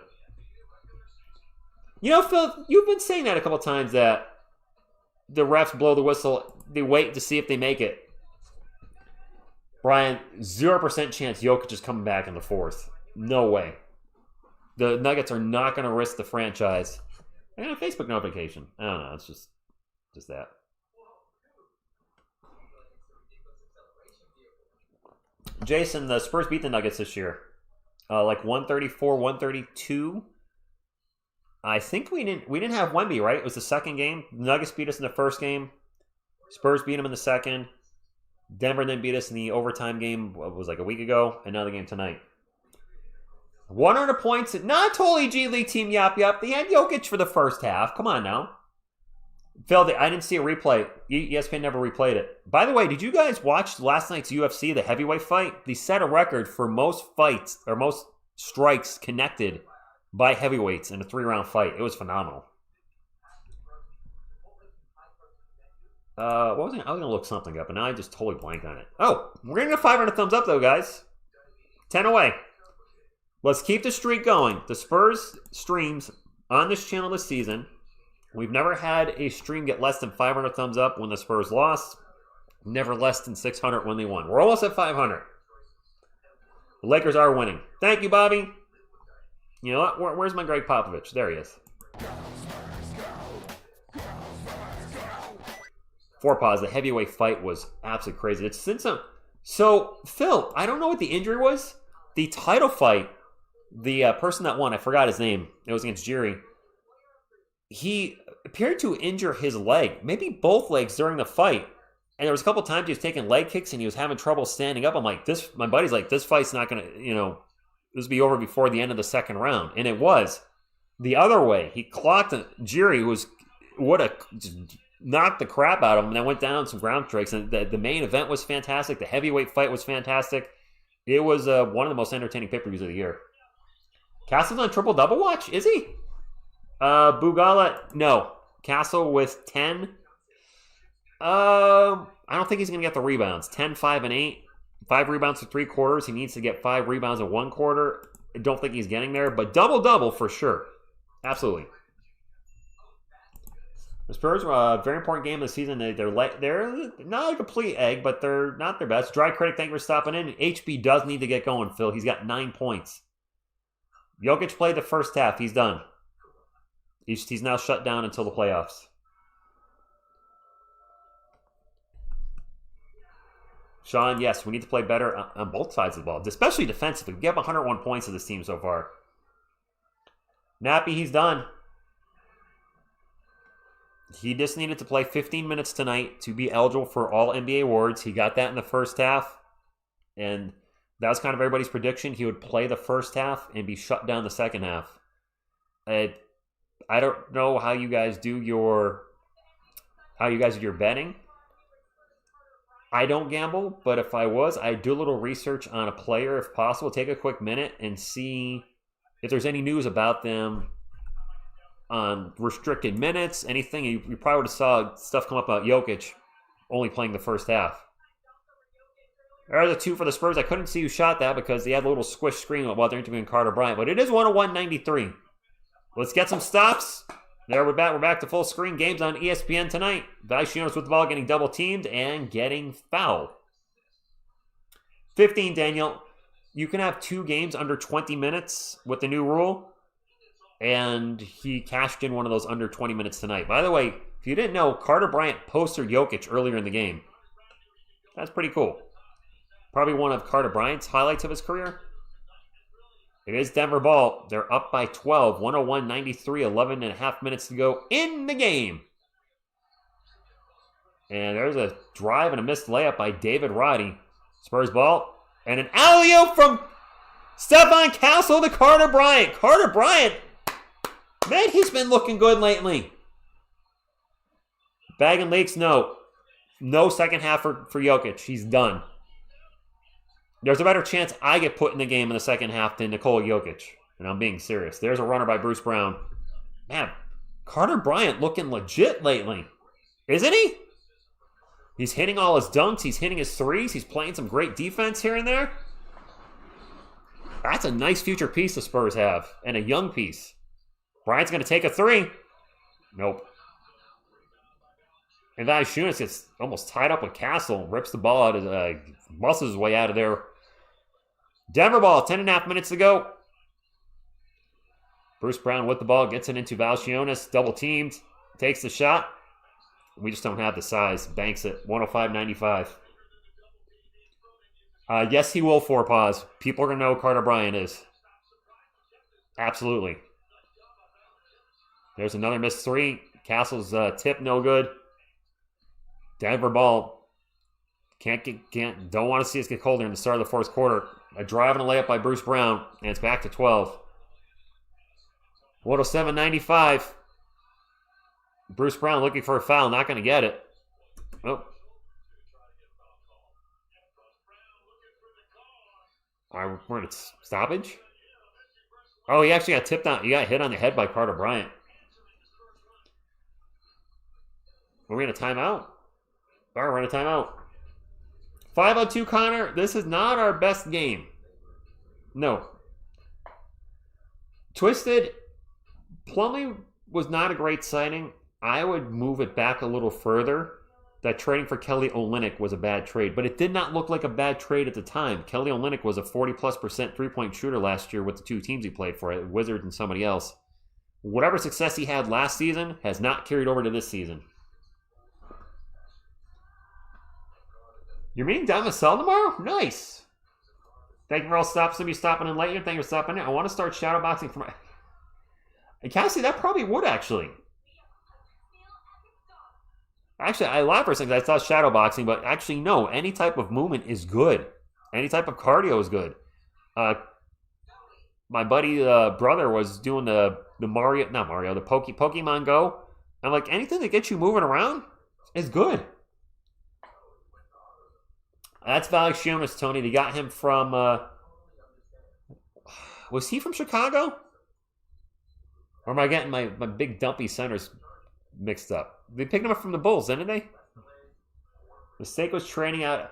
You know, Phil, you've been saying that a couple times that the refs blow the whistle. They wait to see if they make it. Brian, 0% chance Jokić is coming back in the fourth. No way. The Nuggets are not going to risk the franchise. I got a Facebook notification. I don't know. It's just that. Jason, the Spurs beat the Nuggets this year. Like 134, 132. I think we didn't have Wemby, right? It was the second game. The Nuggets beat us in the first game. Spurs beat them in the second. Denver then beat us in the overtime game. It was like a week ago. Another game tonight. 100 points. Not totally G League team, yap. They had Jokić for the first half. Come on now. Phil, I didn't see a replay. ESPN never replayed it. By the way, did you guys watch last night's UFC, the heavyweight fight? They set a record for most fights, or most strikes connected by heavyweights in a 3-round fight. It was phenomenal. What was I was going to look something up, and now I just totally blanked on it. Oh, we're going to get 500 thumbs up, though, guys. 10 away. Let's keep the streak going. The Spurs streams on this channel this season. We've never had a stream get less than 500 thumbs up when the Spurs lost. Never less than 600 when they won. We're almost at 500. The Lakers are winning. Thank you, Bobby. You know what? Where's my Greg Popovich? There he is. 4 pause. The heavyweight fight was absolutely crazy. It's since So, Phil, I don't know what the injury was. The title fight, the person that won, I forgot his name. It was against Jiri. He appeared to injure his leg, maybe both legs during the fight. And there was a couple times he was taking leg kicks and he was having trouble standing up. I'm like, my buddy's like, this fight's not going to, this will be over before the end of the second round. And it was. The other way, he clocked Jiri, knocked the crap out of him, and then went down some ground strikes. And the main event was fantastic. The heavyweight fight was fantastic. It was one of the most entertaining pay-per-views of the year. Castle's on triple-double watch? Is he? Bugala, no. Castle with 10. I don't think he's going to get the rebounds. 10, 5, and 8. 5 rebounds for 3 quarters. He needs to get 5 rebounds in 1 quarter. I don't think he's getting there, but double-double for sure. Absolutely. The Spurs are a very important game of the season. They're not a complete egg, but they're not their best. Dry Critic, thank you for stopping in. HB does need to get going, Phil. He's got 9 points. Jokić played the first half. He's done. He's now shut down until the playoffs. Sean, yes, we need to play better on both sides of the ball, especially defensively. We have 101 points of this team so far. Nappy, he's done. He just needed to play 15 minutes tonight to be eligible for all NBA awards. He got that in the first half, and that was kind of everybody's prediction. He would play the first half and be shut down the second half. I don't know how you guys do your betting. I don't gamble, but if I was, I'd do a little research on a player if possible. Take a quick minute and see if there's any news about them on restricted minutes, anything. You probably would have saw stuff come up about Jokić only playing the first half. There's a 2 for the Spurs. I couldn't see who shot that because they had a little squish screen while they're interviewing Carter Bryant, but it is 101-93. Let's get some stops. There, we're back. We're back to full screen. Games on ESPN tonight. Valanciunas with the ball, getting double teamed and getting fouled. 15, Daniel. You can have 2 games under 20 minutes with the new rule, and he cashed in one of those under 20 minutes tonight. By the way, if you didn't know, Carter Bryant posted Jokić earlier in the game. That's pretty cool. Probably one of Carter Bryant's highlights of his career. It is Denver ball. They're up by 12, 101-93, 11 and a half minutes to go in the game. And there's a drive and a missed layup by David Roddy. Spurs ball. And an alley-oop from Stephon Castle to Carter Bryant. Carter Bryant, man, he's been looking good lately. Bag and Lakes, no. No second half for Jokić. He's done. There's a better chance I get put in the game in the second half than Nikola Jokić. And I'm being serious. There's a runner by Bruce Brown. Man, Carter Bryant looking legit lately. Isn't he? He's hitting all his dunks. He's hitting his threes. He's playing some great defense here and there. That's a nice future piece the Spurs have. And a young piece. Bryant's going to take a 3. Nope. And Valanciunas gets almost tied up with Castle. Rips the ball out of muscles his way out of there. Denver ball, 10.5 minutes to go. Bruce Brown with the ball, gets it into Valanciunas, double teamed, takes the shot. We just don't have the size. Banks it, 105-95. Yes, he will 4-pause. People are going to know who Carter Bryant is. Absolutely. There's another missed 3. Castle's tip, no good. Denver ball. Don't want to see us get colder in the start of the fourth quarter. A drive and a layup by Bruce Brown, and it's back to 12. 107-95. Bruce Brown looking for a foul, not going to get it. Oh. All right, we're in stoppage. Oh, he actually got tipped on. He got hit on the head by Carter Bryant. Are we in a timeout? All right, we're in a timeout. 502, Connor. This is not our best game. No. Twisted. Plumlee was not a great signing. I would move it back a little further. That trading for Kelly Olynyk was a bad trade, but it did not look like a bad trade at the time. Kelly Olynyk was a 40+% three-point shooter last year with the 2 teams he played for, Wizards and somebody else. Whatever success he had last season has not carried over to this season. You're meeting Don Vassell tomorrow? Nice. Thank you for all stops. Somebody stopping in later. Thank you for stopping in. I want to start shadowboxing for my... Cassie, that probably would actually. Actually, I laughed for a second. I thought shadowboxing, but actually, no. Any type of movement is good. Any type of cardio is good. My buddy brother was doing the Pokemon Go. I'm like, anything that gets you moving around is good. That's Valanciunas, Tony. They got him from... was he from Chicago? Or am I getting my big dumpy centers mixed up? They picked him up from the Bulls, didn't they? Mistake was training out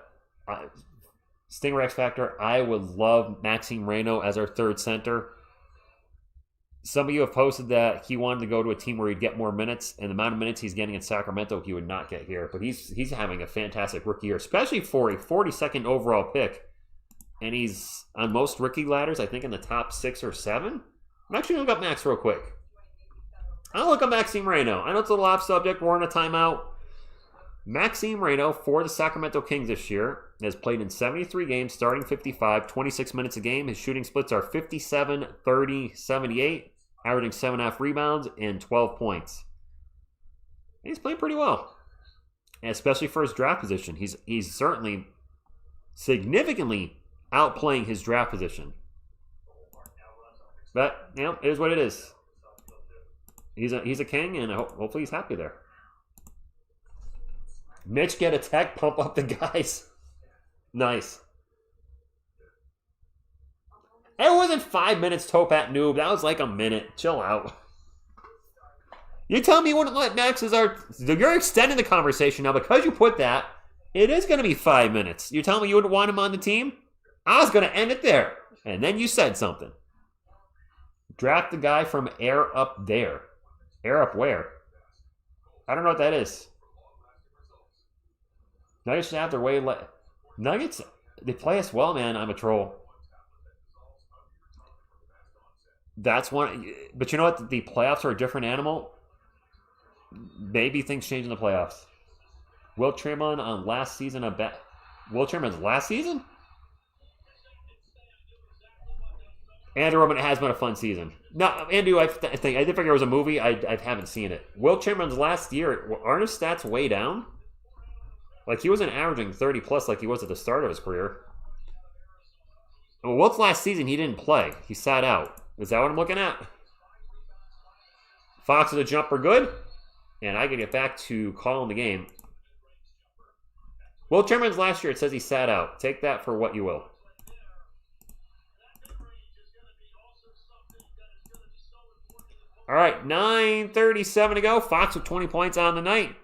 Stinger X Factor. I would love Maxime Reynaud as our third center. Some of you have posted that he wanted to go to a team where he'd get more minutes, and the amount of minutes he's getting in Sacramento he would not get here. But he's having a fantastic rookie year, especially for a 42nd overall pick. And he's on most rookie ladders, I think in the top 6 or 7. I'm actually going to look up Max real quick. I'll look at Maxime Reyno. I know it's a little off subject. We're in a timeout. Maxime Reyno for the Sacramento Kings this year has played in 73 games, starting 55, 26 minutes a game. His shooting splits are 57, 30, 78, averaging 7.5 rebounds and 12 points. He's playing pretty well, and especially for his draft position. He's certainly significantly outplaying his draft position. But, you know, it is what it is. He's a king, and hopefully he's happy there. Mitch get a tech, pump up the guys. Nice. It wasn't 5 minutes, Topat Noob. That was like a minute. Chill out. You tell me you wouldn't let Max as our... You're extending the conversation now because you put that. It is going to be 5 minutes. You tell me you wouldn't want him on the team? I was going to end it there. And then you said something. Draft the guy from Air Up There. Air Up Where? I don't know what that is. Nuggets should have their way. Nuggets, they play us well, man. I'm a troll. That's one. But you know what? The playoffs are a different animal. Maybe things change in the playoffs. Will Chamberlain on last season. Will Chamberlain's last season? Andrew Roman has been a fun season. No, Andrew, I did figure it was a movie. I haven't seen it. Will Chamberlain's last year, aren't his stats way down? Like, he wasn't averaging 30 plus like he was at the start of his career. Well, Wilt's last season, he didn't play. He sat out. Is that what I'm looking at? Fox with a jumper, good. And I can get back to calling the game. Will Chamberlain's last year, it says he sat out. Take that for what you will. All right, 9:37 to go. Fox with 20 points on the night.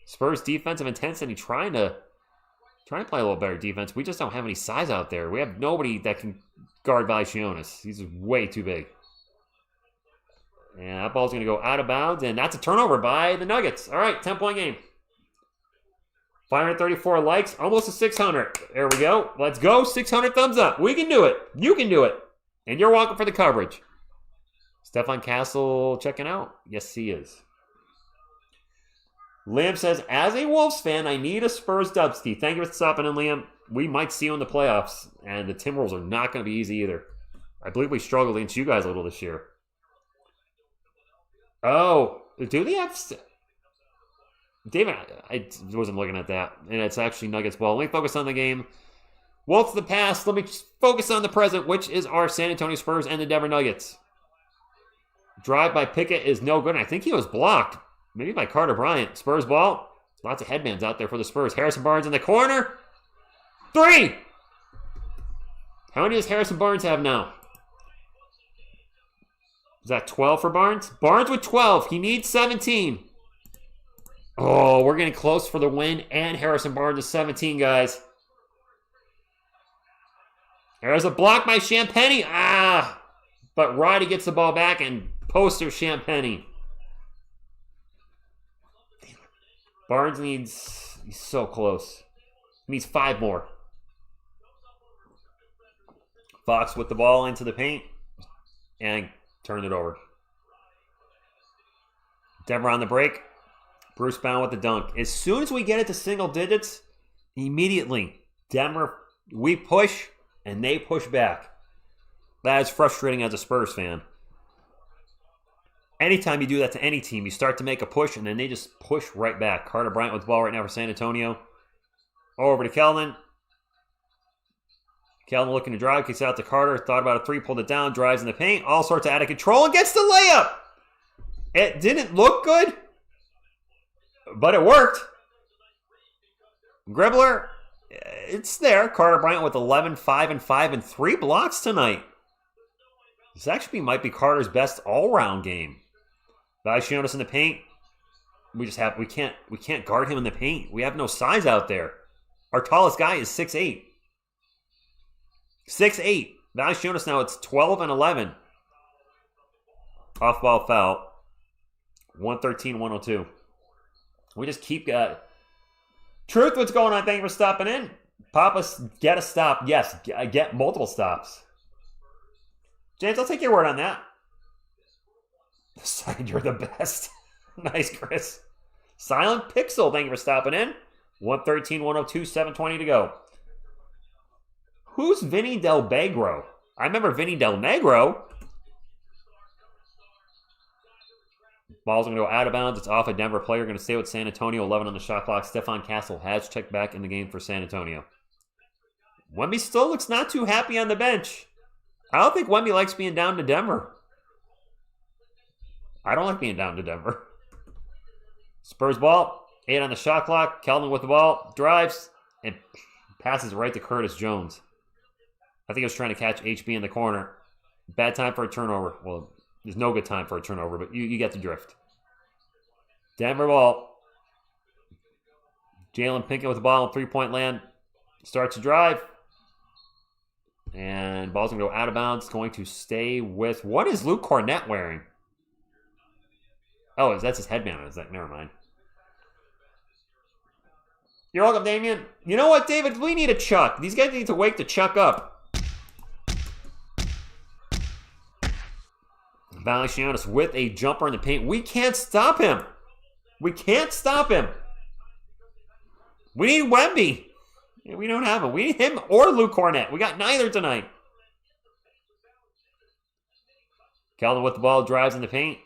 Spurs defensive intensity trying to play a little better defense. We just don't have any size out there. We have nobody that can guard Valanciunas. He's way too big. And that ball's going to go out of bounds, and that's a turnover by the Nuggets. All right, 10-point game. 534 likes, almost a 600. There we go. Let's go. 600 thumbs up. We can do it. You can do it. And you're welcome for the coverage. Stefan Castle checking out? Yes, he is. Liam says, as a Wolves fan, I need a Spurs dubski. Thank you for stopping in, Liam. We might see you in the playoffs, and the Timberwolves are not going to be easy either. I believe we struggled against you guys a little this year. Oh, do they have... David, I wasn't looking at that, and it's actually Nuggets ball. Let me focus on the game. Wolves the past. Let me focus on the present, which is our San Antonio Spurs and the Denver Nuggets. Drive by Pickett is no good. I think he was blocked. Maybe by Carter Bryant. Spurs ball. Lots of headbands out there for the Spurs. Harrison Barnes in the corner. 3! How many does Harrison Barnes have now? Is that 12 for Barnes? Barnes with 12. He needs 17. Oh, we're getting close for the win. And Harrison Barnes is 17, guys. There's a block by Champagny. But Roddy gets the ball back and poster Champagny. Barnes needs... He's so close. He needs 5 more. Fox with the ball into the paint. And turned it over. Denver on the break. Bruce Brown with the dunk. As soon as we get it to single digits, immediately, Denver, we push and they push back. That is frustrating as a Spurs fan. Anytime you do that to any team, you start to make a push and then they just push right back. Carter Bryant with the ball right now for San Antonio. Over to Keldon. Keldon looking to drive, kicks out to Carter. Thought about a 3, pulled it down, drives in the paint. All sorts of out of control and gets the layup. It didn't look good, but it worked. Gribbler, it's there. Carter Bryant with 11, 5, and 5, and 3 blocks tonight. This actually might be Carter's best all-round game. Valanciunas in the paint. We can't guard him in the paint. We have no size out there. Our tallest guy is 6'8". 6'8". Valanciunas now, it's 12 and 11. Off-ball foul. 113-102. We just keep... Truth, what's going on? Thank you for stopping in. Papa, get a stop. Yes, get multiple stops. James, I'll take your word on that. Side, you're the best. Nice, Chris. Silent Pixel, thank you for stopping in. 113, 102, 720 to go. Who's Vinny Del Negro? I remember Vinny Del Negro. Ball's going to go out of bounds. It's off a Denver player. Going to stay with San Antonio. 11 on the shot clock. Stephon Castle has checked back in the game for San Antonio. Wemby still looks not too happy on the bench. I don't think Wemby likes being down to Denver. I don't like being down to Denver. Spurs ball. 8 on the shot clock. Keldon with the ball. Drives. And passes right to Curtis Jones. I think he was trying to catch HB in the corner. Bad time for a turnover. Well, there's no good time for a turnover, but you get the drift. Denver ball. Jalen Pinkett with the ball on three-point land. Starts to drive. And ball's going to go out of bounds. Going to stay with... What is Luke Cornett wearing? Oh, that's his headband. Is that? Never mind. You're welcome, Damian. You know what, David? We need a Chuck. These guys need to wake the Chuck up. Valanciunas with a jumper in the paint. We can't stop him. We can't stop him. We need Wemby. Yeah, we don't have him. We need him or Luke Cornett. We got neither tonight. Keldon with the ball, drives in the paint.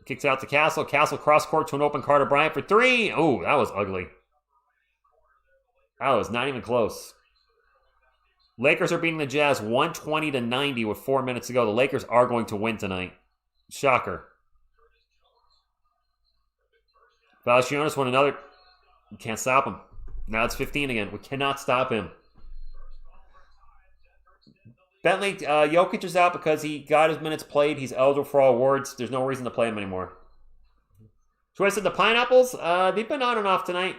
Kicks out to Castle. Castle cross court to an open Carter Bryant for three. Oh, that was ugly. That was not even close. Lakers are beating the Jazz 120-90 with 4 minutes to go. The Lakers are going to win tonight. Shocker. Valanciunas won another. You can't stop him. Now it's 15 again. We cannot stop him. Bentley, Jokić is out because he got his minutes played. He's eligible for all awards. There's no reason to play him anymore. So I said the Pineapples, they've been on and off tonight.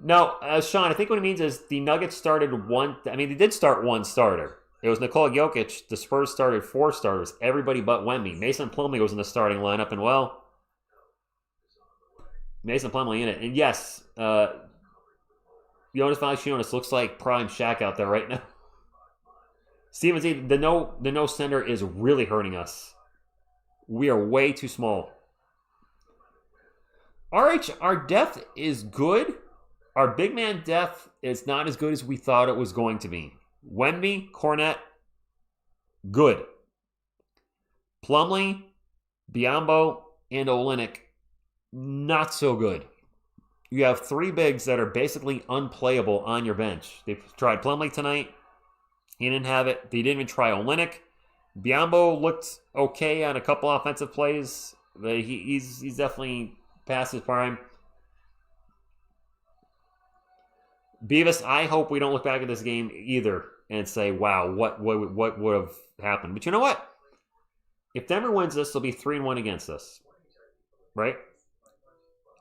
No, Sean, I think what it means is the Nuggets started one... I mean, they did start one starter. It was Nikola Jokić. The Spurs started 4 starters. Everybody but Wemby. Mason Plumlee was in the starting lineup, and well... Mason Plumlee in it. And yes, Jonas Valanciunas looks like prime Shaq out there right now. Steven Z, the no center is really hurting us. We are way too small. RH, our depth is good. Our big man depth is not as good as we thought it was going to be. Wemby, Cornett, good. Plumlee, Biyombo, and Olynyk, not so good. You have 3 bigs that are basically unplayable on your bench. They tried Plumlee tonight. He didn't have it. They didn't even try Olynyk. Biyombo looked okay on a couple offensive plays. But he's definitely past his prime. Beavis, I hope we don't look back at this game either and say, wow, what would have happened? But you know what? If Denver wins this, they'll be 3-1 against us. Right?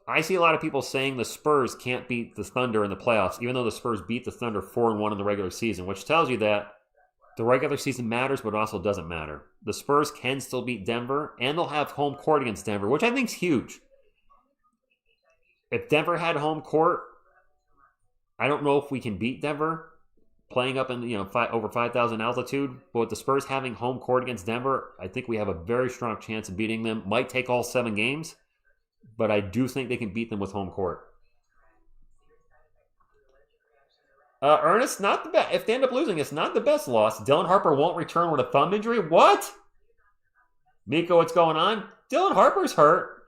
I see a lot of people saying the Spurs can't beat the Thunder in the playoffs, even though the Spurs beat the Thunder 4-1 in the regular season, which tells you that the regular season matters, but also doesn't matter. The Spurs can still beat Denver, and they'll have home court against Denver, which I think is huge. If Denver had home court, I don't know if we can beat Denver playing up in over 5,000 altitude, but with the Spurs having home court against Denver, I think we have a very strong chance of beating them. Might take all 7 games, but I do think they can beat them with home court. Ernest, not the best. If they end up losing, it's not the best loss. Dylan Harper won't return with a thumb injury. What? Miko, what's going on? Dylan Harper's hurt.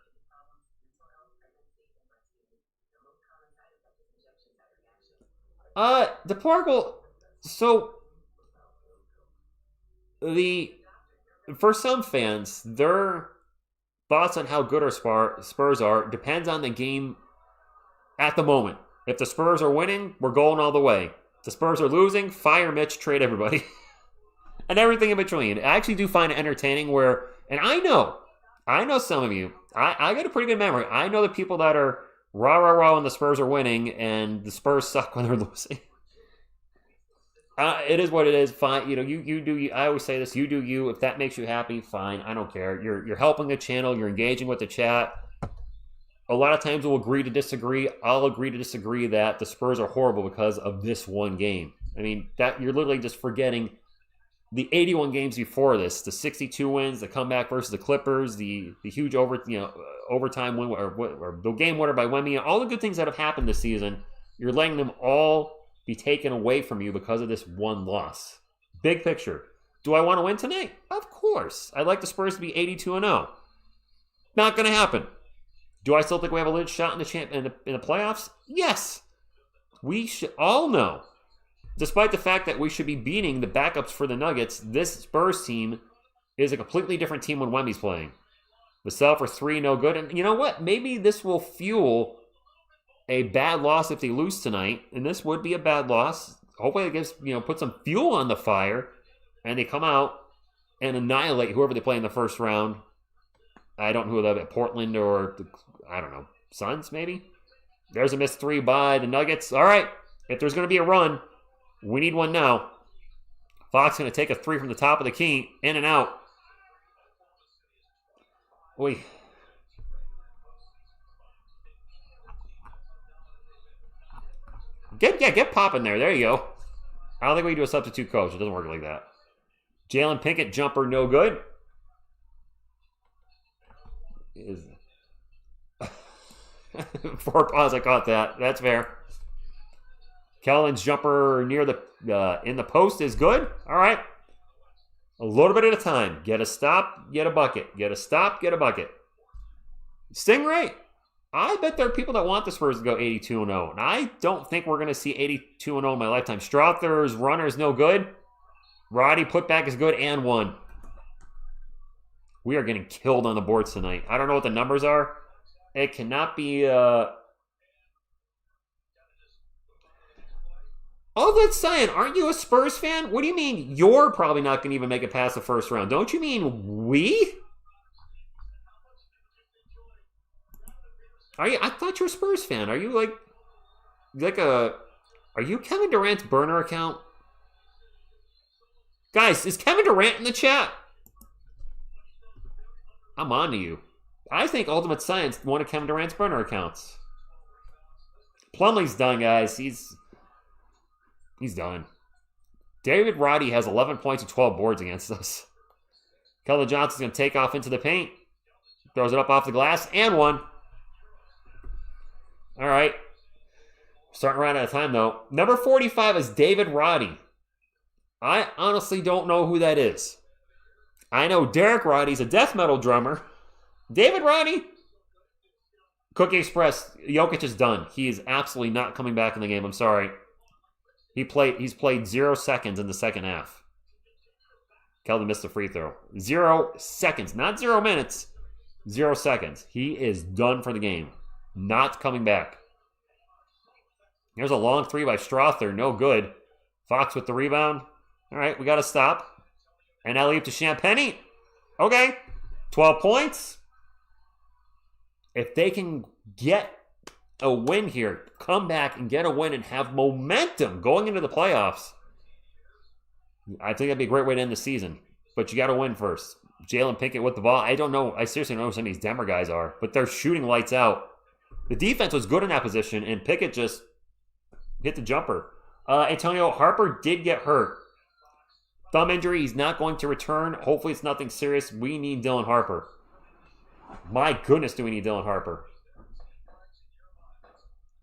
DePargle, so for some fans, their thoughts on how good our Spurs are depends on the game at the moment. If the Spurs are winning, we're going all the way. If the Spurs are losing, fire Mitch, trade everybody. And everything in between. I actually do find it entertaining where, and I know some of you, I got a pretty good memory. I know the people that are rah when the Spurs are winning, and the Spurs suck when they're losing. It is what it is. Fine, you do you. I always say this: you do you. If that makes you happy, fine. I don't care. You're helping the channel. You're engaging with the chat. A lot of times we'll agree to disagree. I'll agree to disagree that the Spurs are horrible because of this one game. I mean, that you're literally just forgetting the 81 games before this, the 62 wins, the comeback versus the Clippers, the huge overtime win or the game winner by Wembanyama, all the good things that have happened this season, you're letting them all be taken away from you because of this one loss. Big picture. Do I want to win tonight? Of course. I'd like the Spurs to be 82-0. Not going to happen. Do I still think we have a legit shot in the playoffs? Yes. We should all know. Despite the fact that we should be beating the backups for the Nuggets, this Spurs team is a completely different team when Wemby's playing. Vassell for 3, no good. And you know what? Maybe this will fuel a bad loss if they lose tonight. And this would be a bad loss. Hopefully it gives, put some fuel on the fire. And they come out and annihilate whoever they play in the first round. I don't know who they'll be, Portland or, Suns maybe? There's a missed 3 by the Nuggets. All right, if there's going to be a run, we need one now. Fox going to take a 3 from the top of the key, in and out. Oy. Get popping there. There you go. I don't think we can do a substitute coach. It doesn't work like that. Jalen Pinkett, jumper, no good. Is 4 pause, I caught that. That's fair. Kellen's jumper near the in the post is good. All right. A little bit at a time. Get a stop, get a bucket. Get a stop, get a bucket. Stingray, I bet there are people that want the Spurs to go 82-0. And I don't think we're going to see 82-0 in my lifetime. Strother's runner is no good. Roddy putback is good and 1. We are getting killed on the boards tonight. I don't know what the numbers are. It cannot be... All that saying, aren't you a Spurs fan? What do you mean you're probably not going to even make it past the first round? Don't you mean we? Are you? I thought you were a Spurs fan. Are you are you Kevin Durant's burner account? Guys, is Kevin Durant in the chat? I'm on to you. I think Ultimate Science one of Kevin Durant's burner accounts. Plumlee's done, guys. He's done. David Roddy has 11 points and 12 boards against us. Keldon Johnson's going to take off into the paint. Throws it up off the glass and 1. All right. Starting right out of time, though. Number 45 is David Roddy. I honestly don't know who that is. I know Derek Roddy's a death metal drummer. David Roddy? Cookie Express, Jokić is done. He is absolutely not coming back in the game. I'm sorry. He's played 0 seconds in the second half. Keldon missed a free throw. 0 seconds, not 0 minutes. 0 seconds. He is done for the game. Not coming back. Here's a long 3 by Strother. No good. Fox with the rebound. All right, we got to stop. And alley to Champagny. Okay. 12 points. If they can get a win here, come back and get a win and have momentum going into the playoffs, I think that'd be a great way to end the season. But you got to win first. Jalen Pinkett with the ball. I don't know. I seriously don't know who some of these Denver guys are, but they're shooting lights out. The defense was good in that position, and Pickett just hit the jumper. Antonio Harper did get hurt. Thumb injury. He's not going to return. Hopefully it's nothing serious. We need Dylan Harper. My goodness, do we need Dylan Harper.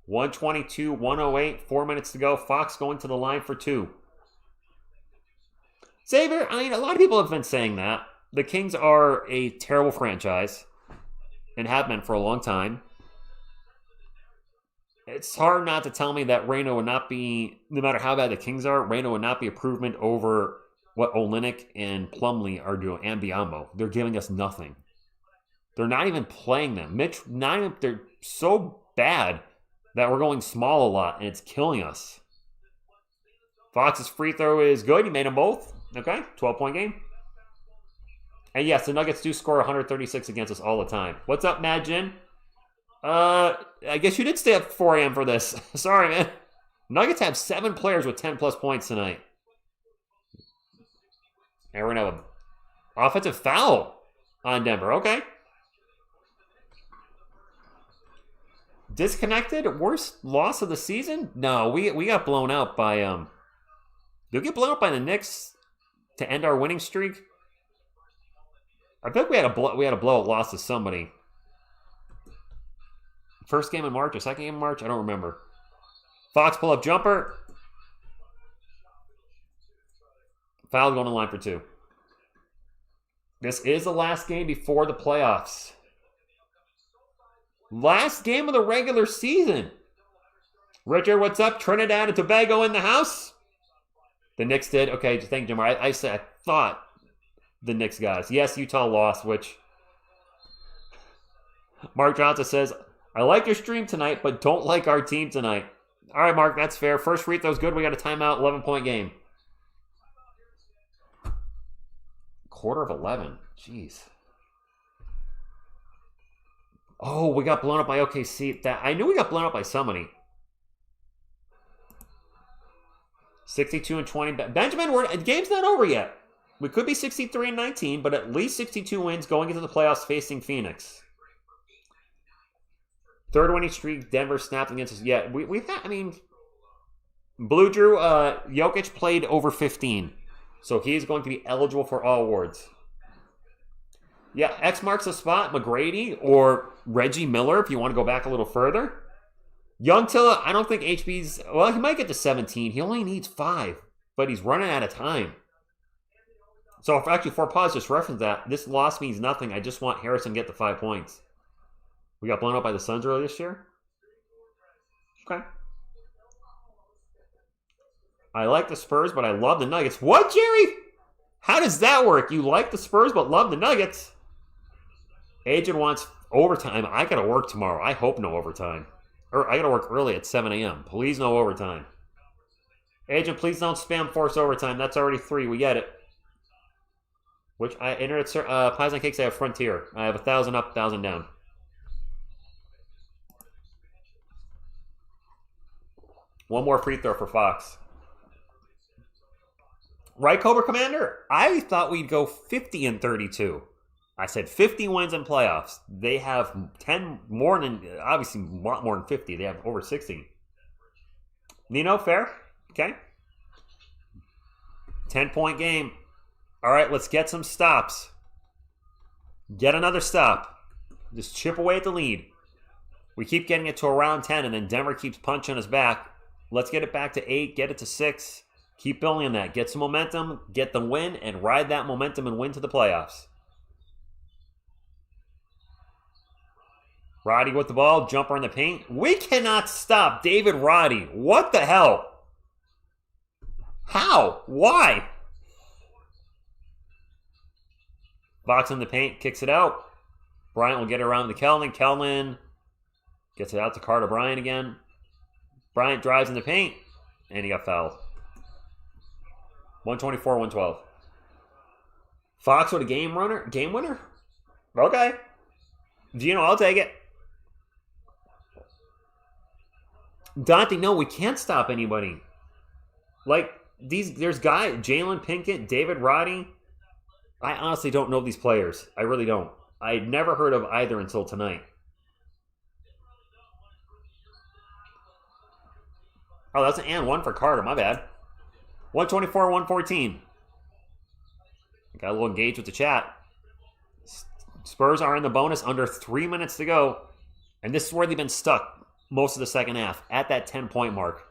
122, 108, 4 minutes to go. Fox going to the line for 2. Xavier, a lot of people have been saying that. The Kings are a terrible franchise and have been for a long time. It's hard not to tell me that Reyno would not be, no matter how bad the Kings are, Reyno would not be improvement over what Olynyk and Plumlee are doing, and Biyombo. They're giving us nothing. They're not even playing them. They're so bad that we're going small a lot, and it's killing us. Fox's free throw is good. He made them both. Okay, 12-point game. And yes, the Nuggets do score 136 against us all the time. What's up, Mad Jin? I guess you did stay up 4 a.m. for this. Sorry, man. Nuggets have 7 players with 10-plus points tonight. And we're going to have an offensive foul on Denver. Okay. Disconnected? Worst loss of the season? No, we got blown out by... Did we get blown out by the Knicks to end our winning streak. I feel like we had a blowout loss to somebody. First game in March or second game in March? I don't remember. Fox pull-up jumper. Foul going to line for 2. This is the last game before the playoffs. Last game of the regular season. Richard, what's up? Trinidad and Tobago in the house? The Knicks did. Okay, thank you, Jimmer. I thought the Knicks guys. Yes, Utah lost, which Mark Johnson says, I like your stream tonight, but don't like our team tonight. All right, Mark, that's fair. First free throw's good. We got a timeout, 11-point game. Quarter of 11. Jeez. Oh, we got blown up by OKC. I knew we got blown up by somebody. 62-20. Benjamin, the game's not over yet. We could be 63-19, but at least 62 wins going into the playoffs facing Phoenix. Third winning streak, Denver snapped against us. Yeah, we've had, Blue Drew, Jokić played over 15. So he's going to be eligible for all awards. Yeah, X marks the spot, McGrady or Reggie Miller if you want to go back a little further. Young Tilla, I don't think HB's... Well, he might get to 17. He only needs 5, but he's running out of time. So actually, for pause, just reference that. This loss means nothing. I just want Harrison to get the 5 points. We got blown up by the Suns earlier this year? Okay. I like the Spurs, but I love the Nuggets. What, Jerry? How does that work? You like the Spurs, but love the Nuggets? Agent wants overtime. I got to work tomorrow. I hope no overtime. Or I got to work early at 7 a.m. Please no overtime. Agent, please don't spam force overtime. That's already 3. We get it. Which I internet pies and cakes. I have Frontier. I have 1,000 up, 1,000 down. One more free throw for Fox. Right, Cobra Commander? I thought we'd go 50-32. I said 50 wins in playoffs. They have 10 more than, obviously, a lot more than 50. They have over 60. Nino, fair? Okay. 10-point game. All right, let's get some stops. Get another stop. Just chip away at the lead. We keep getting it to around 10, and then Denver keeps punching us back. Let's get it back to 8, get it to 6. Keep building on that. Get some momentum, get the win, and ride that momentum and win to the playoffs. Roddy with the ball, jumper in the paint. We cannot stop David Roddy. What the hell? How? Why? Box in the paint, kicks it out. Bryant will get it around to Kelman. Kelman gets it out to Carter Bryant again. Bryant drives in the paint, and he got fouled. 124-112. Fox with a game winner? Okay. Gino, I'll take it. Dante, no, we can't stop anybody. Like, there's guys, Jalen Pinkett, David Roddy. I honestly don't know these players. I really don't. I'd never heard of either until tonight. Oh, that's an and one for Carter. My bad. 124-114. Got a little engaged with the chat. Spurs are in the bonus, under 3 minutes to go. And this is where they've been stuck most of the second half, at that 10-point mark.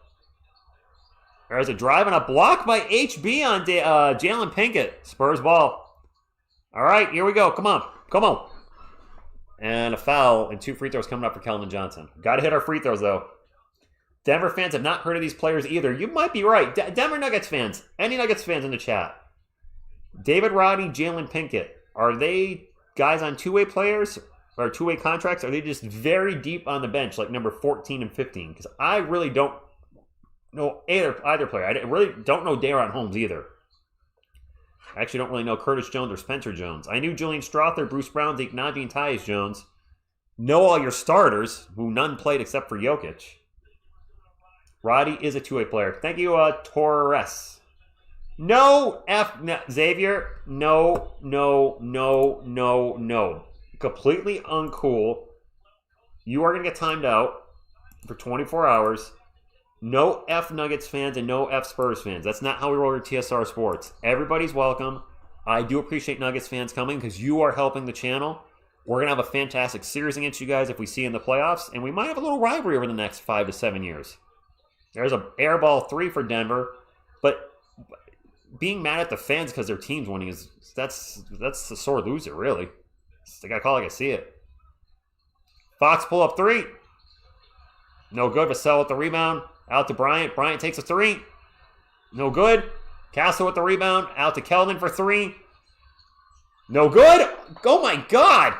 There's a drive and a block by HB on Jalen Pinkett. Spurs ball. All right, here we go. Come on. Come on. And a foul and 2 free throws coming up for Keldon Johnson. Got to hit our free throws, though. Denver fans have not heard of these players either. You might be right. Denver Nuggets fans. Any Nuggets fans in the chat. David Roddy, Jalen Pinkett. Are they guys on two-way players or two-way contracts? Are they just very deep on the bench, like number 14 and 15? Because I really don't know either player. I really don't know Daron Holmes either. I actually don't really know Curtis Jones or Spencer Jones. I knew Julian Strother, Bruce Brown, Deke Nnaji, and Tyus Jones. Know all your starters, who none played except for Jokić. Roddy is a two-way player. Thank you, Torres. No, Xavier. No. Completely uncool. You are going to get timed out for 24 hours. No F Nuggets fans and no F Spurs fans. That's not how we roll at TSR Sports. Everybody's welcome. I do appreciate Nuggets fans coming because you are helping the channel. We're going to have a fantastic series against you guys if we see you in the playoffs, and we might have a little rivalry over the next 5 to 7 years. There's an air ball 3 for Denver, but being mad at the fans because their team's winning that's the sore loser, really. I got to call it like I see it. Fox pull up 3. No good. Vassell with the rebound. Out to Bryant. Bryant takes a 3. No good. Castle with the rebound. Out to Kelvin for 3. No good. Oh my God.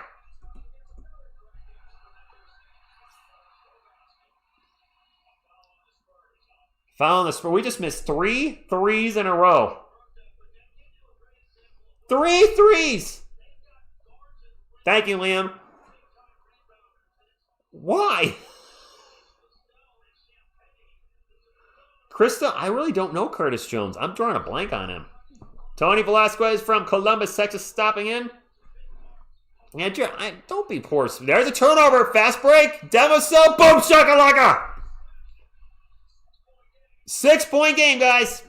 Foul on the Spurs. We just missed 3 threes in a row. 3 threes. Thank you, Liam. Why? Krista, I really don't know Curtis Jones. I'm drawing a blank on him. Tony Velasquez from Columbus, Texas, stopping in. Andrew, don't be poor. There's a turnover. Fast break. Demoso. Boom, shakalaka. 6-point game, guys.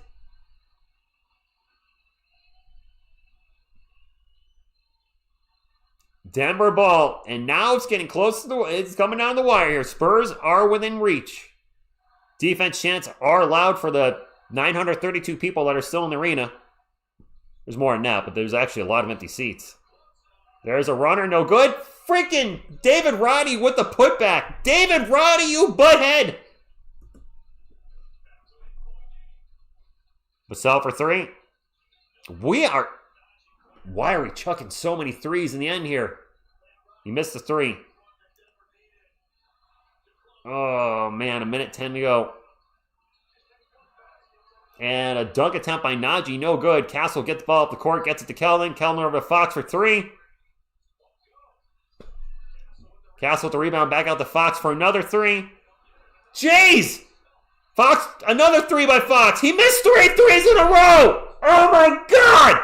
Denver ball. And now it's getting close to it's coming down the wire here. Spurs are within reach. Defense chants are allowed for the 932 people that are still in the arena. There's more than that, but there's actually a lot of empty seats. There's a runner, no good. Freaking David Roddy with the putback. David Roddy, you butthead. Vassell for 3. Why are we chucking so many threes in the end here? He missed the 3. Oh, man, 1:10 to go. And a dunk attempt by Najee, no good. Castle gets the ball up the court, gets it to Kelvin. Kelvin over to Fox for 3. Castle with the rebound, back out to Fox for another 3. Jeez! Fox, another 3 by Fox. He missed 3 threes in a row! Oh my God!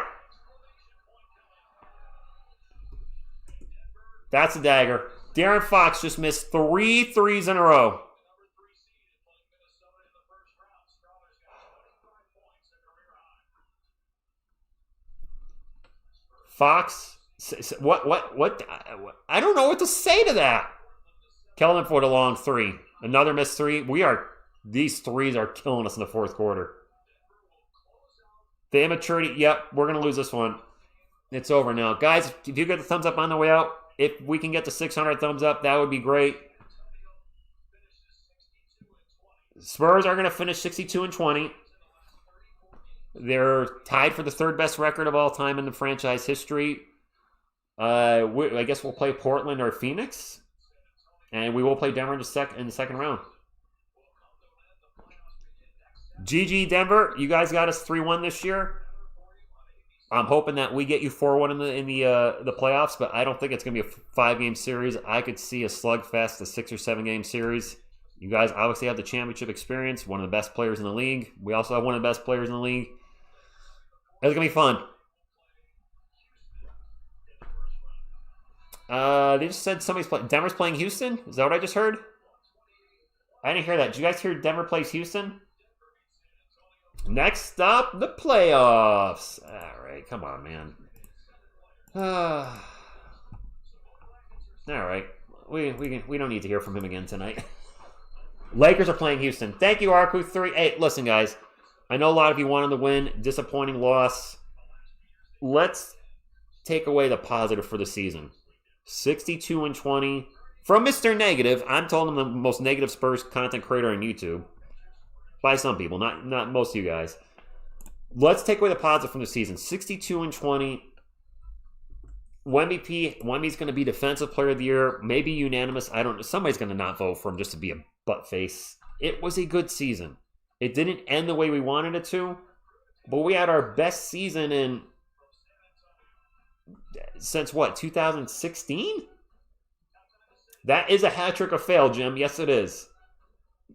That's a dagger. De'Aaron Fox just missed 3 threes in a row. Fox, what? I don't know what to say to that. Kelvin for the long 3. Another missed 3. These threes are killing us in the fourth quarter. The immaturity, yep, we're going to lose this one. It's over now. Guys, if you get the thumbs up on the way out, if we can get to 600 thumbs up, that would be great. Spurs are going to finish 62-20. They're tied for the 3rd best record of all time in the franchise history. I guess we'll play Portland or Phoenix. And we will play Denver in the second round. GG Denver, you guys got us 3-1 this year. I'm hoping that we get you 4-1 in the playoffs, but I don't think it's going to be a 5-game series. I could see a slugfest, a 6 or 7 game series. You guys obviously have the championship experience, one of the best players in the league. We also have one of the best players in the league. It's going to be fun. They just said Denver's playing Houston? Is that what I just heard? I didn't hear that. Did you guys hear Denver plays Houston? Next up, the playoffs. All right, come on, man. All right, we don't need to hear from him again tonight. Lakers are playing Houston. Thank you, Arku3. Hey, listen, guys. I know a lot of you wanted to win. Disappointing loss. Let's take away the positive for the season. 62-20. From Mr. Negative, I'm told him the most negative Spurs content creator on YouTube. By some people, not most of you guys. Let's take away the positive from the season. 62-20. Wemby's going to be Defensive Player of the Year. Maybe unanimous. I don't know. Somebody's going to not vote for him just to be a butt face. It was a good season. It didn't end the way we wanted it to, but we had our best season since what, 2016? That is a hat trick of fail, Jim. Yes, it is.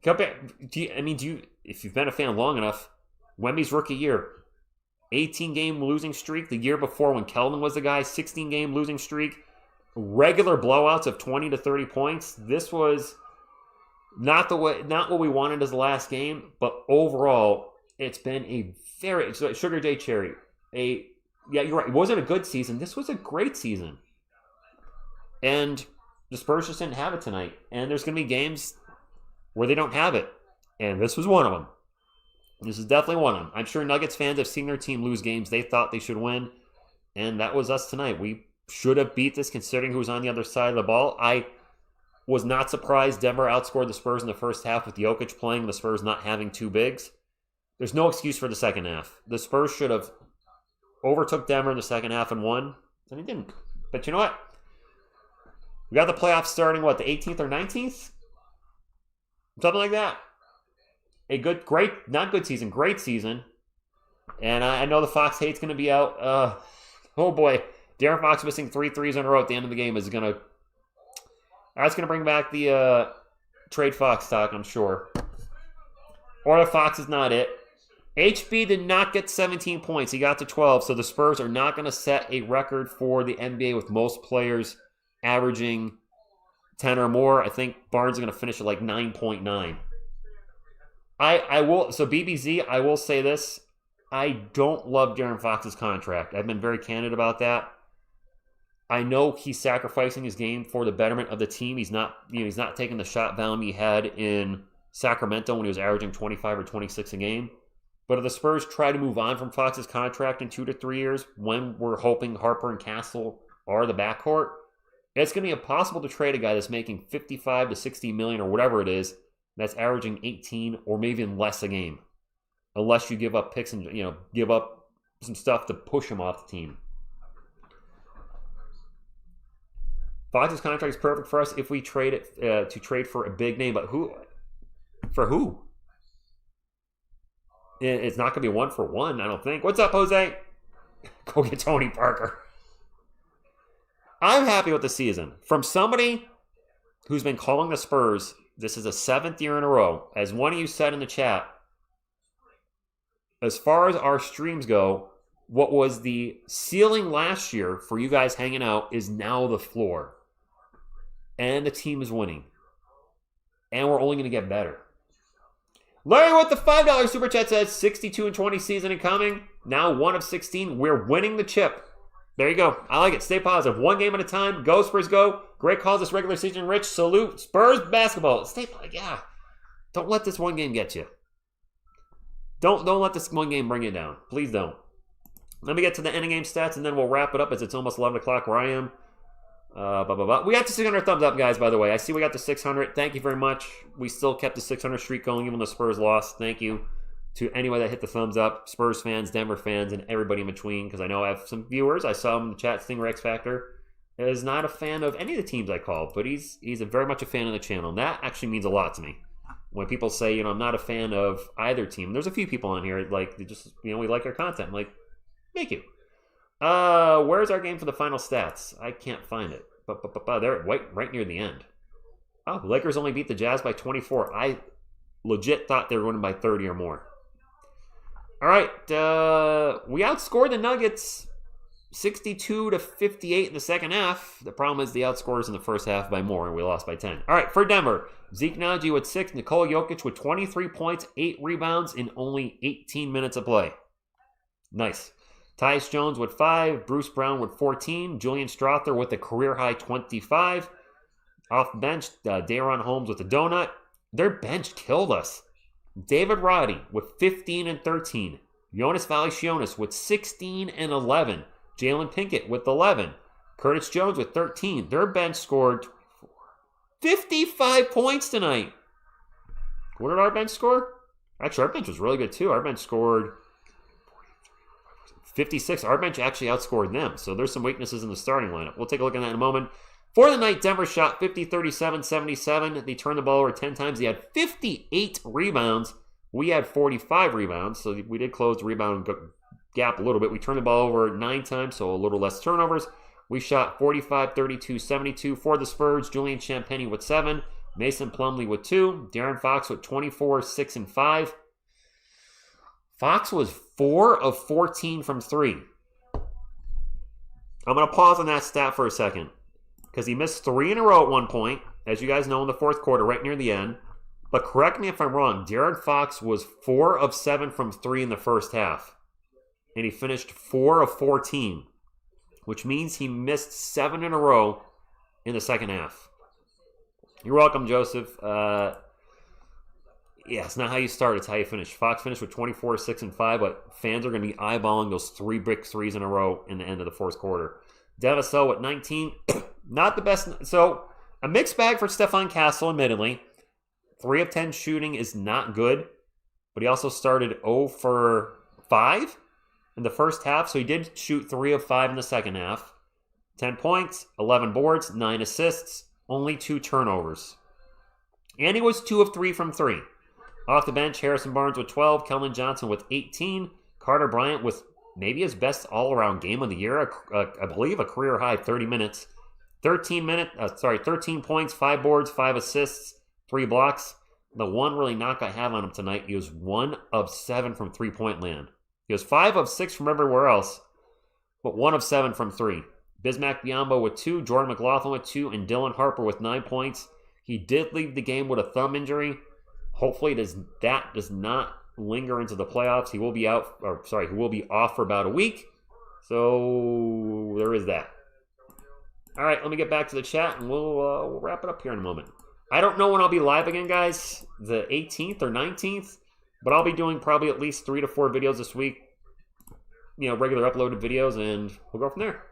If you've been a fan long enough, Wemby's rookie year, 18-game losing streak. The year before when Kelvin was the guy, 16-game losing streak. Regular blowouts of 20 to 30 points. This was Not what we wanted as the last game, but overall, it's been a very Sugar J Cherry. Yeah, you're right. It wasn't a good season. This was a great season, and the Spurs just didn't have it tonight. And there's going to be games where they don't have it, and this was one of them. This is definitely one of them. I'm sure Nuggets fans have seen their team lose games they thought they should win, and that was us tonight. We should have beat this considering who was on the other side of the ball. I was not surprised Denver outscored the Spurs in the first half with Jokić playing, the Spurs not having two bigs. There's no excuse for the second half. The Spurs should have overtook Denver in the second half and won, and they didn't. But you know what? We got the playoffs starting, the 18th or 19th? Something like that. A good, great, not good season, great season. And I know the Fox hate's going to be out. Oh boy. De'Aaron Fox missing 3 threes in a row at the end of the game is going to... That's going to bring back the trade Fox talk, I'm sure. Or the Fox is not it. HB did not get 17 points. He got to 12. So the Spurs are not going to set a record for the NBA with most players averaging 10 or more. I think Barnes is going to finish at like 9.9. I will, so BBZ, I will say this. I don't love De'Aaron Fox's contract. I've been very candid about that. I know he's sacrificing his game for the betterment of the team. He's not taking the shot volume he had in Sacramento when he was averaging 25 or 26 a game. But if the Spurs try to move on from Fox's contract in 2 to 3 years, when we're hoping Harper and Castle are the backcourt, it's going to be impossible to trade a guy that's making 55 to 60 million or whatever it is, that's averaging 18 or maybe even less a game, unless you give up picks and give up some stuff to push him off the team. Fox's contract is perfect for us if we trade it to trade for a big name, but who? For who? It's not going to be 1-for-1, I don't think. What's up, Jose? Go get Tony Parker. I'm happy with the season. From somebody who's been calling the Spurs, this is a 7th year in a row. As one of you said in the chat, as far as our streams go, what was the ceiling last year for you guys hanging out is now the floor. And the team is winning. And we're only going to get better. Larry with the $5 Super Chat says, 62-20 season incoming. Now 1 of 16. We're winning the chip. There you go. I like it. Stay positive. One game at a time. Go Spurs, go. Great calls this regular season, Rich. Salute. Spurs basketball. Stay positive. Yeah. Don't let this one game get you. Don't let this one game bring you down. Please don't. Let me get to the ending game stats, and then we'll wrap it up as it's almost 11 o'clock where I am. We got the 600 thumbs up, guys, by the way. I see we got the 600. Thank you very much. We still kept the 600 streak going even though the Spurs lost. Thank you to anyone that hit the thumbs up. Spurs fans, Denver fans, and everybody in between, because I know I have some viewers. I saw him in the chat, Stinger X Factor is not a fan of any of the teams I called, but he's very much a fan of the channel. And that actually means a lot to me. When people say, I'm not a fan of either team. There's a few people on here, like, they just, we like your content. I'm like, thank you. Where's our game for the final stats? I can't find it. They're right near the end. Oh, the Lakers only beat the Jazz by 24. I legit thought they were winning by 30 or more. All right, we outscored the Nuggets 62-58 in the second half. The problem is the outscores in the first half by more, and we lost by 10. All right, for Denver, Zeke Naji with 6, Nikola Jokić with 23 points, 8 rebounds in only 18 minutes of play. Nice. Tyus Jones with 5, Bruce Brown with 14, Julian Strawther with a career-high 25. Off the bench, Daron Holmes with the donut. Their bench killed us. David Roddy with 15 and 13. Jonas Valanciunas with 16 and 11. Jalen Pinkett with 11. Curtis Jones with 13. Their bench scored 55 points tonight. What did our bench score? Actually, our bench was really good too. Our bench scored 56. Our bench actually outscored them. So there's some weaknesses in the starting lineup. We'll take a look at that in a moment. For the night, Denver shot 50, 37, 77. They turned the ball over 10 times. They had 58 rebounds. We had 45 rebounds. So we did close the rebound gap a little bit. We turned the ball over 9 times, so a little less turnovers. We shot 45, 32, 72 for the Spurs. Julian Champagnie with 7. Mason Plumlee with 2. De'Aaron Fox with 24, 6, and 5. Fox was 4 of 14 from 3. I'm going to pause on that stat for a second because he missed 3 in a row at one point, as you guys know, in the fourth quarter, right near the end. But correct me if I'm wrong, De'Aaron Fox was 4 of 7 from 3 in the first half. And he finished 4 of 14, which means he missed 7 in a row in the second half. You're welcome, Joseph. Yeah, it's not how you start, it's how you finish. Fox finished with 24, 6, and 5, but fans are going to be eyeballing those 3 big threes in a row in the end of the fourth quarter. Devasel with 19. Not the best. So, a mixed bag for Stefan Castle, admittedly. 3 of 10 shooting is not good, but he also started 0 for 5 in the first half, so he did shoot 3 of 5 in the second half. 10 points, 11 boards, 9 assists, only 2 turnovers. And he was 2 of 3 from 3. Off the bench, Harrison Barnes with 12, Keldon Johnson with 18, Carter Bryant with maybe his best all-around game of the year, I believe a career-high 30 minutes. 13 points, 5 boards, 5 assists, 3 blocks. The one really knock I have on him tonight, he was 1 of 7 from three-point land. He was 5 of 6 from everywhere else, but 1 of 7 from 3. Bismack Biyombo with 2, Jordan McLaughlin with 2, and Dylan Harper with 9 points. He did leave the game with a thumb injury. Hopefully that does not linger into the playoffs. He will be off for about a week. So there is that. All right, let me get back to the chat, and we'll wrap it up here in a moment. I don't know when I'll be live again, guys, the 18th or 19th, but I'll be doing probably at least 3 to 4 videos this week, regular uploaded videos, and we'll go from there.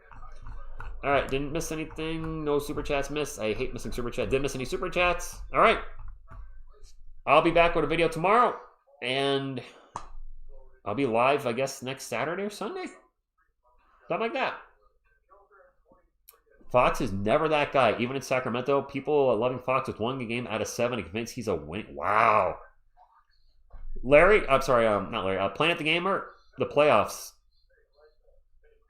All right, didn't miss anything. No super chats missed. I hate missing super chats. Didn't miss any super chats. All right. I'll be back with a video tomorrow, and I'll be live, I guess, next Saturday or Sunday. Something like that. Fox is never that guy. Even in Sacramento, people are loving Fox with 1 game out of 7 and convinced he's a win. Wow. Not Larry. Planet the Gamer, the playoffs.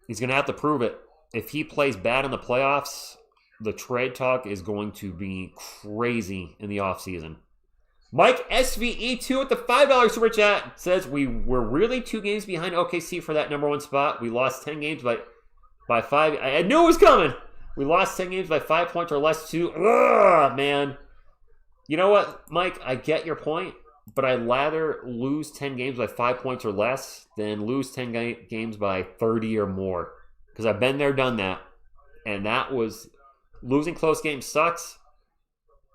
He's going to have to prove it. If he plays bad in the playoffs, the trade talk is going to be crazy in the offseason. Mike SVE2 with the $5 super chat says, we were really 2 games behind OKC for that number 1 spot. We lost 10 games by 5. I knew it was coming. We lost 10 games by 5 points or less too. Ugh, man. You know what, Mike? I get your point, but I'd rather lose 10 games by 5 points or less than lose 10 games by 30 or more. Because I've been there, done that. And that was, losing close games sucks.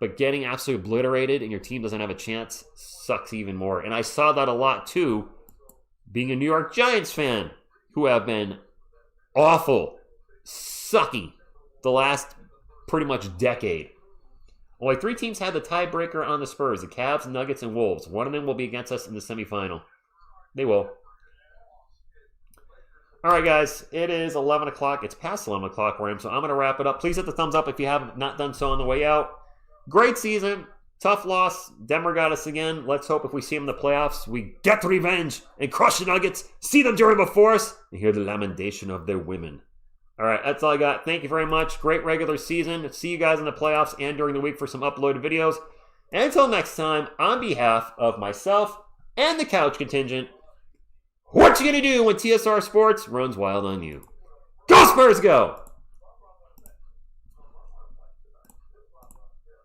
But getting absolutely obliterated and your team doesn't have a chance sucks even more. And I saw that a lot too, being a New York Giants fan, who have been awful, sucky the last pretty much decade. Only 3 teams had the tiebreaker on the Spurs, the Cavs, Nuggets, and Wolves. One of them will be against us in the semifinal. They will. All right, guys, it is 11 o'clock. It's past 11 o'clock where I am, so I'm going to wrap it up. Please hit the thumbs up if you have not done so on the way out. Great season. Tough loss. Denver got us again. Let's hope if we see them in the playoffs, we get revenge and crush the Nuggets, see them during before us, and hear the lamentation of their women. All right, that's all I got. Thank you very much. Great regular season. See you guys in the playoffs and during the week for some uploaded videos. And until next time, on behalf of myself and the couch contingent, what you gonna do when TSR Sports runs wild on you? Go Spurs, go!